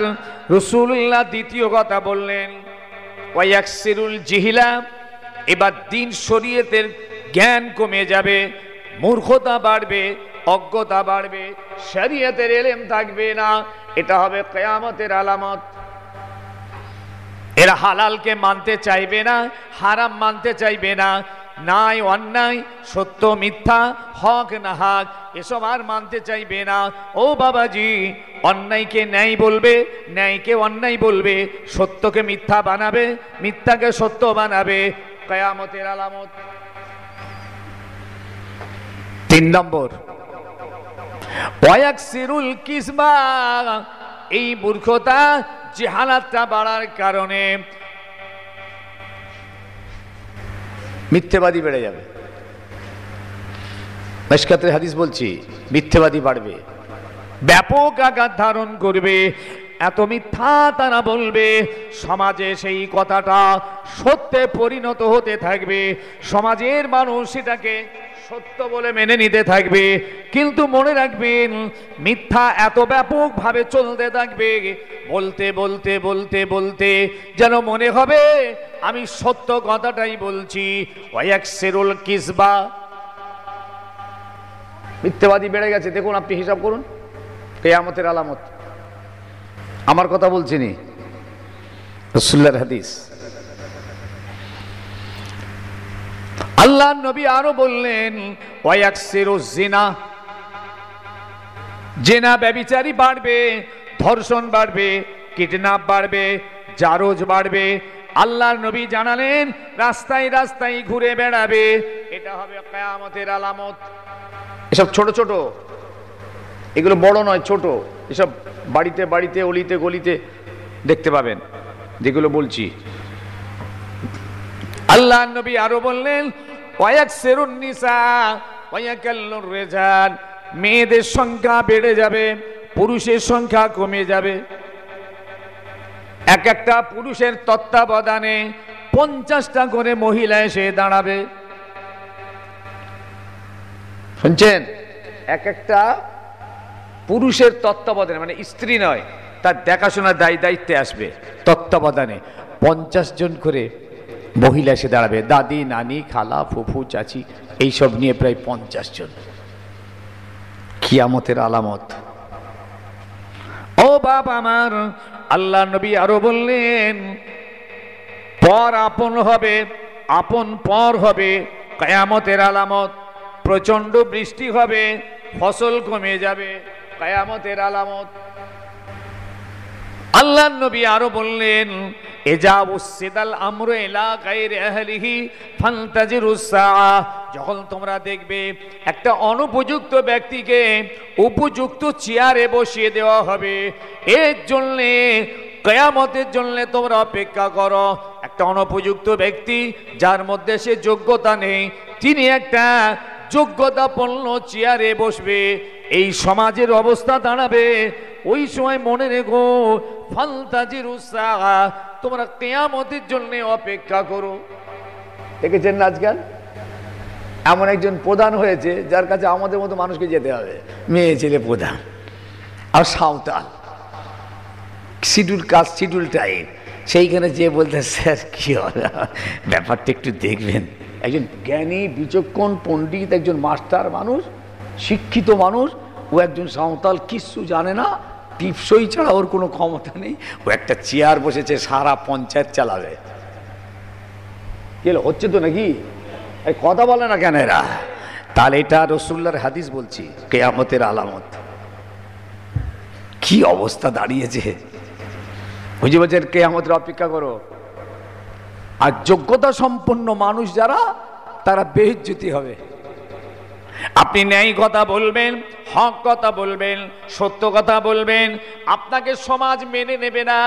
রাসূলুল্লাহ দ্বিতীয় কথা বললেন ওয়ায়াকসিরুল জিহলা, এবার দিন শরীয়তের জ্ঞান কমে যাবে, মূর্খতা বাড়বে, অজ্ঞতা বাড়বে, শরীয়তের ইলম থাকবে না। এটা হবে কিয়ামতের আলামত। এরা হালালকে মানতে চাইবে না, হারাম মানতে চাইবে না, ন্যায় অন্যায়, সত্য মিথ্যা, হক না হক, এসব আর মানতে চাইবে না। ও বাবাজি, অন্যায়কে ন্যায় বলবে, ন্যায়কে অন্যায় বলবে, সত্যকে মিথ্যা বানাবে, মিথ্যাকে সত্য বানাবে। কিয়ামতের আলামত। 3 নম্বর ওয়ায়াকসিরুল কিসবা, এই মূর্খতা জিহালাতটা বাড়ার কারণে মিথ্যেবাদী বেড়ে যাবে। মিশকাতের হাদিস বলছি, মিথ্যেবাদী বাড়বে, ব্যাপক আকার ধারণ করবে, এত মিথ্যা তারা বলবে, সমাজে সেই কথাটা সত্যে পরিণত হতে থাকবে, সমাজের মানুষ সেটাকে সত্য বলে মেনে নিতে থাকবে। কিন্তু মনে রাখবেন, মিথ্যা এত ব্যাপকভাবে চলতে থাকবে, বলতে বলতে বলতে বলতে যেন মনে হবে আমি সত্য কথাটাই বলছি। ওয়ায়াকসিরুল কিসবা, মিথ্যাবাদী বেড়ে গেছে। দেখুন, আপনি হিসাব করুন, কিয়ামতের আলামত। আমার কথা বলছি নি, রাসূলুল্লাহর হাদিস। আল্লাহ নবী আরো বললেন ওয়ায়াকসিরুজ জিনা, জিনা ব্যভিচারী বাড়বে, ধর্ষণ বাড়বে, কিডন্যাপ বাড়বে, জারজ বাড়বে। আল্লাহর নবী জানালেন রাস্তায় রাস্তায় ঘুরে বেড়াবে, এটা হবে কিয়ামতের আলামত। এসব ছোট ছোট, এগুলো বড় নয়, ছোট, এসব বাড়িতে বাড়িতে, অলিতে গলিতে দেখতে পাবেন যেগুলো বলছি। আল্লাহ নবী আরো বললেন ওয়ায়াকসিরুন নিসা ওয়ায়াকাল্লুর রিজাল, মেয়েদের সংখ্যা বেড়ে যাবে, পুরুষের সংখ্যা কমে যাবে। এক একটা পুরুষের তত্ত্বাবধানে 50টা করে মহিলা এসে দাঁড়াবে। শুনছেন? এক একটা পুরুষের তত্ত্বাবধানে, মানে স্ত্রী নয়, তার দেখাশোনার দায়িত্বে আসবে, তত্ত্বাবধানে 50 জন করে মহিলা এসে দাঁড়াবে, দাদি, নানি, খালা, ফুফু, চাচি, এইসব নিয়ে প্রায় 50 জন। কি কিয়ামতের আলামত। ও বাপ আমার, আল্লাহ নবী আরো বললেন, পর আপন হবে, আপন পর হবে, কিয়ামতের আলামত। প্রচন্ড বৃষ্টি হবে, ফসল কমে যাবে, কিয়ামতের আলামত। আল্লাহ নবী আরো বললেন, এজা উসিদাল আমরু ইলা গায়রি আহলিহি ফান্তাজিরুস সাআ, যখন তোমরা দেখবে একটা অনুপযুক্ত ব্যক্তিকে উপযুক্ত চেয়ারে বসিয়ে দেওয়া হবে, এর জন্য কিয়ামতের জন্য তোমরা অপেক্ষা করো। একটা অনুপযুক্ত ব্যক্তি যার মধ্যে সে যোগ্যতা নেই, তিনি একটা যোগ্যতাপূর্ণ চেয়ারে বসবে, এই সমাজের অবস্থা দাঁড়াবে। ওই সময় মনে রেখো, ফান্তাজিরুস সাআ, তোমরা কিয়ামতের জন্য অপেক্ষা করো। দেখেছেন না আজকাল এমন একজন প্রধান হয়েছে যার কাছে আমাদের মতো মানুষকে যেতে হবে, মেয়ে ছেলে প্রধান আর সাঁওতাল, শিডিউল কাস্ট শিডিউল টাইম, সেইখানে যে বলতে স্যার কি হবে ব্যাপারটা একটু দেখবেন। একজন জ্ঞানী বিচক্ষণ পণ্ডিত, একজন মাস্টার মানুষ, শিক্ষিত মানুষ, ও একজন সাঁওতাল, কিচ্ছু জানে না, টিপসই ছাড়া ওর কোনো ক্ষমতা নেই, ও একটা চেয়ার বসেছে, সারা পঞ্চায়েত চালাবে। হচ্ছে তো নাকি? কথা বলে না কেন এরা? তাহলে এটা রাসূলুল্লাহর হাদিস বলছি, কিয়ামতের আলামত। কি অবস্থা দাঁড়িয়েছে! বুঝে বলছেন কিয়ামতের অপেক্ষা করো। আর যোগ্যতা সম্পন্ন মানুষ যারা, তারা বেইজ্জতি হবে। আপনি ন্যায় কথা বলবেন, হক কথা বলবেন, সত্য কথা বলবেন, আপনাকে সমাজ মেনে নেবে না,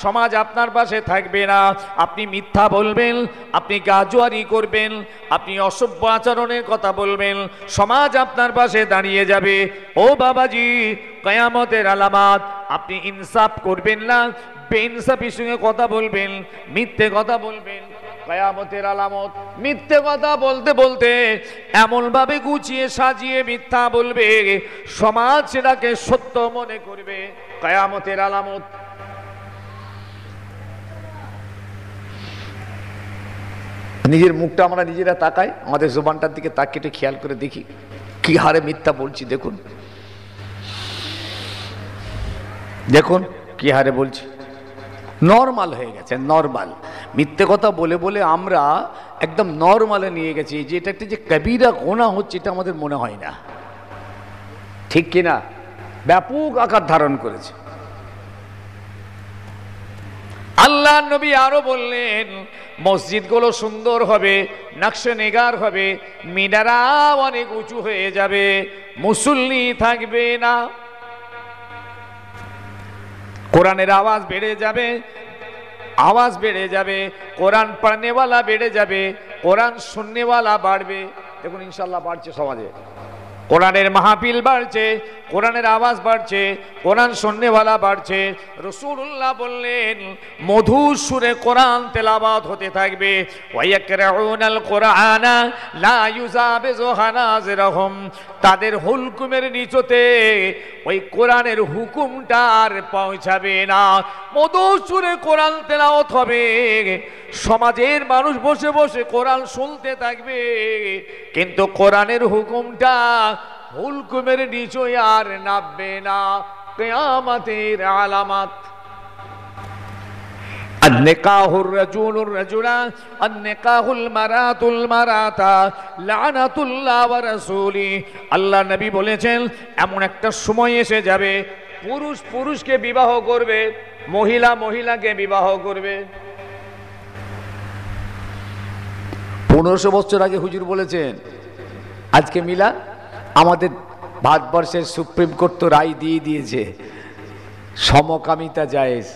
সমাজ আপনার পাশে থাকবে না। আপনি মিথ্যা বলবেন, আপনি গাজুয়ারি করবেন, আপনি অসভ্য আচরণের কথা বলবেন, সমাজ আপনার পাশে দাঁড়িয়ে যাবে। ও বাবাজি, কিয়ামতের আলামত। আপনি ইনসাফ করবেন না, বেইনসাফির সঙ্গে কথা বলবেন, মিথ্যে কথা বলবেন, কিয়ামতের আলামত। মিথ্যে কথা বলতে বলতে এমন ভাবে গুছিয়ে সাজিয়ে মিথ্যা বলবে, সমাজ সেটাকে সত্য মনে করবে, কিয়ামতের আলামত। নিজের মুখটা আমরা নিজেরা তাকাই, আমাদের জবানটার দিকে তাকিয়ে খেয়াল করে দেখি কি হারে মিথ্যা বলছি। দেখুন দেখুন কি হারে বলছি। নর্মাল হয়ে গেছে, নর্মাল। মিথ্যে কথা বলে বলে আমরা একদম নর্মালে নিয়ে গেছি, যে এটা একটা যে কবিরা গুনাহ হচ্ছে, এটা আমাদের মনে হয় না, ঠিক কিনা? ব্যাপক আকার ধারণ করেছে। আল্লাহ নবী আরো বললেন, মসজিদগুলো সুন্দর হবে, নকশে নেগার হবে, মিনারাও অনেক উঁচু হয়ে যাবে, মুসল্লি থাকবে না, কোরআনের আওয়াজ বেড়ে যাবে, আওয়াজ বেড়ে যাবে, কোরআন পড়নেওয়ালা বেড়ে যাবে, কোরআন শুননেওয়ালা বাড়বে। দেখুন ইনশাল্লাহ বাড়ছে, সমাজে কোরআনের মাহফিল বাড়ছে, কোরআনের আওয়াজ বাড়ছে, কোরআন শুননেওয়ালা বাড়ছে। রাসূলুল্লাহ বললেন, মধুর সুরে কোরআন তেলাওয়াত হতে থাকবে। ওয়ায়াকরাউনাল কোরআনা লা ইউজাবিজু হানাজিরহুম, তাদের হুলকুমের নিচতে ওই কোরআনের হুকুমটা আর পৌঁছাবে না। মধুর সুরে কোরআন তেলাওয়াত হবে, সমাজের মানুষ বসে বসে কোরআন শুনতে থাকবে, কিন্তু কোরআনের হুকুমটা হুলকুমের নিচে আর নামবে না। কিয়ামতের আলামত। النكاح الرجل الرجل النكاح المرأة المرأة لعنة الله ورسوله। আল্লাহ নবী বলেছেন, এমন একটা সময় এসে যাবে, পুরুষ পুরুষকে বিবাহ করবে, মহিলা মহিলাকে বিবাহ করবে। 1500 বছর আগে হুজুর বলেছেন, আজকে মিলা আমাদের ভারতবর্ষের সুপ্রিম কোর্ট তো রায় দিয়ে দিয়েছে, সমকামিতা জায়েজ,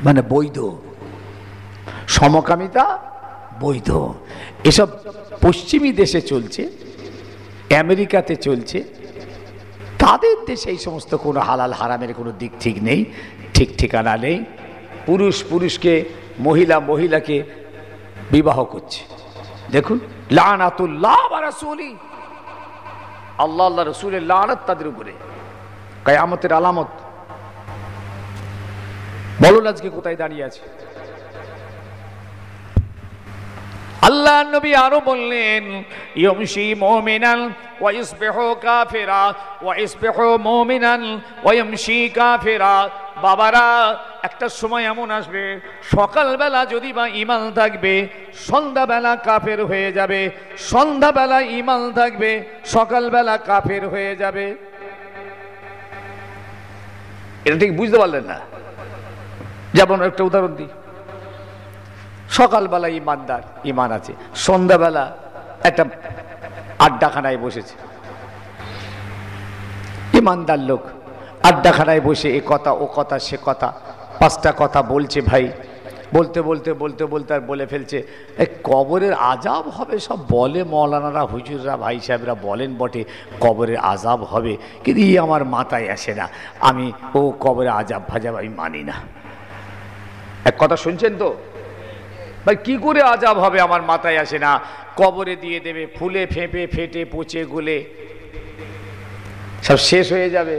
মানে বৈধ, সমকামিতা বৈধ। এসব পশ্চিমী দেশে চলছে, আমেরিকাতে চলছে, তাদের দেশে এই সমস্ত কোনো হালাল হারামের কোনো দিক ঠিক নেই, ঠিক ঠিকানা নেই। পুরুষ পুরুষকে, মহিলা মহিলাকে বিবাহ করছে। দেখুন, লানাতুল্লাহ ওয়া রাসূলি, আল্লাহ আল্লাহ রাসূলের লানত তাদের উপরে। কিয়ামতের আলামত। বলুন আজকে কোথায় দাঁড়িয়ে আছে? আল্লাহ নবী আরো বললেন ইয়ামশি মুমিনান ওয়া ইসবিহু কাফিরা ওয়া ইসবিহু মুমিনান ওয়া ইয়ামশি কাফিরা। বাবারা, একটা সময় এমন আসবে সকালবেলা যদি বা ঈমান থাকবে সন্ধ্যাবেলা কাফের হয়ে যাবে, সন্ধ্যাবেলা ঈমান থাকবে সকালবেলা কাফের হয়ে যাবে। এটা ঠিক বুঝতে পারলেন না? যেমন একটা উদাহরণ দিই, সকালবেলা ইমানদার, ইমান আছে, সন্ধ্যাবেলা একটা আড্ডাখানায় বসেছে, ইমানদার লোক আড্ডাখানায় বসে এ কথা ও কথা সে কথা 5টা কথা বলছে। ভাই বলতে বলতে বলতে বলতে আর বলে ফেলছে এই কবরের আজাব হবে। সব বলে মৌলানারা, হুজুররা, ভাই সাহেবরা বলেন বটে কবরের আজাব হবে, কিন্তু আমার মাথায় আসে না, আমি ও কবরের আজাব ভাজাব আমি মানি না। এক কথা শুনছেন তো ভাই, কি করে আজাব হবে আমার মাথায় আসে না। কবরে দিয়ে দেবে, ফুলে ফেঁপে ফেটে পচে গলে সব শেষ হয়ে যাবে,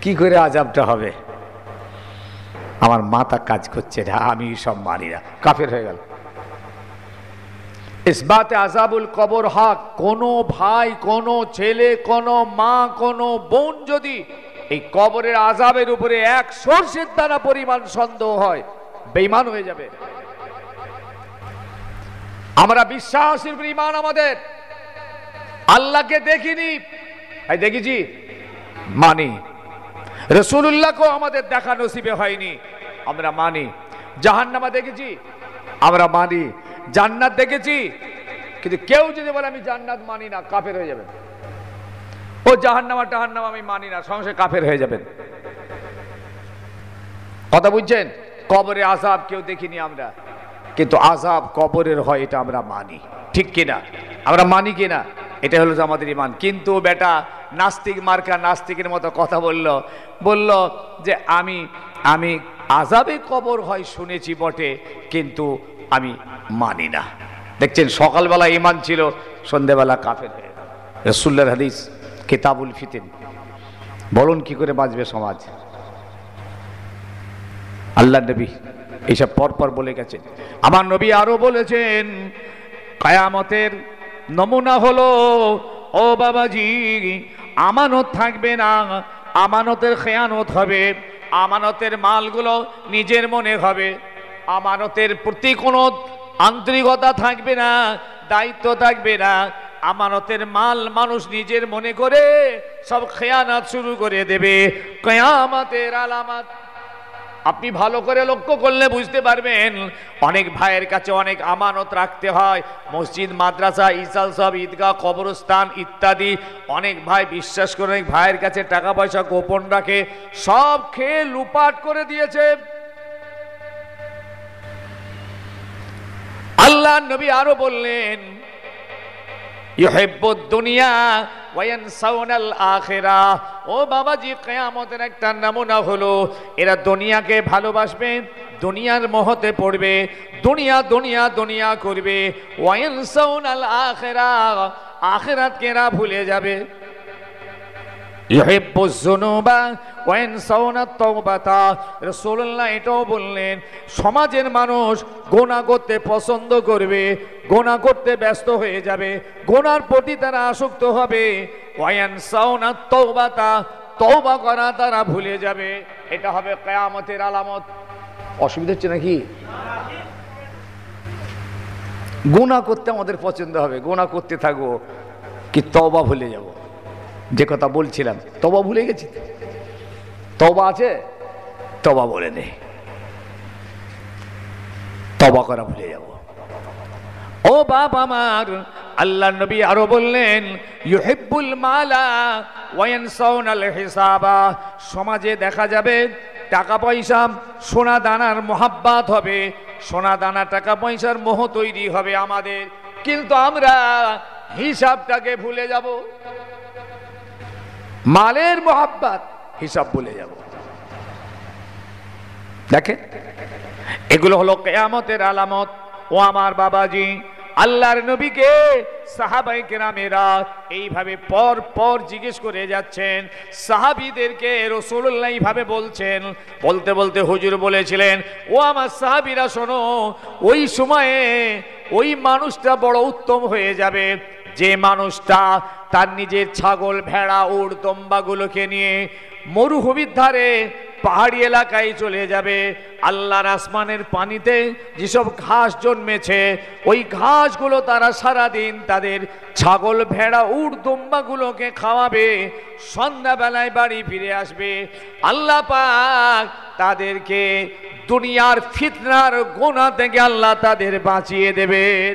কি করে আজাবটা হবে আমার মাথা কাজ করছে না, আমি সব মানি না, কাফের হয়ে গেল। ইসবাতে আযাবুল কবর হক। কোনো ভাই, কোনো ছেলে, কোনো মা, কোনো বোন যদি এই কবরের আযাবের উপরে 1 সরষের দানা পরিমাণ সন্দেহ হয়, বেঈমান হয়ে যাবে। আমরা বিশ্বাসের উপর ঈমান আমাদের। আল্লাহকে দেখিনি, ভাই দেখেছি, মানি। রাসূলুল্লাহকেও আমাদের দেখা নসিবে হয়নি, আমরা মানি। জাহান্নামা দেখেছি, আমরা মানি। জান্নাত দেখেছি, কিন্তু কেউ যদি বলে আমি জান্নাত মানি না, কাফের হয়ে যাবেন। ও জাহান্নামা টাহান্নামা আমি মানি না, সঙ্গে কাফের হয়ে যাবেন। কথা বুঝছেন? কবরে আযাব কেউ দেখিনি আমরা, কিন্তু আযাব কবরের হয় এটা আমরা মানি, ঠিক কিনা? আমরা মানি কিনা? এটা হলো আমাদের ঈমান। কিন্তু বেটা নাস্তিক মার্কা নাস্তিকের মতো কথা বলল যে আমি আযাবে কবর হয় শুনেছি বটে, কিন্তু আমি মানি না। দেখছেন, সকালবেলা ঈমান ছিল, সন্ধ্যাবেলা কাফের হয়ে গেল। রাসূলুল্লাহর হাদিস কিতাবুল ফিতন। বলুন কি করে বাঁচবে সমাজ? আল্লাহর নবী এইসব পরপর বলে গেছেন। আমার নবী আরো বলেছেন কিয়ামতের নমুনা হলো, ও বাবাজি, আমানত থাকবে না, আমানতের খেয়ানত হবে, আমানতের মালগুলো নিজের মনে হবে, আমানতের প্রতি কোনো আন্তরিকতা থাকবে না, দায়িত্ব থাকবে না, আমানতের মাল মানুষ নিজের মনে করে সব খেয়ানত শুরু করে দেবে। কিয়ামতের আলামত আপনি ভালো করে লক্ষ্য করলে বুঝতে পারবেন। অনেক ভাইয়ের কাছে অনেক আমানত রাখতে হয়, মসজিদ, মাদ্রাসা, ইসাল সব, ঈদগাহ, কবরস্থান ইত্যাদি। অনেক ভাই বিশ্বাস করে অনেক ভাইয়ের কাছে টাকা পয়সা গোপন রাখে, সব খেয়ে লুপাট করে দিয়েছে। আল্লাহ নবী আরো বললেন ইউহিব্বুদ দুনিয়া ওয়া ইয়ানসাউনাল আখিরাহ। ও বাবাজি, কিয়ামতের একটা নমুনা হলো এরা দুনিয়াকে ভালোবাসবে, দুনিয়ার মোহতে পড়বে, দুনিয়া দুনিয়া দুনিয়া করবে। ওয়া ইয়ানসাউনাল আখিরাহ, আখিরাতকে এরা ভুলে যাবে। ইউহিব্বুজ যুনুবা ওয়া ইয়ানসাউনাত তাওবাতা। রাসূলুল্লাহ এটাও বললেন সমাজের মানুষ গুনাহ করতে পছন্দ করবে, গুনাহ করতে ব্যস্ত হয়ে যাবে, গুনার প্রতি তারা আসক্ত হবে। ওয়া ইয়ানসাউনাত তাওবাতা, তওবা করা তারা ভুলে যাবে। এটা হবে কিয়ামতের আলামত। অসুবিধা হচ্ছে নাকি? গুনাহ করতে আমাদের পছন্দ হবে, গুনাহ করতে থাকবো, কি তওবা ভুলে যাব। যে কথা বলছিলাম, তওবা ভুলে গেছি। তওবা আছে, তওবা বলে নেই, তওবা করা ভুলে যাব। ও বাপ আমার, আল্লাহ নবী আরো বললেন ইউহিব্বুল মালা ওয়া ইয়ানসাউনাল হিসাবা। সমাজে দেখা যাবে টাকা পয়সা, সোনা দানার মোহাব্বত হবে, সোনা দানা টাকা পয়সার মোহ তৈরি হবে আমাদের, কিন্তু আমরা হিসাবটাকে ভুলে যাব। মালের মোহাব্বত, হিসাব ভুলে যাব। দেখেন, এগুলো হলো কিয়ামতের আলামত। ও আমার বাবাজি, আল্লাহর নবীকে সাহাবায়ে কেরামেরা এইভাবে পর পর জিজ্ঞেস করে যাচ্ছেন। সাহাবীদেরকে রাসূলুল্লাহ এইভাবে বলছেন। বলতে বলতে হুজুর বলেছিলেন, ও আমার সাহাবীরা শোনো, ওই সময়ে ওই মানুষটা বড় উত্তম হয়ে যাবে যে মানুষটা তার নিজের ছাগল ভেড়া উট দম্বাগুলোকে নিয়ে মরুভূমির ধারে পাহাড়ি এলাকায় চলে যাবে। আল্লাহর আসমানের পানিতে যেসব ঘাস জন্মেছে ওই ঘাসগুলো তারা সারাদিন তাদের ছাগল ভেড়া উট দম্বাগুলোকে খাওয়াবে, সন্ধ্যাবেলায় বাড়ি ফিরে আসবে। আল্লাহ পাক তাদেরকে দুনিয়ার ফিতনার গোনা থেকে আল্লাহ তাদের বাঁচিয়ে দেবেন।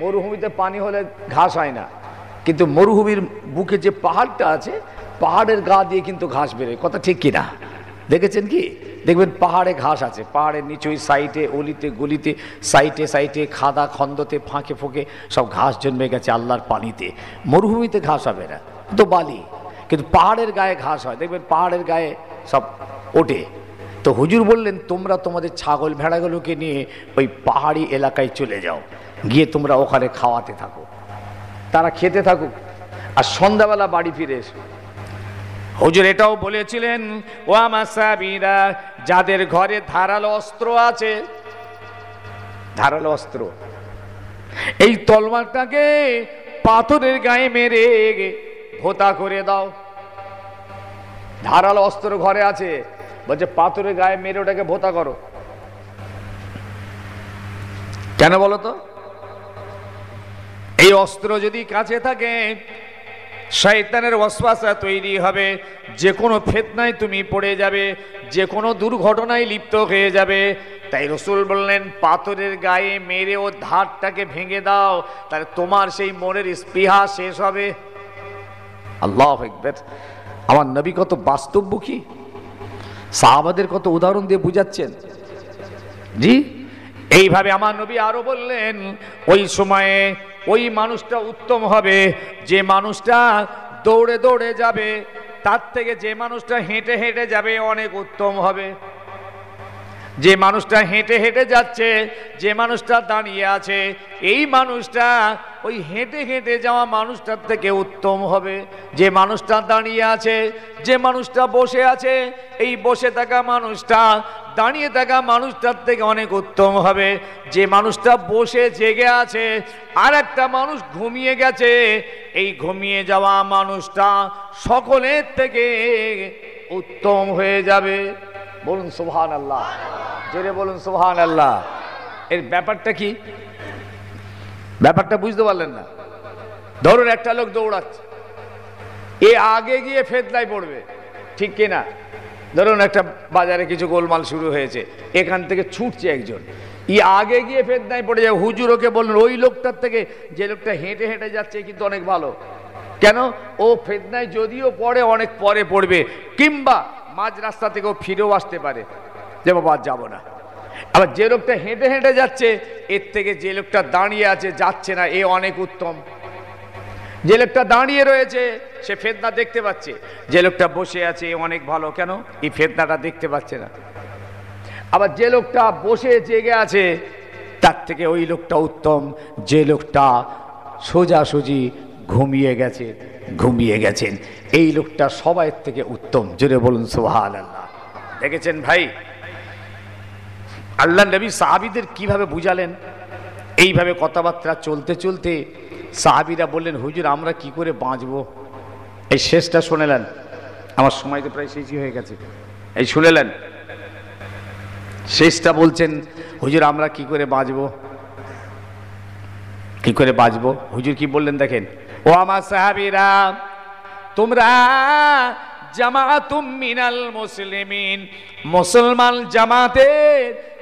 মরুভূমিতে পানি হলে ঘাস হয় না, কিন্তু মরুভূমির বুকে যে পাহাড়টা আছে পাহাড়ের গা দিয়ে কিন্তু ঘাস বেরোয়। কথা ঠিক কিনা? দেখেছেন কি? দেখবেন পাহাড়ে ঘাস আছে, পাহাড়ের নিচুই সাইডে অলিতে গলিতে সাইডে সাইডে খাদা খন্দতে ফাঁকে ফোঁকে সব ঘাস জন্মে গেছে আল্লাহর পানিতে। মরুভূমিতে ঘাস হবে না, তো বালি, কিন্তু পাহাড়ের গায়ে ঘাস হয়। দেখবেন পাহাড়ের গায়ে সব ওঠে। তো হুজুর বললেন তোমরা তোমাদের ছাগল ভেড়াগুলোকে নিয়ে ওই পাহাড়ি এলাকায় চলে যাও, গিয়ে তোমরা ওখানে খাওয়াতে থাকো, তারা খেতে থাকুক, আর সন্ধ্যাবেলা বাড়ি ফিরে এসো। হুজুর এটাও বলেছিলেন ও আমার সাহাবীরা, যাদের ঘরে ধারালো অস্ত্র আছে, ধারালো অস্ত্র, এই তলোয়ারটাকে পাথরের গায়ে মেরে ভোঁতা করে দাও। ধারালো অস্ত্র ঘরে আছে, বলছে পাথরের গায়ে মেরে ওটাকে ভোঁতা করো। কেন বলো তো? এই অস্ত্র যদি কাছে থাকে শয়তানের ওয়াসওয়াসা তৈরি হবে, যে কোনো ফিতনায় তুমি পড়ে যাবে, যে কোনো দুর্ঘটনায় লিপ্ত হয়ে যাবে। তাই রাসূল বললেন পাথরের গায়ে মেরে ও ধারটাকে ভেঙে দাও, তাহলে তোমার সেই মনের স্পৃহা শেষ হবে। আল্লাহু আকবার! আমার নবী কত বাস্তবমুখী, সাহাবাদের কত উদাহরণ দিয়ে বুঝাচ্ছেন। জি, এইভাবে আমার নবী আরো বললেন ওই সময়ে ওই মানুষটা উত্তম হবে যে মানুষটা দৌড়ে দৌড়ে যাবে, তার থেকে যে মানুষটা হেঁটে হেঁটে যাবে অনেক উত্তম হবে। যে মানুষটা হেঁটে হেঁটে যাচ্ছে, যে মানুষটা দাঁড়িয়ে আছে, এই মানুষটা ওই হেঁটে হেঁটে যাওয়া মানুষটার থেকে উত্তম হবে। যে মানুষটা দাঁড়িয়ে আছে, যে মানুষটা বসে আছে, এই বসে থাকা মানুষটা দাঁড়িয়ে থাকা মানুষটার থেকে অনেক উত্তম হবে। যে মানুষটা বসে জেগে আছে আর একটা মানুষ ঘুমিয়ে গেছে, এই ঘুমিয়ে যাওয়া মানুষটা সকলের থেকে উত্তম হয়ে যাবে। বলুন সুবহানাল্লাহ, জোরে বলুন সুবহানাল্লাহ। এর ব্যাপারটা কি? ব্যাপারটা বুঝতে পারলেন না? ধরুন একটা লোক দৌড়াচ্ছে, এ আগে গিয়ে ফেতনায় পড়বে, ঠিক কিনা? ধরুন একটা বাজারে কিছু গোলমাল শুরু হয়েছে, এখান থেকে ছুটছে একজন, ই আগে গিয়ে ফেতনায় পড়ে যায়। হুজুর ওকে বললেন ওই লোকটার থেকে যে লোকটা হেঁটে হেঁটে যাচ্ছে কিন্তু অনেক ভালো। কেন? ও ফেতনায় যদিও পড়ে অনেক পরে পড়বে, কিংবা মাঝ রাস্তা থেকেও ফিরেও আসতে পারে যে বাবা যাবো না। আবার যে লোকটা হেঁটে হেঁটে যাচ্ছে এর থেকে যে লোকটা দাঁড়িয়ে আছে যাচ্ছে না, এ অনেক উত্তম। যে লোকটা দাঁড়িয়ে রয়েছে সে ফেতনা দেখতে পাচ্ছে, যে লোকটা বসে আছে এ অনেক ভালো। কেন? এই ফেতনাটা দেখতে পাচ্ছে না। আবার যে লোকটা বসে জেগে আছে তার থেকে ওই লোকটা উত্তম, যে লোকটা সোজাসুজি ঘুমিয়ে গেছেন, এই লোকটা সবাই থেকে উত্তম। জোরে বলুন সুবহানাল্লাহ। দেখেছেন ভাই, আল্লাহ নবী সাহাবীদের কিভাবে বুঝালেন? এইভাবে কথাবার্তা চলতে চলতে সাহাবীরা বললেন হুজুর আমরা কি করে বাঁচবো? এই শেষটা শুনেলেন, আমার সময় তো প্রায় শেষই হয়ে গেছে, এই শুনেলেন শেষটা বলছেন হুজুর আমরা কি করে বাঁচবো, কি করে বাঁচবো? হুজুর কি বললেন দেখেন, ও আমার সাহাবীরা তোমরা জামাতুম মিনাল মুসলিমিন, মুসলমান জামাতের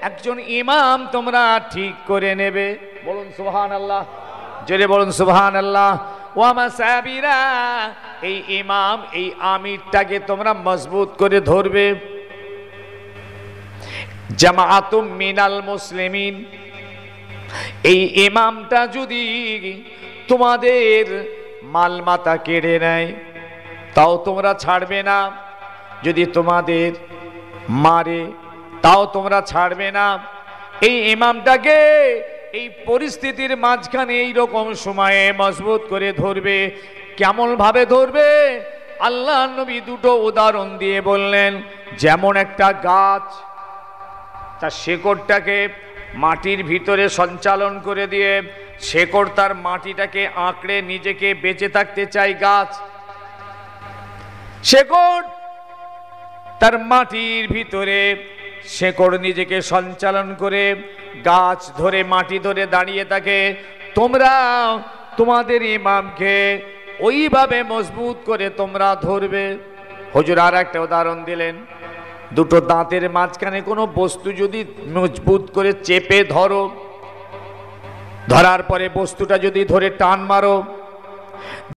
একজন ইমাম তোমরা ঠিক করে নেবে। বলুন সুবহানাল্লাহ, জোরে বলুন সুবহানাল্লাহ। ও আমার সাহাবীরা এই ইমাম এই আমিরটাকে তোমরা মজবুত করে ধরবে। জামাতুম মিনাল মুসলিমিন, এই ইমামটা যদি তোমাদের মালমাতা কেড়ে নেয় তাও তোমরা ছাড়বে না, যদি তোমাদের মারে তাও তোমরা ছাড়বে না। এই ইমামটাকে এই পরিস্থিতির মাঝখানে এই রকম সময়ে মজবুত করে ধরবে। কেমন ভাবে ধরবে? আল্লাহ নবী দুটো উদাহরণ দিয়ে বললেন, যেমন একটা গাছ তার শেকড়টাকে মাটির ভিতরে সঞ্চালন করে দিয়ে শেকড় তার মাটিটাকে আঁকড়ে নিজেকে বেঁচে থাকতে চায়। গাছ শেকড় তার মাটির ভিতরে শেকড় নিজেকে সঞ্চালন করে গাছ ধরে মাটি ধরে দাঁড়িয়ে থাকে। তোমরা তোমাদের ইমামকে ওইভাবে মজবুত করে তোমরা ধরবে। হুজুর আর একটা উদাহরণ দিলেন, দুটো দাঁতের মাঝখানে কোনো বস্তু যদি মজবুত করে চেপে ধরো, ধরার পরে বস্তুটা যদি ধরে টান মারো,